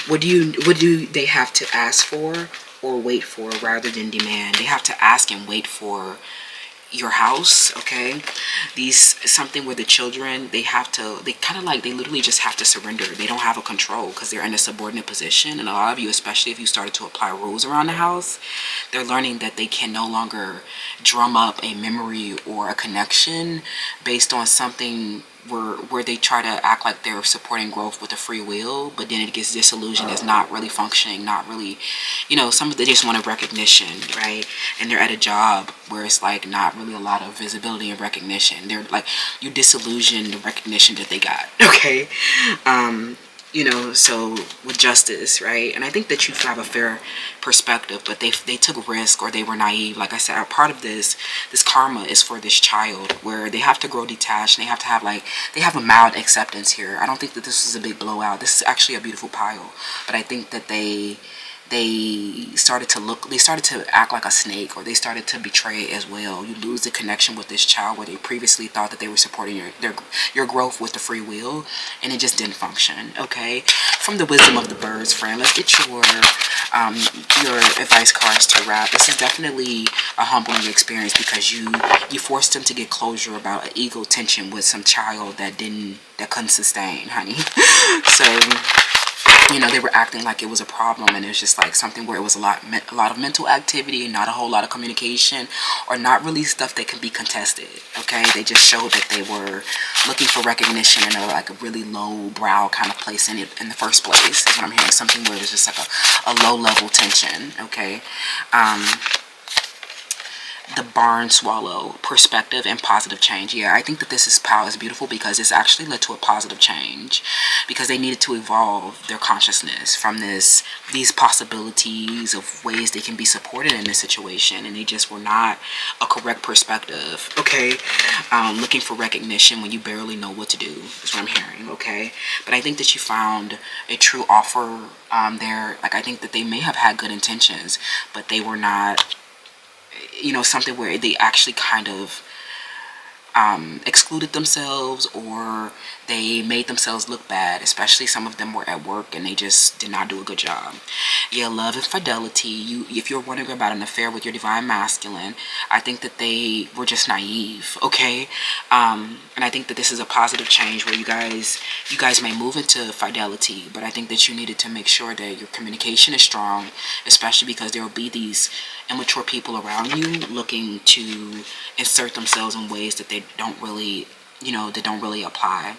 What do they have to ask for or wait for rather than demand? They have to ask and wait for your house, okay? Something where the children, they literally just have to surrender. They don't have a control because they're in a subordinate position. And a lot of you, especially if you started to apply rules around the house, they're learning that they can no longer drum up a memory or a connection based on something where they try to act like they're supporting growth with a free will, but then it gets disillusioned as not really functioning, not really, some of they just want a recognition, right? And they're at a job where it's like not really a lot of visibility and recognition. They're like, you disillusion the recognition that they got, okay? So with justice, right? And I think that you have a fair perspective, but they took risk, or they were naive. Like I said, a part of this karma is for this child, where they have to grow detached, and they have to have they have a mild acceptance here. I don't think that this is a big blowout. This is actually a beautiful pile, but I think that they started to act like a snake, or they started to betray as well. You lose the connection with this child where they previously thought that they were supporting your growth with the free will, and it just didn't function, okay? From the wisdom of the birds, friend, let's get your advice cards to wrap. This is definitely a humbling experience because you forced them to get closure about an ego tension with some child that couldn't sustain, honey. So they were acting like it was a problem, and it was just like something where it was a lot of mental activity, not a whole lot of communication, or not really stuff that can be contested, okay? They just showed that they were looking for recognition in a really low brow kind of place in the first place, is what I'm hearing. Something where it was just like a low level tension, okay? The barn swallow, perspective and positive change. Yeah, I think that this power is beautiful because it's actually led to a positive change, because they needed to evolve their consciousness from these possibilities of ways they can be supported in this situation, and they just were not a correct perspective, okay? Looking for recognition when you barely know what to do is what I'm hearing, okay? But I think that you found a true offer there. Like, I think that they may have had good intentions, but they were not, something where they actually kind of excluded themselves, or they made themselves look bad. Especially some of them were at work and they just did not do a good job. Yeah, love and fidelity. If you're wondering about an affair with your divine masculine, I think that they were just naive, okay? And I think that this is a positive change where you guys may move into fidelity, but I think that you needed to make sure that your communication is strong, especially because there will be these immature people around you looking to insert themselves in ways that they don't really apply.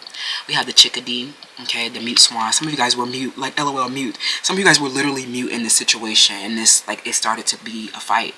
We have the chickadee, okay, the mute swan. Some of you guys were mute, like LOL mute. Some of you guys were literally mute in this situation, and it started to be a fight.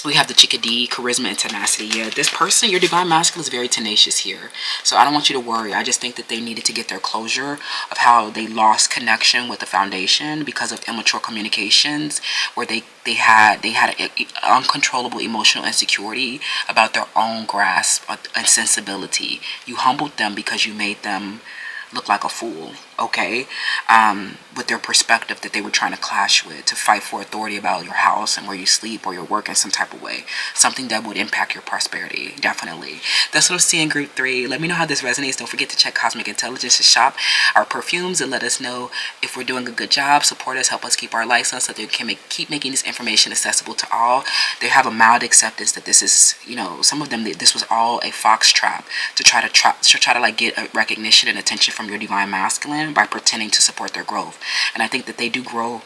We have the chickadee, charisma and tenacity. Yeah, this person, your divine masculine, is very tenacious here. So I don't want you to worry. I just think that they needed to get their closure of how they lost connection with the foundation because of immature communications, where they had an uncontrollable emotional insecurity about their own grasp and sensibility. You humbled them because you made them look like a fool, okay? With their perspective that they were trying to clash with, to fight for authority about your house and where you sleep or your work in some type of way. Something that would impact your prosperity, definitely. That's what I'm seeing, group 3. Let me know how this resonates. Don't forget to check Cosmic Intelligence to shop our perfumes and let us know if we're doing a good job. Support us, help us keep our lights on so that we can keep making this information accessible to all. They have a mild acceptance that this is, some of them, this was all a fox trap to try to like get a recognition and attention from your divine masculine. situation by pretending to support their growth. And I think that they do grow,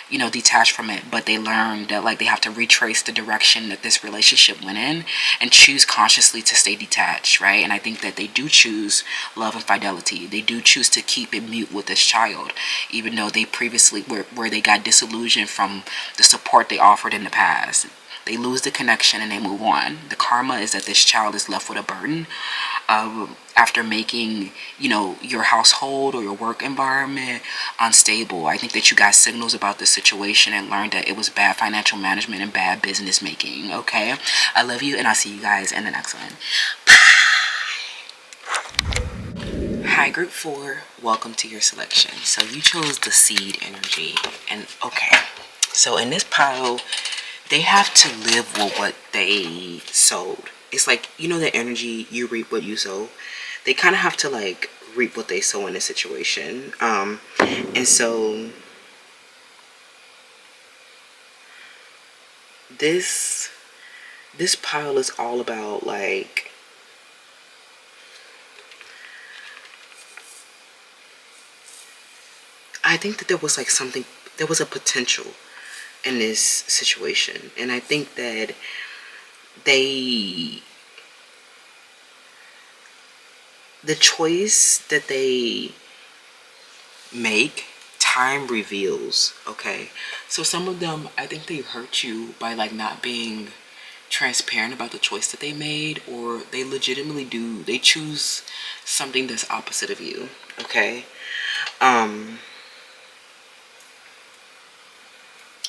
you know, detached from it, but they learn that like they have to retrace the direction that this relationship went in and choose consciously to stay detached, right? And I think that they do choose love and fidelity. They do choose to keep it mute with this child, even though they previously where they got disillusioned from the support they offered in the past. They lose the connection and they move on. The karma is that this child is left with a burden after making, you know, your household or your work environment unstable. I think that you got signals about this situation and learned that it was bad financial management and bad business making. Okay, I love you and I'll see you guys in the next one. Hi, group 4, welcome to your selection. So you chose the seed energy, and okay, so in this pile they have to live with what they sowed. It's like, you know, the energy, you reap what you sow. They kind of have to like reap what they sow in this situation. And so this pile is all about like, I think that there was like something, there was a potential in this situation, and I think that the choice that they make, time reveals. Okay, so some of them, I think they hurt you by like not being transparent about the choice that they made, or they legitimately do, they choose something that's opposite of you. Okay,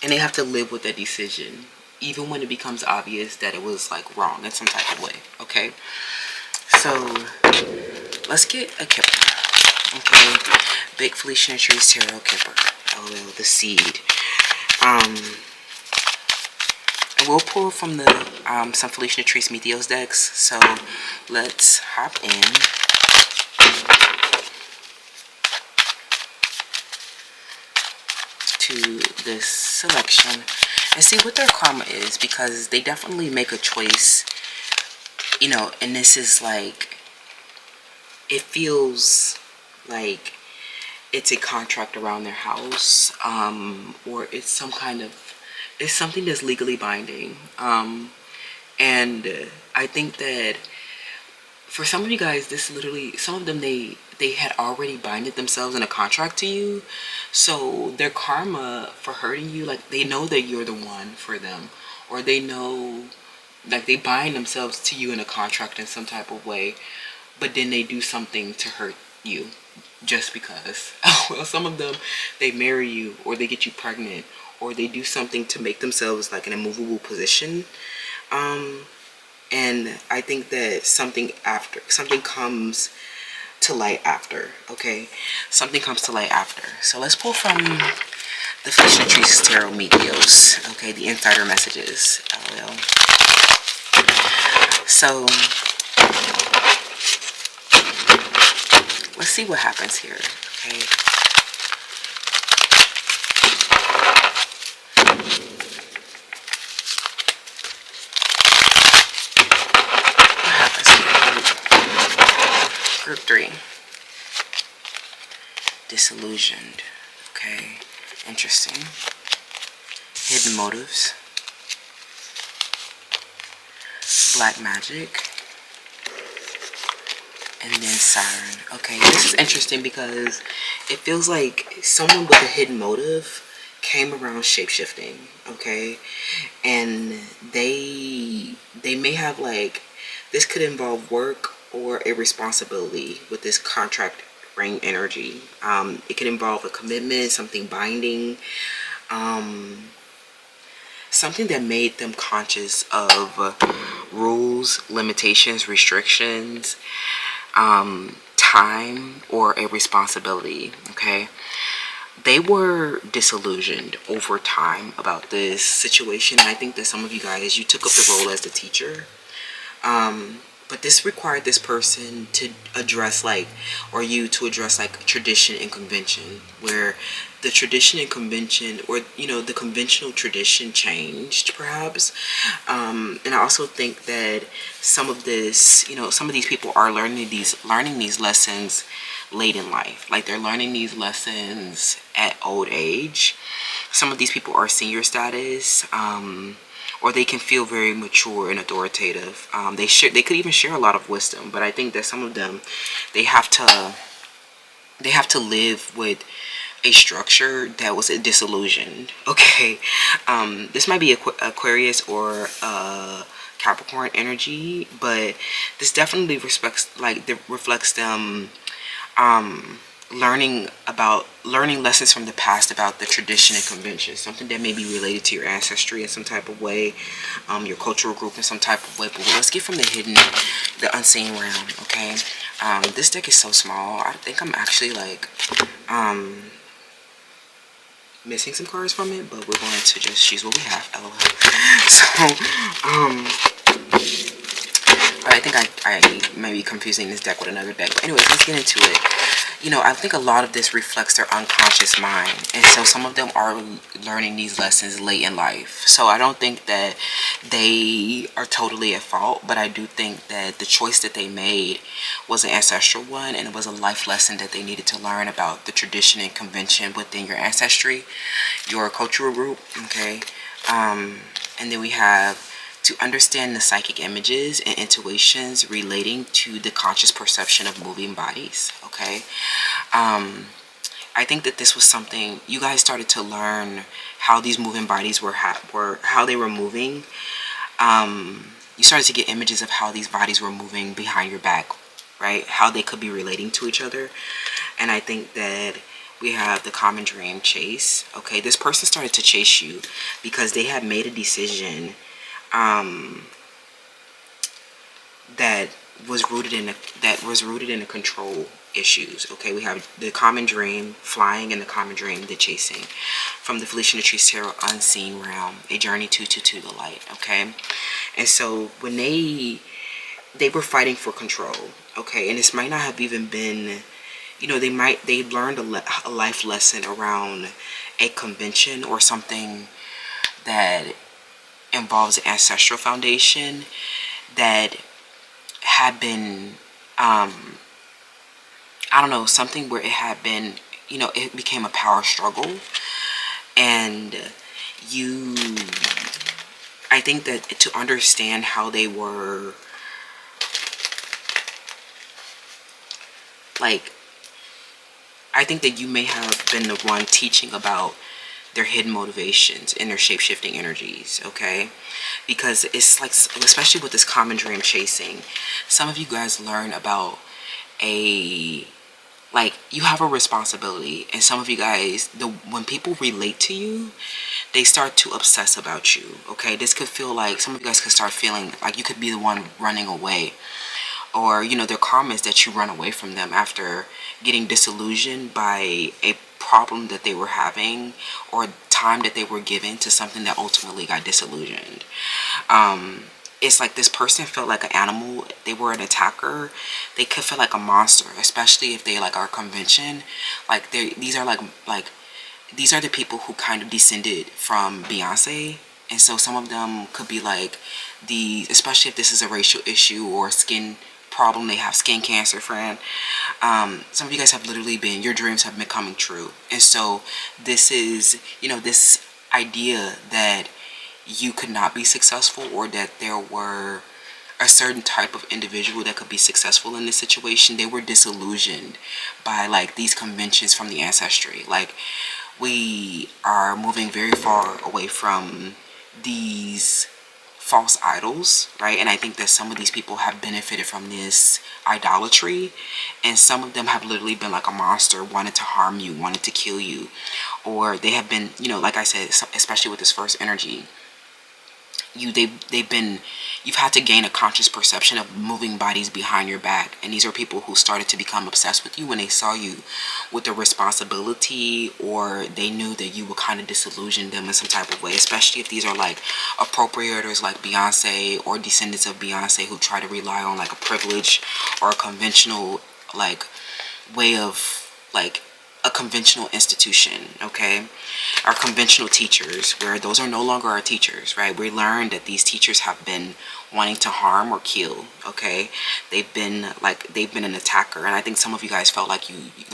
and they have to live with that decision, even when it becomes obvious that it was like wrong in some type of way. Okay, so let's get a kipper. Okay, Big Felician Trees Tarot Kipper. LOL, the seed. I will pull from the some Felician Trees Meteos decks. So let's hop in. To this selection and see what their karma is, because they definitely make a choice, you know, and this is like, it feels like it's a contract around their house, or it's some kind of, it's something that's legally binding, and I think that for some of you guys, this literally, some of them, they had already binded themselves in a contract to you. So their karma for hurting you, like they know that you're the one for them, or they know, like they bind themselves to you in a contract in some type of way, but then they do something to hurt you just because. Well, some of them, they marry you, or they get you pregnant, or they do something to make themselves like an immovable position. And I think that something comes to light after. Okay, something comes to light after. So let's pull from the Felician Trees Tarot Meteos. Okay, the insider messages. LOL. So let's see what happens here. Okay. Group 3. Disillusioned. Okay. Interesting. Hidden motives. Black magic. And then Saturn. Okay, this is interesting because it feels like someone with a hidden motive came around shapeshifting. Okay, and they may have like, this could involve work or a responsibility with this contract ring energy. It could involve a commitment, something binding, something that made them conscious of rules, limitations, restrictions, time, or a responsibility. Okay, they were disillusioned over time about this situation. I think that some of you guys, you took up the role as the teacher. But this required this person to address like, or you to address like tradition and convention, where the tradition and convention, or the conventional tradition changed perhaps. And I also think that some of this, some of these people are learning these lessons late in life. Like they're learning these lessons at old age. Some of these people are senior status. Or they can feel very mature and authoritative. They could even share a lot of wisdom, but I think that some of them, they have to live with a structure that was disillusioned. Okay, this might be Aquarius or Capricorn energy, but this definitely reflects them learning lessons from the past about the tradition and convention, something that may be related to your ancestry in some type of way, your cultural group in some type of way. But let's get from the unseen realm. Okay, this deck is so small. I think I'm actually like missing some cards from it, but we're going to just choose what we have. LOL. I think I may be confusing this deck with another deck. But anyways, let's get into it. I think a lot of this reflects their unconscious mind. And so some of them are learning these lessons late in life. So I don't think that they are totally at fault, but I do think that the choice that they made was an ancestral one, and it was a life lesson that they needed to learn about the tradition and convention within your ancestry, your cultural group, okay? And then we have to understand the psychic images and intuitions relating to the conscious perception of moving bodies, okay? I think that this was something you guys started to learn, how these moving bodies were how they were moving. You started to get images of how these bodies were moving behind your back, right? How they could be relating to each other. And I think that we have the common dream chase. Okay, this person started to chase you because they had made a decision that was rooted in the control issues. Okay, we have the common dream, flying, and the common dream, the chasing. From the Felicia Latrice Tarot Unseen Realm, a journey to the light. Okay, and so when they were fighting for control. Okay, and this might not have even been, they learned a life lesson around a convention or something that involves an ancestral foundation that had been, I don't know, something where it had been, it became a power struggle. And I think that to understand how they were, I think that you may have been the one teaching about their hidden motivations and their shape-shifting energies, okay? Because it's like, especially with this common dream chasing, some of you guys learn about you have a responsibility, and some of you guys, when people relate to you, they start to obsess about you, okay? This could feel like, some of you guys could start feeling like you could be the one running away, or their karma is that you run away from them after getting disillusioned by a problem that they were having or time that they were given to something that ultimately got disillusioned. It's like this person felt like an animal. They were an attacker. They could feel like a monster, especially if they are convention. These are these are the people who kind of descended from Beyonce. And so some of them could be especially if this is a racial issue or skin problem, they have skin cancer, friend. Some of you guys have literally your dreams have been coming true. And so this is, this idea that you could not be successful, or that there were a certain type of individual that could be successful in this situation. They were disillusioned by these conventions from the ancestry. We are moving very far away from these false idols, right? And I think that some of these people have benefited from this idolatry, and some of them have literally been like a monster, wanted to harm you, wanted to kill you, or they have been, like I said, especially with this first energy, they've been you've had to gain a conscious perception of moving bodies behind your back. And these are people who started to become obsessed with you when they saw you with the responsibility, or they knew that you would kind of disillusion them in some type of way, especially if these are like appropriators like Beyonce or descendants of Beyonce who try to rely on like a privilege or a conventional like way of like a conventional institution, okay? Our conventional teachers, where those are no longer our teachers, right? We learned that these teachers have been wanting to harm or kill, okay? They've been an attacker. And I think some of you guys felt like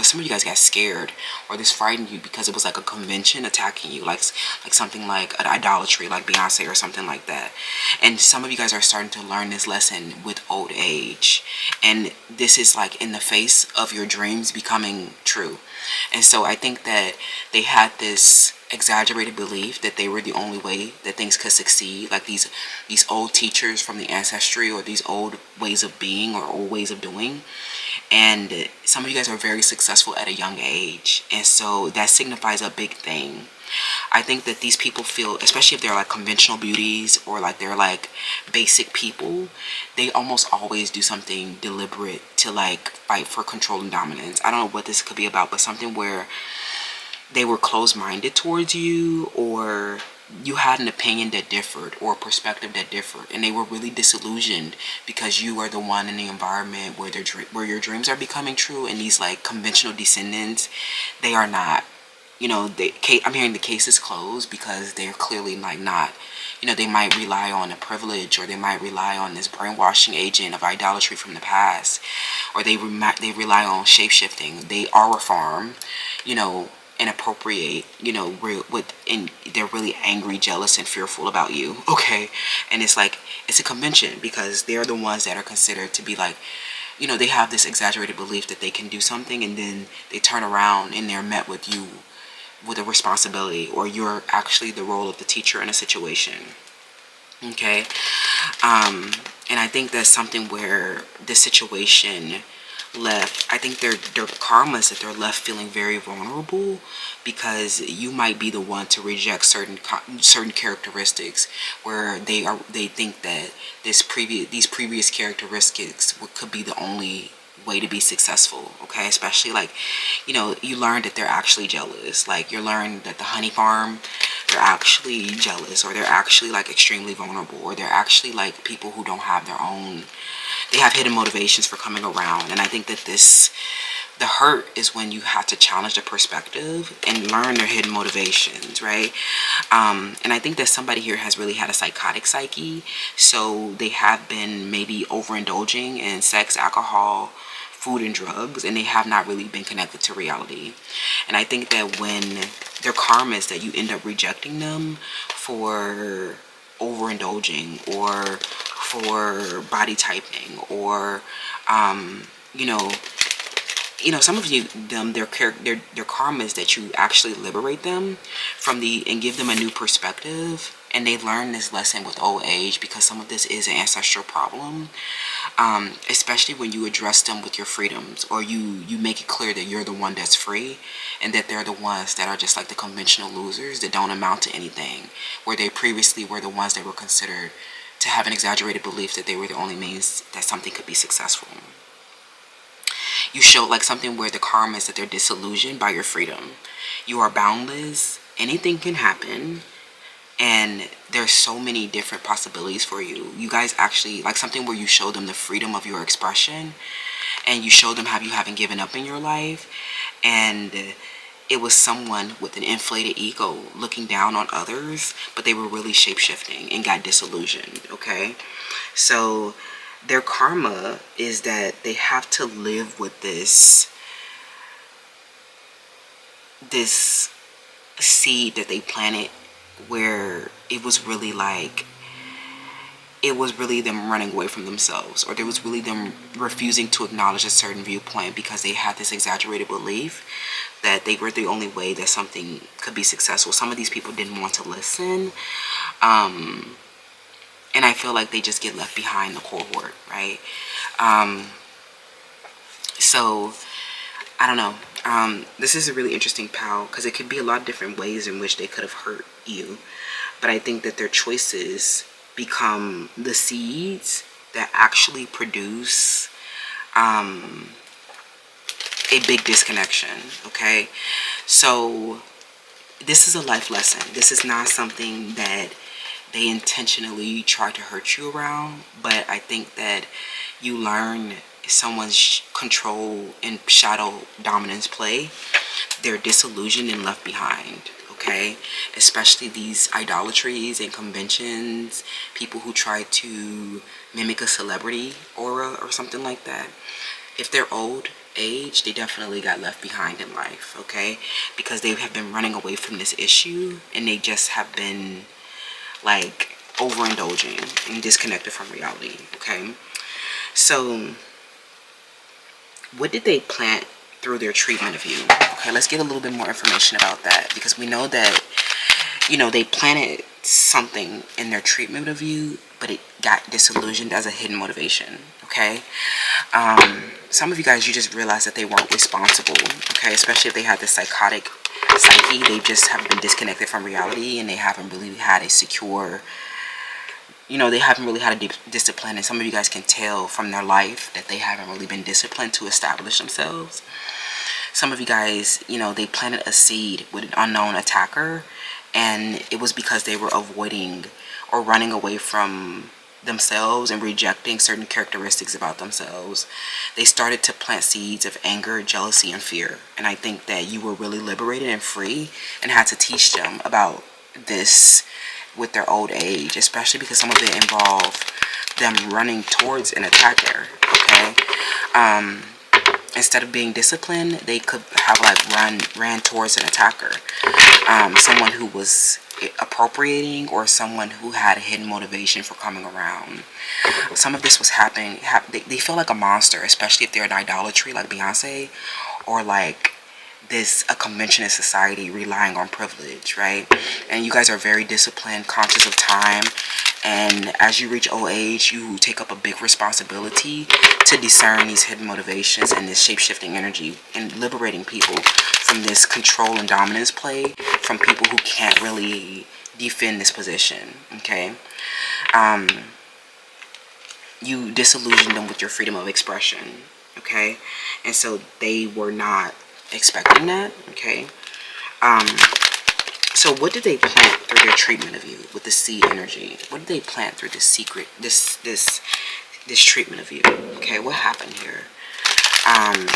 some of you guys got scared, or this frightened you because it was like a convention attacking you, like something like an idolatry, like Beyonce or something like that. And some of you guys are starting to learn this lesson with old age. And this is like in the face of your dreams becoming true. And so I think that they had this exaggerated belief that they were the only way that things could succeed, like these old teachers from the ancestry, or these old ways of being or old ways of doing. And some of you guys are very successful at a young age, and so that signifies a big thing. I think that these people feel, especially if they're like conventional beauties or like they're like basic people, they almost always do something deliberate to like fight for control and dominance. I don't know what this could be about, but something where they were closed-minded towards you, or you had an opinion that differed or a perspective that differed, and they were really disillusioned because you are the one in the environment where your dreams are becoming true. And these like conventional descendants, they are not. I'm hearing the case is closed because they're clearly like not. They might rely on a privilege, or they might rely on this brainwashing agent of idolatry from the past, or they rely on shape-shifting. They are reformed, and appropriate, and they're really angry, jealous, and fearful about you, okay? And it's like, it's a convention because they're the ones that are considered to be like, they have this exaggerated belief that they can do something, and then they turn around and they're met with you with a responsibility, or you're actually the role of the teacher in a situation, okay? And I think that's something where the situation left, I think their karma is that they're left feeling very vulnerable, because you might be the one to reject certain characteristics where they think that these previous characteristics could be the only way to be successful, okay? Especially like, you learn that they're actually jealous. Like, you learn that the honey farm, they're actually jealous, or they're actually like extremely vulnerable, or they're actually like people who don't have their own, they have hidden motivations for coming around. And I think that the hurt is when you have to challenge the perspective and learn their hidden motivations, right? And I think that somebody here has really had a psychotic psyche, so they have been maybe overindulging in sex, alcohol, food, and drugs, and they have not really been connected to reality. And I think that when their karma is that you end up rejecting them for overindulging, or for body typing, or some of them, their karma is that you actually liberate them and give them a new perspective, and they learn this lesson with old age, because some of this is an ancestral problem, especially when you address them with your freedoms, or you make it clear that you're the one that's free, and that they're the ones that are just like the conventional losers that don't amount to anything, where they previously were the ones that were considered to have an exaggerated belief that they were the only means that something could be successful. You show like something where the karma is that they're disillusioned by your freedom. You are boundless. Anything can happen. And there's so many different possibilities for you. You guys actually, like something where you show them the freedom of your expression, and you show them how you haven't given up in your life. And it was someone with an inflated ego looking down on others, but they were really shape-shifting and got disillusioned, okay? So their karma is that they have to live with this seed that they planted, where it was really them running away from themselves, or there was really them refusing to acknowledge a certain viewpoint because they had this exaggerated belief that they were the only way that something could be successful. Some of these people didn't want to listen, and I feel like they just get left behind the cohort, right? So I don't know. This is a really interesting pal, because it could be a lot of different ways in which they could have hurt you. But I think that their choices become the seeds that actually produce a big disconnection. Okay, so this is a life lesson. This is not something that they intentionally try to hurt you around, but I think that you learn someone's control and shadow dominance play, they're disillusioned and left behind. Okay, especially these idolatries and conventions, people who try to mimic a celebrity aura or something like that. If they're old age, they definitely got left behind in life. Okay, because they have been running away from this issue, and they just have been like overindulging and disconnected from reality. Okay, so what did they plant through their treatment of you? Okay, let's get a little bit more information about that, because we know that, you know, they planted something in their treatment of you, but it got disillusioned as a hidden motivation. Okay, some of you guys, you just realized that they weren't responsible. Okay, especially if they had this psychotic psyche, they just have been disconnected from reality, and they haven't really had a secure, you know, they haven't really had a deep discipline. And some of you guys can tell from their life that they haven't really been disciplined to establish themselves. Some of you guys, you know, they planted a seed with an unknown attacker, and it was because they were avoiding or running away from themselves and rejecting certain characteristics about themselves. They started to plant seeds of anger, jealousy, and fear. And I think that you were really liberated and free and had to teach them about this with their old age, especially because some of it involved them running towards an attacker. Okay, instead of being disciplined, they could have like ran towards an attacker, someone who was appropriating, or someone who had a hidden motivation for coming around. Some of this was happening. They feel like a monster, especially if they're in idolatry, like Beyonce, or like a convention in society relying on privilege, right? And you guys are very disciplined, conscious of time, and as you reach old age, you take up a big responsibility to discern these hidden motivations and this shape-shifting energy, and liberating people from this control and dominance play from people who can't really defend this position. Okay, you disillusioned them with your freedom of expression. Okay, and so they were not expecting that. Okay, so what did they plant through their treatment of you with the seed energy? What did they plant through this secret, this treatment of you? Okay, what happened here?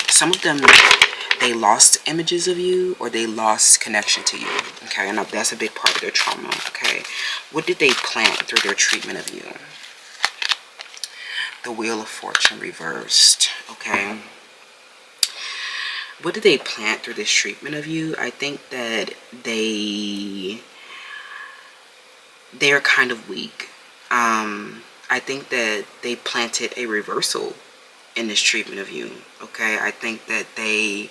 Some of them, they lost images of you, or they lost connection to you. Okay, and that's a big part of their trauma. Okay, what did they plant through their treatment of you? The Wheel of Fortune reversed. Okay, what did they plant through this treatment of you? I think that they're kind of weak. I think that they planted a reversal in this treatment of you. Okay, I think that they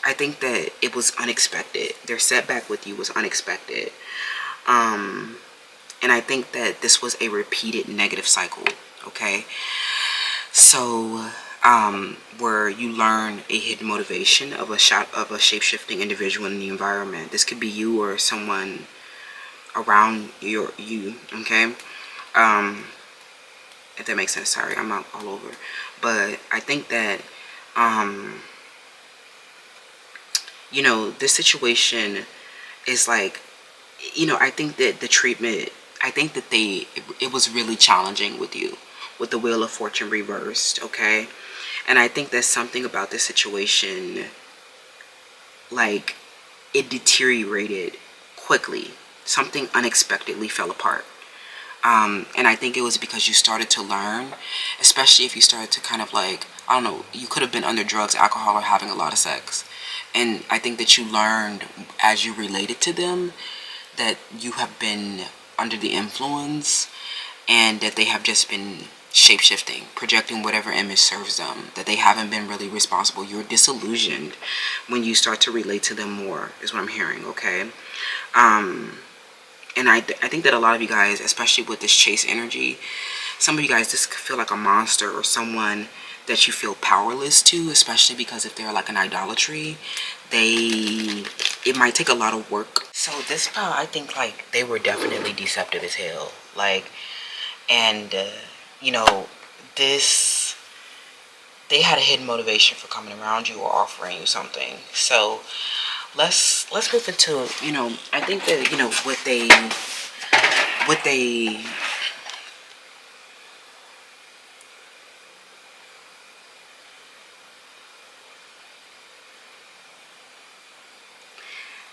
I think that it was unexpected. Their setback with you was unexpected. And I think that this was a repeated negative cycle. Okay, so where you learn a hidden motivation of a shape-shifting individual in the environment. This could be you or someone around you. Okay, if that makes sense. Sorry, I'm out all over. But I think that you know, this situation is like, you know, I think that the treatment, I think that it was really challenging with you, with the Wheel of Fortune reversed. Okay, and I think that something about this situation, like, it deteriorated quickly. Something unexpectedly fell apart. And I think it was because you started to learn, especially if you started to kind of like, I don't know, you could have been under drugs, alcohol, or having a lot of sex. And I think that you learned as you related to them that you have been under the influence, and that they have just been shape-shifting, projecting whatever image serves them, that they haven't been really responsible. You're disillusioned when you start to relate to them more, is what I'm hearing. Okay, and I think that a lot of you guys, especially with this chase energy, some of you guys just feel like a monster, or someone that you feel powerless to, especially because if they're like an idolatry, it might take a lot of work. So this pile, I think like they were definitely deceptive as hell. Like, and you know, this, they had a hidden motivation for coming around you or offering you something. So let's move into, you know, I think that, you know, what they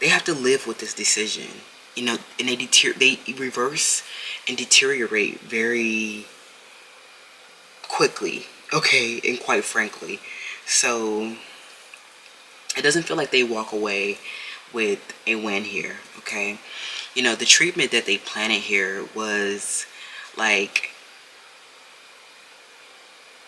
have to live with this decision, you know, and they reverse and deteriorate very quickly, okay, and quite frankly. So it doesn't feel like they walk away with a win here, okay? You know, the treatment that they planted here was like,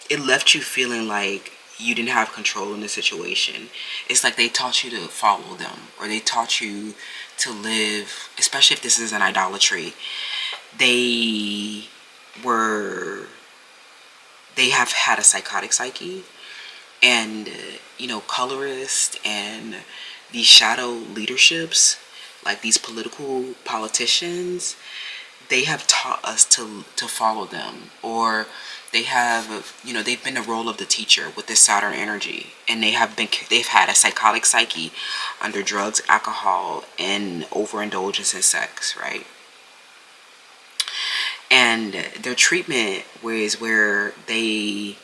it left you feeling like you didn't have control in the situation. It's like they taught you to follow them, or they taught you to live, especially if this is an idolatry. They have had a psychotic psyche, and you know, colorists and these shadow leaderships, like these politicians, they have taught us to follow them, or they have, you know, they've been the role of the teacher with this Saturn energy, and they've had a psychotic psyche under drugs, alcohol, and overindulgence in sex, right? And their treatment was where they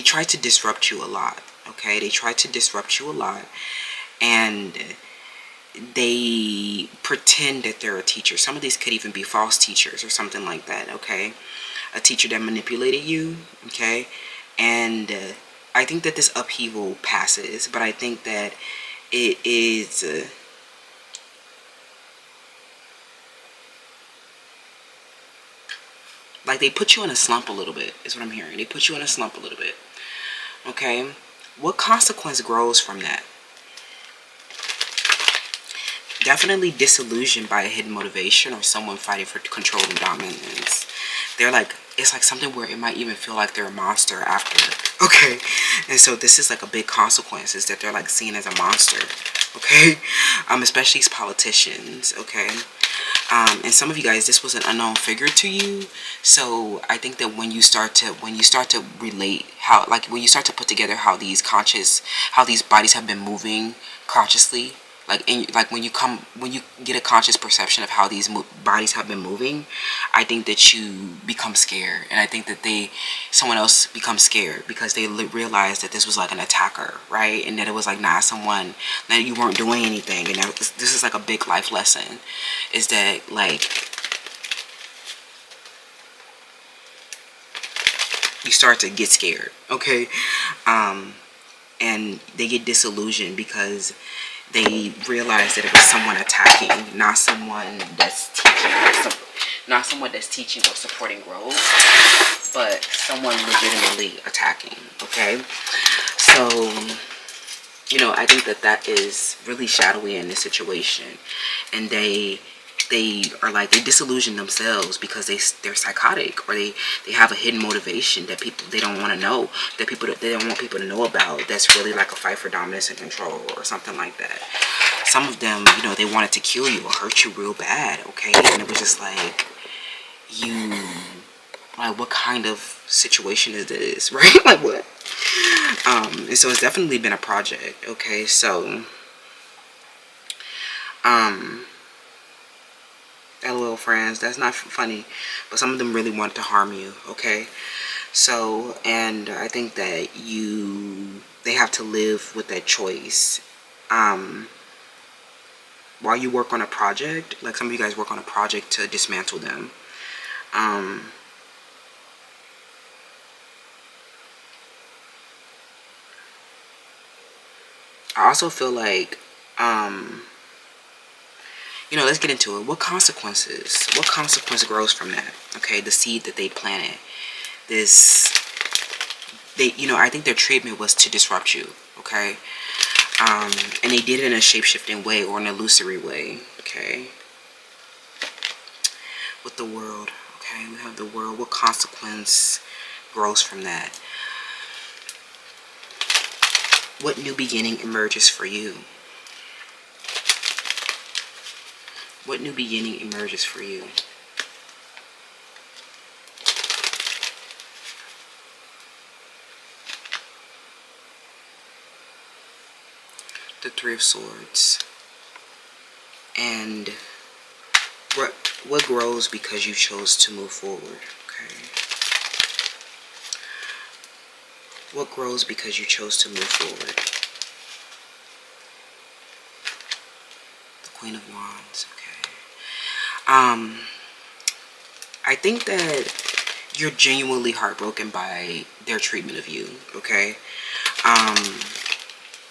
try to disrupt you a lot, okay? They try to disrupt you a lot, and they pretend that they're a teacher. Some of these could even be false teachers or something like that, okay? A teacher that manipulated you, okay? And I think that this upheaval passes, but I think that it is... like they put you in a slump a little bit, is what I'm hearing. They put you in a slump a little bit, okay? What consequence grows from that? Definitely disillusioned by a hidden motivation or someone fighting for control and dominance. They're like, it's like something where it might even feel like they're a monster after, okay? And so this is like a big consequence, is that they're like seen as a monster, okay? Especially these politicians, okay? And some of you guys, this was an unknown figure to you. So I think that when you start to relate how, like when you start to put together how these bodies have been moving consciously, like when you get a conscious perception of how these bodies have been moving, I think that you become scared, and I think that someone else becomes scared because they realize that this was like an attacker, right? And that it was like not someone, that you weren't doing anything, and this is like a big life lesson, is that like you start to get scared, okay? And they get disillusioned because they realize that it was someone attacking, not someone that's teaching or supporting growth, but someone legitimately attacking, okay? So, you know, I think that is really shadowy in this situation, and they are like, they disillusion themselves because they're psychotic, or they have a hidden motivation that they don't want to know, that they don't want people to know about, that's really like a fight for dominance and control or something like that. Some of them, you know, they wanted to kill you or hurt you real bad, okay? And it was just like, what kind of situation is this, right? Like what? And so it's definitely been a project, okay? So LOL friends, that's not funny, but some of them really want to harm you, okay? So, and I think that they have to live with that choice while you work on a project. Like some of you guys work on a project to dismantle them. I also feel like you know, let's get into it. What consequence grows from that? Okay, the seed that they planted. You know, I think their treatment was to disrupt you, okay? And they did it in a shape-shifting way or an illusory way, okay? with the world. Okay, we have the world. What consequence grows from that? What new beginning emerges for you? What new beginning emerges for you? The Three of Swords. And what grows because you chose to move forward? Okay. What grows because you chose to move forward? The Queen of Wands. Okay. I think that you're genuinely heartbroken by their treatment of you. Okay.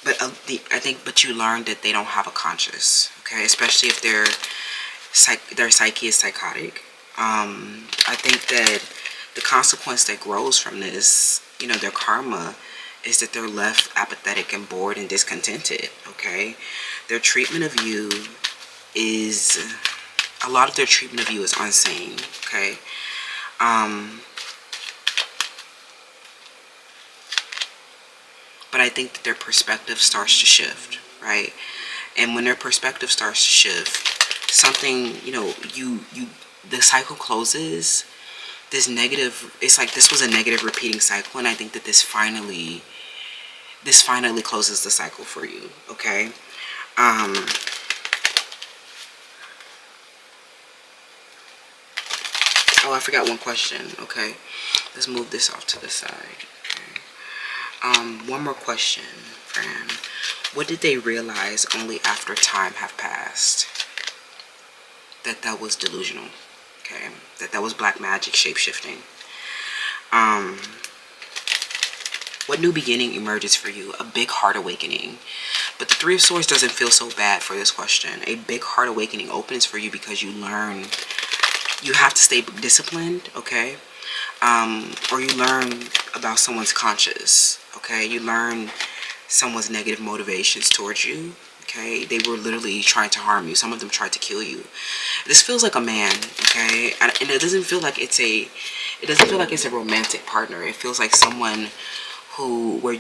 But you learned that they don't have a conscience. Okay, especially if their psyche is psychotic. I think that the consequence that grows from this, their karma, is that they're left apathetic and bored and discontented. Okay, their treatment of you is, a lot of their treatment of you is unsane. Okay. But I think that their perspective starts to shift, right? And when their perspective starts to shift, something, the cycle closes. This negative, it's like this was a negative repeating cycle, and I think that this finally closes the cycle for you. Okay. Oh, I forgot one question. Okay, let's move this off to the side. Okay. One more question, Fran. What did they realize only after time have passed? That was delusional. Okay, that was black magic, shape-shifting. What new beginning emerges for you? A big heart awakening. But the Three of Swords doesn't feel so bad for this question. A big heart awakening opens for you because you learn you have to stay disciplined. Okay. Or you learn about someone's conscience. Okay, you learn someone's negative motivations towards you. Okay, they were literally trying to harm you. Some of them tried to kill you. This feels like a man. Okay, and it doesn't feel like it's a romantic partner. It feels like someone where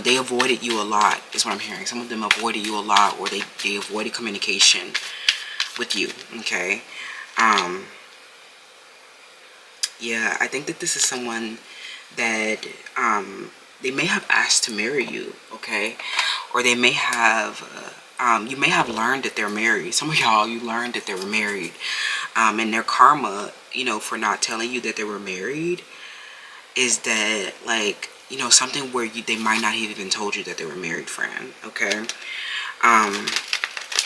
they avoided you a lot, is what I'm hearing. Some of them avoided you a lot, or they avoided communication with you. Okay. Yeah, I think that this is someone that they may have asked to marry you. Okay, or they may have you may have learned that they're married. Some of y'all, you learned that they were married, and their karma, for not telling you that they were married, is that, like, something where they might not have even told you that they were married, friend. Okay.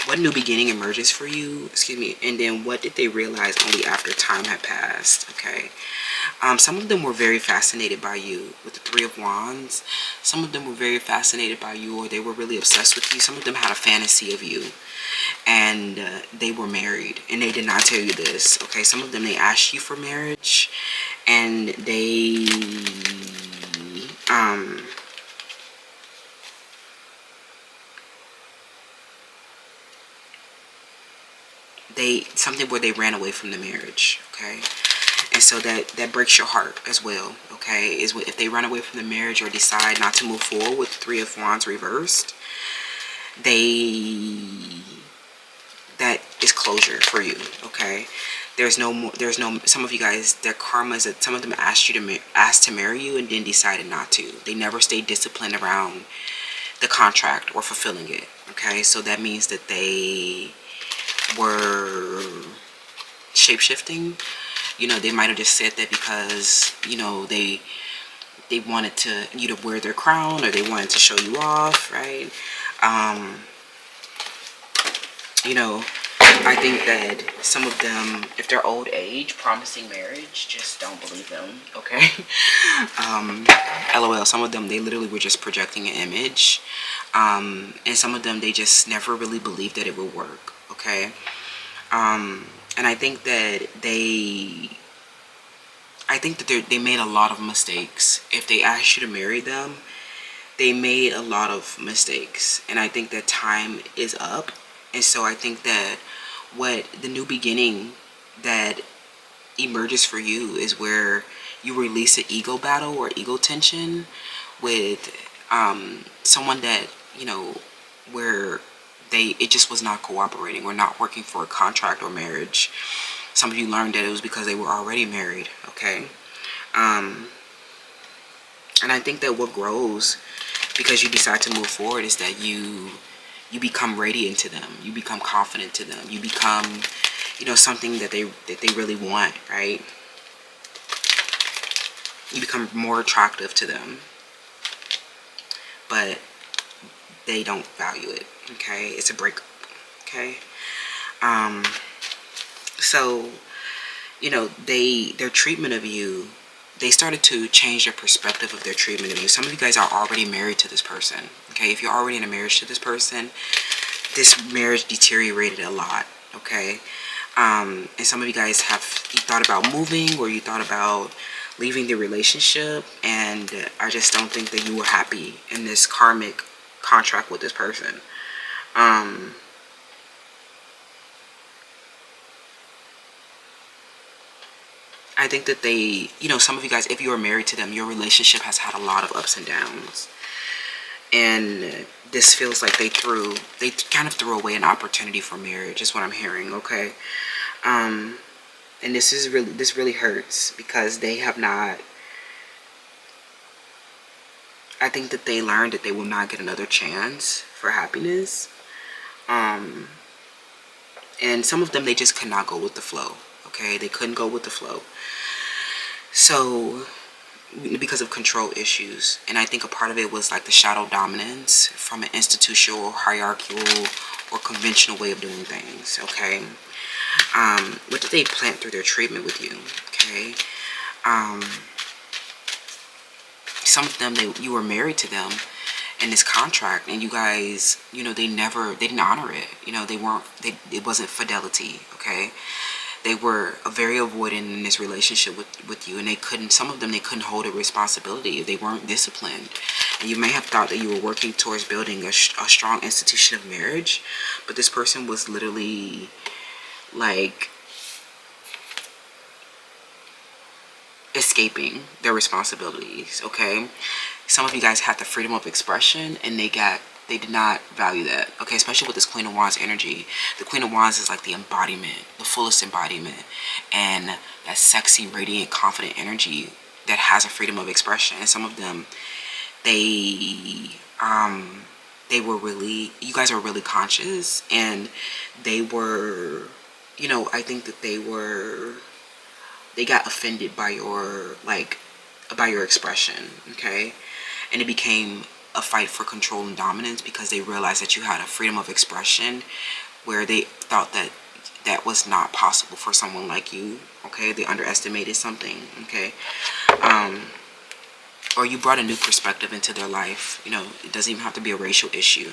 What new beginning emerges for you? Excuse me. And then what did they realize only after time had passed? Okay. Some of them were very fascinated by you with the Three of Wands. Some of them were very fascinated by you, or they were really obsessed with you. Some of them had a fantasy of you, and they were married, and they did not tell you this. Okay. Some of them, they asked you for marriage, and they something where they ran away from the marriage. Okay. And so that breaks your heart as well. Okay, is if they run away from the marriage or decide not to move forward with the Three of Wands reversed, that is closure for you. Okay, there's no more. Some of you guys, their karma is that some of them asked to marry you and then decided not to. They never stayed disciplined around the contract or fulfilling it. Okay, so that means that they were shape-shifting. They might have just said that because they wanted to wear their crown, or they wanted to show you off, right? I think that some of them, if they're old age promising marriage, just don't believe them. Okay. LOL. Some of them, they literally were just projecting an image, and some of them, they just never really believed that it would work. Okay. And I think that they made a lot of mistakes. If they asked you to marry them, they made a lot of mistakes. And I think that time is up. And so I think that what the new beginning that emerges for you is where you release an ego battle or ego tension with someone that, where it just was not cooperating or not working for a contract or marriage. Some of you learned that it was because they were already married, okay? And I think that what grows because you decide to move forward is that you become radiant to them. You become confident to them. You become, something that they really want, right? You become more attractive to them, but they don't value it, okay? It's a breakup, okay? So, their treatment of you, they started to change their perspective of their treatment of you. Some of you guys are already married to this person, okay? If you're already in a marriage to this person, this marriage deteriorated a lot, okay? And some of you guys you thought about moving, or you thought about leaving the relationship, and I just don't think that you were happy in this karmic contract with this person. I think that they, some of you guys, if you are married to them, your relationship has had a lot of ups and downs. And this feels like they kind of threw away an opportunity for marriage, is what I'm hearing, okay? And this really hurts because they have not, I think that they learned that they will not get another chance for happiness. And some of them, they just could not go with the flow, okay? They couldn't go with the flow. So, because of control issues. And I think a part of it was like the shadow dominance from an institutional, hierarchical, or conventional way of doing things, okay? What did they plant through their treatment with you, okay? Some of them, you were married to them in this contract, and you guys, they didn't honor it. It wasn't fidelity, okay? They were very avoidant in this relationship with you, and some of them, they couldn't hold a responsibility. They weren't disciplined. And you may have thought that you were working towards building a strong institution of marriage, but this person was literally like escaping their responsibilities, okay? Some of you guys had the freedom of expression, and they did not value that, okay? Especially with this Queen of Wands energy. The Queen of Wands is like the embodiment, the fullest embodiment, and that sexy, radiant, confident energy that has a freedom of expression. And some of them, they were really, you guys are really conscious, and they were, I think that they got offended by your expression, okay? And it became a fight for control and dominance because they realized that you had a freedom of expression where they thought that was not possible for someone like you, okay? They underestimated something, okay? Or you brought a new perspective into their life. It doesn't even have to be a racial issue,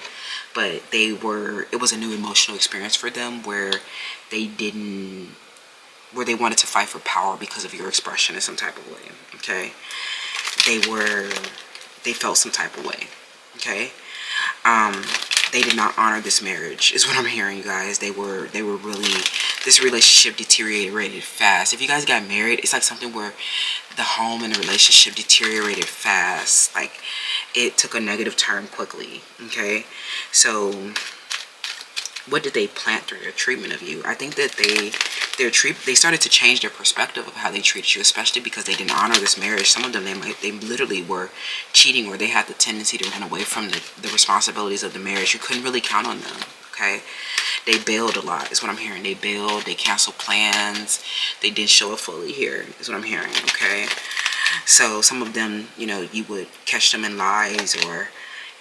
but it was a new emotional experience for them where they wanted to fight for power because of your expression in some type of way, okay? They felt some type of way, okay? They did not honor this marriage, is what I'm hearing, you guys. They were really, this relationship deteriorated fast. If you guys got married, it's like something where the home and the relationship deteriorated fast. Like, it took a negative turn quickly, okay? So, what did they plant through their treatment of you? I think that they started to change their perspective of how they treated you, especially because they didn't honor this marriage. Some of them, they literally were cheating, or they had the tendency to run away from the responsibilities of the marriage. You couldn't really count on them, okay? They bailed a lot, is what I'm hearing. They bailed, they canceled plans, they didn't show up fully here, is what I'm hearing, okay? So some of them, you would catch them in lies, or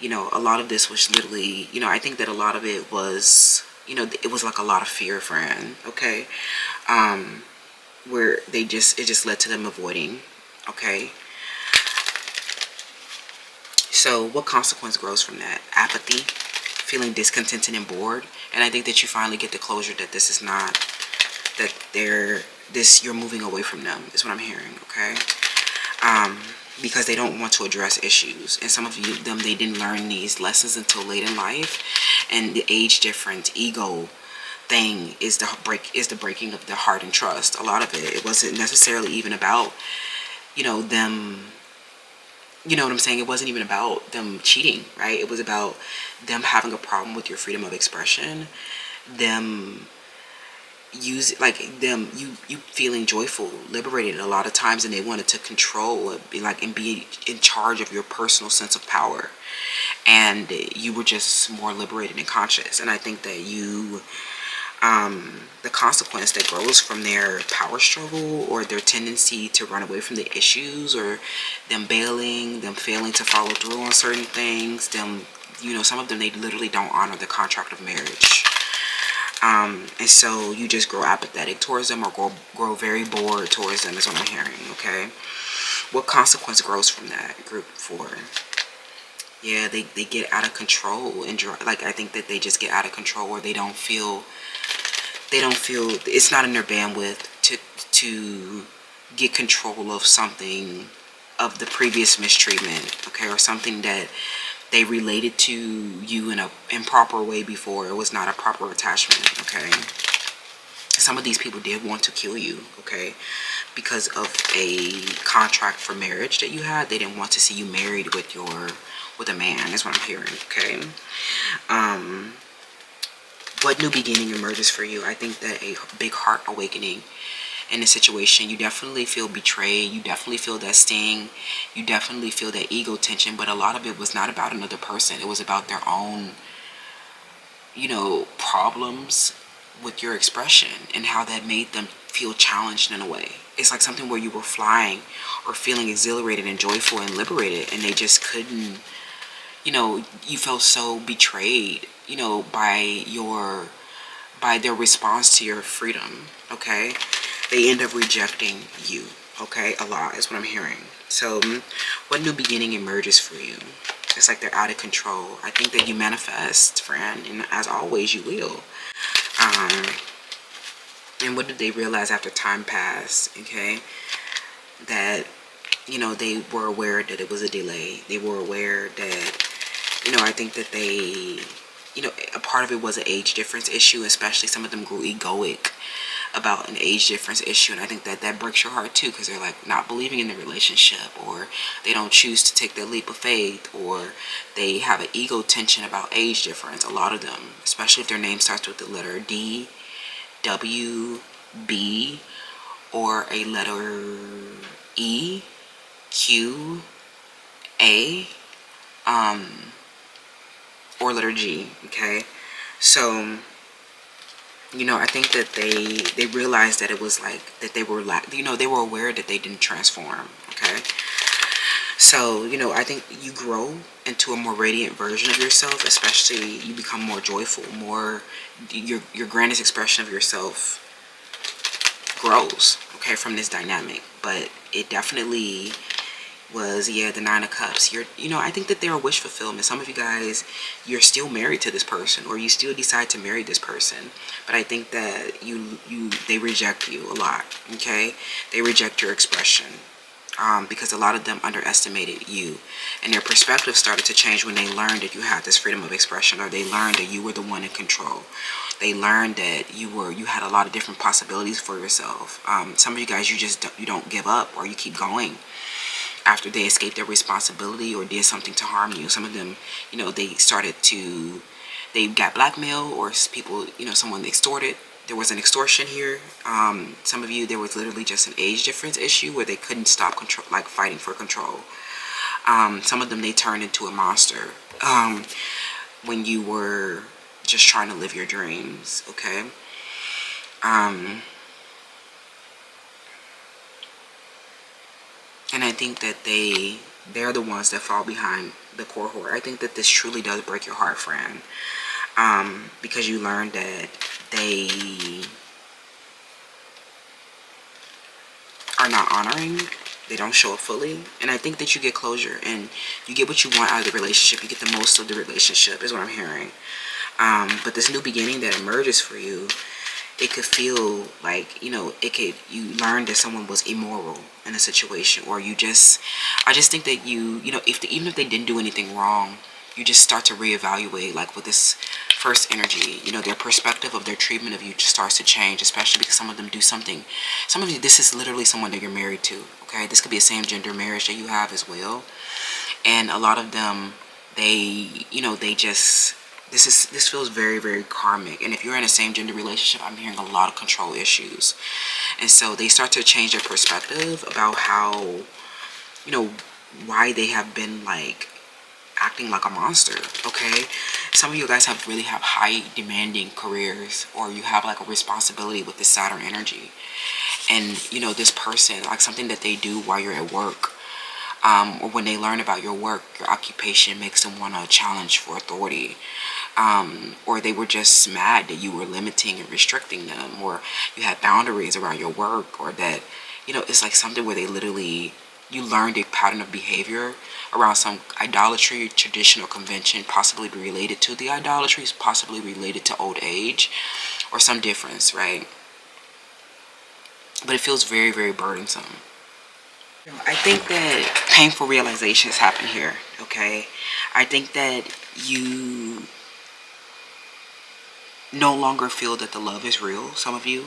a lot of this was literally, I think that a lot of it was, it was like a lot of fear, friend, okay? Where it just led to them avoiding, okay? So what consequence grows from that? Apathy, feeling discontented and bored. And I think that you finally get the closure that this is not, that you're moving away from them, is what I'm hearing, okay? Because they don't want to address issues. And some of them, they didn't learn these lessons until late in life. And the age difference, ego, thing is the breaking of the heart and trust. A lot of it wasn't necessarily even about, them, you know what I'm saying? It wasn't even about them cheating, right? It was about them having a problem with your freedom of expression, them you feeling joyful, liberated a lot of times, and they wanted to control, and be in charge of your personal sense of power, and you were just more liberated and conscious. And I think that the consequence that grows from their power struggle, or their tendency to run away from the issues, or them bailing, them failing to follow through on certain things, some of them, they literally don't honor the contract of marriage. And so you just grow apathetic towards them, or grow very bored towards them, is what I'm hearing, okay? What consequence grows from that? Group 4. Yeah, they get out of control, and I think that they just get out of control, or they don't feel it's not in their bandwidth to get control of something, of the previous mistreatment, okay, or something that they related to you in a improper way before. It was not a proper attachment, okay? Some of these people did want to kill you, okay, because of a contract for marriage that you had. They didn't want to see you married with a man, is what I'm hearing, okay? What new beginning emerges for you? I think that a big heart awakening in a situation. You definitely feel betrayed. You definitely feel that sting. You definitely feel that ego tension. But a lot of it was not about another person. It was about their own, problems with your expression, and how that made them feel challenged in a way. It's like something where you were flying, or feeling exhilarated and joyful and liberated, and they just couldn't, you felt so betrayed, by their response to your freedom, okay? They end up rejecting you, okay? A lot is what I'm hearing. So what new beginning emerges for you? It's like they're out of control. I think that you manifest, friend, and as always, you will. And what did they realize after time passed, okay? That, they were aware that it was a delay. They were aware that, I think that they, a part of it was an age difference issue, especially some of them grew egoic about an age difference issue. And I think that breaks your heart too, because they're like not believing in the relationship, or they don't choose to take that leap of faith, or they have an ego tension about age difference. A lot of them, especially if their name starts with the letter D, W, B, or a letter E, Q, A, or letter G, okay? So, I think that they realized that it was like, that they were they were aware that they didn't transform, okay? So, I think you grow into a more radiant version of yourself, especially you become more joyful, your grandest expression of yourself grows, okay, from this dynamic. But it definitely was, the 9 of Cups. I think that they're a wish fulfillment. Some of you guys, you're still married to this person, or you still decide to marry this person, but I think that they reject you a lot, okay? They reject your expression, because a lot of them underestimated you, and their perspective started to change when they learned that you had this freedom of expression, or they learned that you were the one in control. They learned that you had a lot of different possibilities for yourself. Some of you guys, you don't give up, or you keep going after they escaped their responsibility or did something to harm you. Some of them, they got blackmailed, or people, someone extorted. There was an extortion here. Some of you, there was literally just an age difference issue where they couldn't stop control, like fighting for control. Some of them, they turned into a monster when you were just trying to live your dreams, okay? And I think that they're the ones that fall behind the cohort. I think that this truly does break your heart, friend, because you learned that they are not honoring. They don't show up fully. And I think that you get closure, and you get what you want out of the relationship. You get the most of the relationship, is what I'm hearing. But this new beginning that emerges for you, it could feel like, you learned that someone was immoral in a situation, or I just think that even if they didn't do anything wrong, you just start to reevaluate, like with this first energy, you know, their perspective of their treatment of you just starts to change, especially because some of them do something. Some of you, this is literally someone that you're married to, okay? This could be a same gender marriage that you have as well. And a lot of them, they, you know, they just, this feels very, very karmic. And if you're in a same gender relationship, I'm hearing a lot of control issues. And so they start to change their perspective about how, you know, why they have been like acting like a monster, okay? Some of you guys really have high demanding careers, or you have like a responsibility with this Saturn energy. And, you know, this person, like something that they do while you're at work, or when they learn about your work, your occupation makes them want to challenge for authority. Or they were just mad that you were limiting and restricting them, or you had boundaries around your work, or that, you know, it's like something where they literally, you learned a pattern of behavior around some idolatry, tradition, or convention, possibly related to the idolatry, possibly related to old age, or some difference, right? But it feels very, very burdensome. I think that painful realizations happen here, okay? I think that you no longer feel that the love is real, some of you.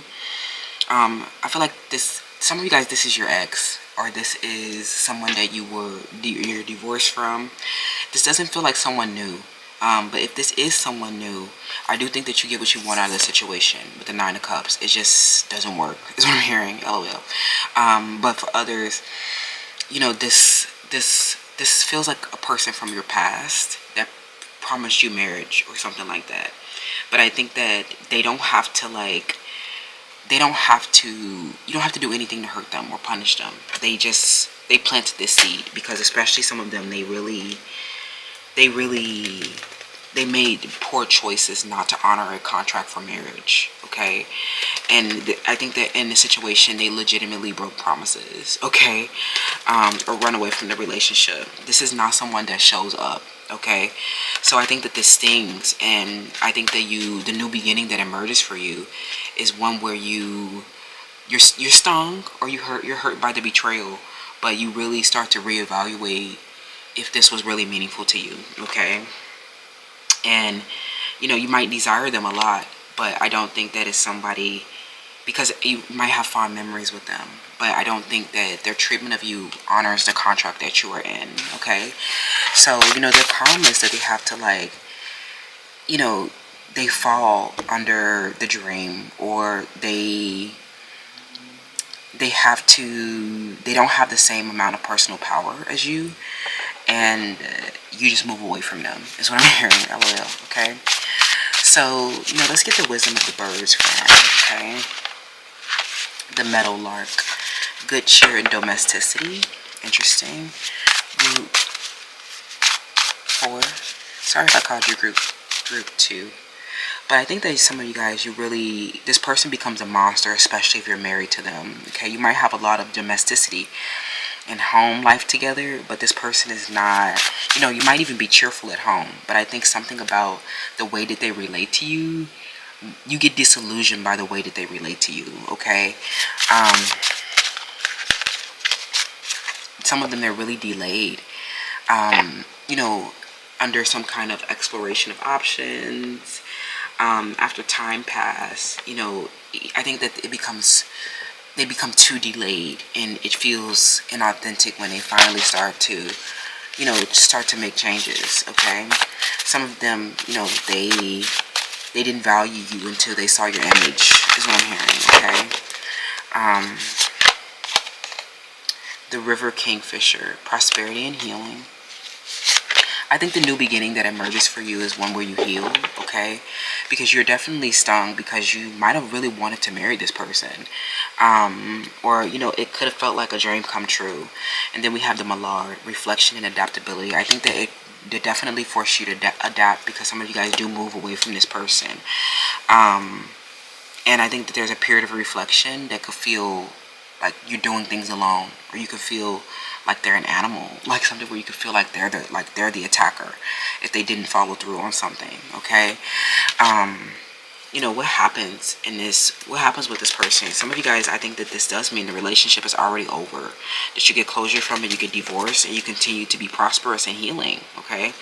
I feel like this, some of you guys, this is your ex, or this is someone that you're divorced from. This doesn't feel like someone new. But if this is someone new, I do think that you get what you want out of the situation with the Nine of Cups. It just doesn't work, is what I'm hearing, LOL. But for others, you know, this feels like a person from your past that promised you marriage or something like that. But I think that they don't have to like, you don't have to do anything to hurt them or punish them. They planted this seed, because especially some of them, they made poor choices not to honor a contract for marriage, okay? And I think that in this situation, they legitimately broke promises, okay? Or run away from the relationship. This is not someone that shows up, okay? So I think that this stings, and I think that the new beginning that emerges for you is one where you're stung, or you're hurt by the betrayal, but you really start to reevaluate if this was really meaningful to you, okay? And, you know, you might desire them a lot, but I don't think that is somebody, because you might have fond memories with them, but I don't think that their treatment of you honors the contract that you are in, okay? So, you know, their karma is that they have to, like, you know, they fall under the dream, or they don't have the same amount of personal power as you, and you just move away from them, is what I'm hearing, LOL, okay? So, you know, let's get the wisdom of the birds from, okay? The meadow lark, good cheer and domesticity, interesting. Group 4, sorry if I called you group 2. But I think that some of you guys, this person becomes a monster, especially if you're married to them, okay? You might have a lot of domesticity and home life together, but this person is not, you know, you might even be cheerful at home, but I think something about the way that they relate to you, you get disillusioned by the way that they relate to you, okay? Some of them, they're really delayed, you know, under some kind of exploration of options. After time pass, you know, I think that they become too delayed, and it feels inauthentic when they finally start to, you know, make changes, okay? Some of them, you know, they didn't value you until they saw your image, is what I'm hearing, okay? The river kingfisher, prosperity and healing. I think the new beginning that emerges for you is one where you heal, okay? Because you're definitely stung, because you might have really wanted to marry this person. Or, you know, it could have felt like a dream come true. And then we have the Mallard, reflection and adaptability. I think that it definitely forced you to adapt, because some of you guys do move away from this person. And I think that there's a period of reflection that could feel like you're doing things alone, or you could feel like they're an animal, like something where you could feel like they're the attacker if they didn't follow through on something, okay? what happens with this person. Some of you guys, I think that this does mean the relationship is already over, that you get closure from it, you get divorced, and you continue to be prosperous and healing. Okay,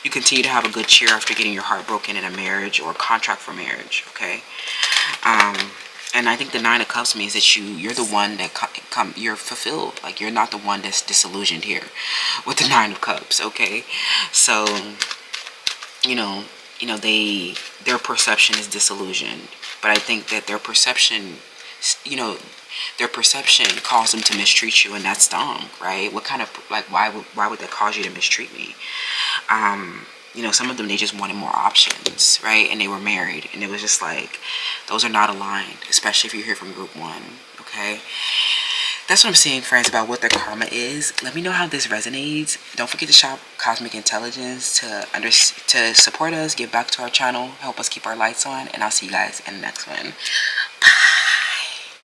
you continue to have a good cheer after getting your heart broken in a marriage or a contract for marriage. Okay, and I think the Nine of Cups means that you're the one that you're fulfilled. Like, you're not the one that's disillusioned here with the Nine of Cups. Okay, so you know, their perception is disillusioned, but I think that you know, their perception caused them to mistreat you, and that's dumb, right? What kind of, like, why would that cause you to mistreat me? Some of them, they just wanted more options, right? And they were married, and it was just like, those are not aligned, especially if you're here from group 1. Okay, that's what I'm saying, friends, about what their karma is. Let me know how this resonates. Don't forget to shop Cosmic Intelligence to support us, give back to our channel, help us keep our lights on, and I'll see you guys in the next one.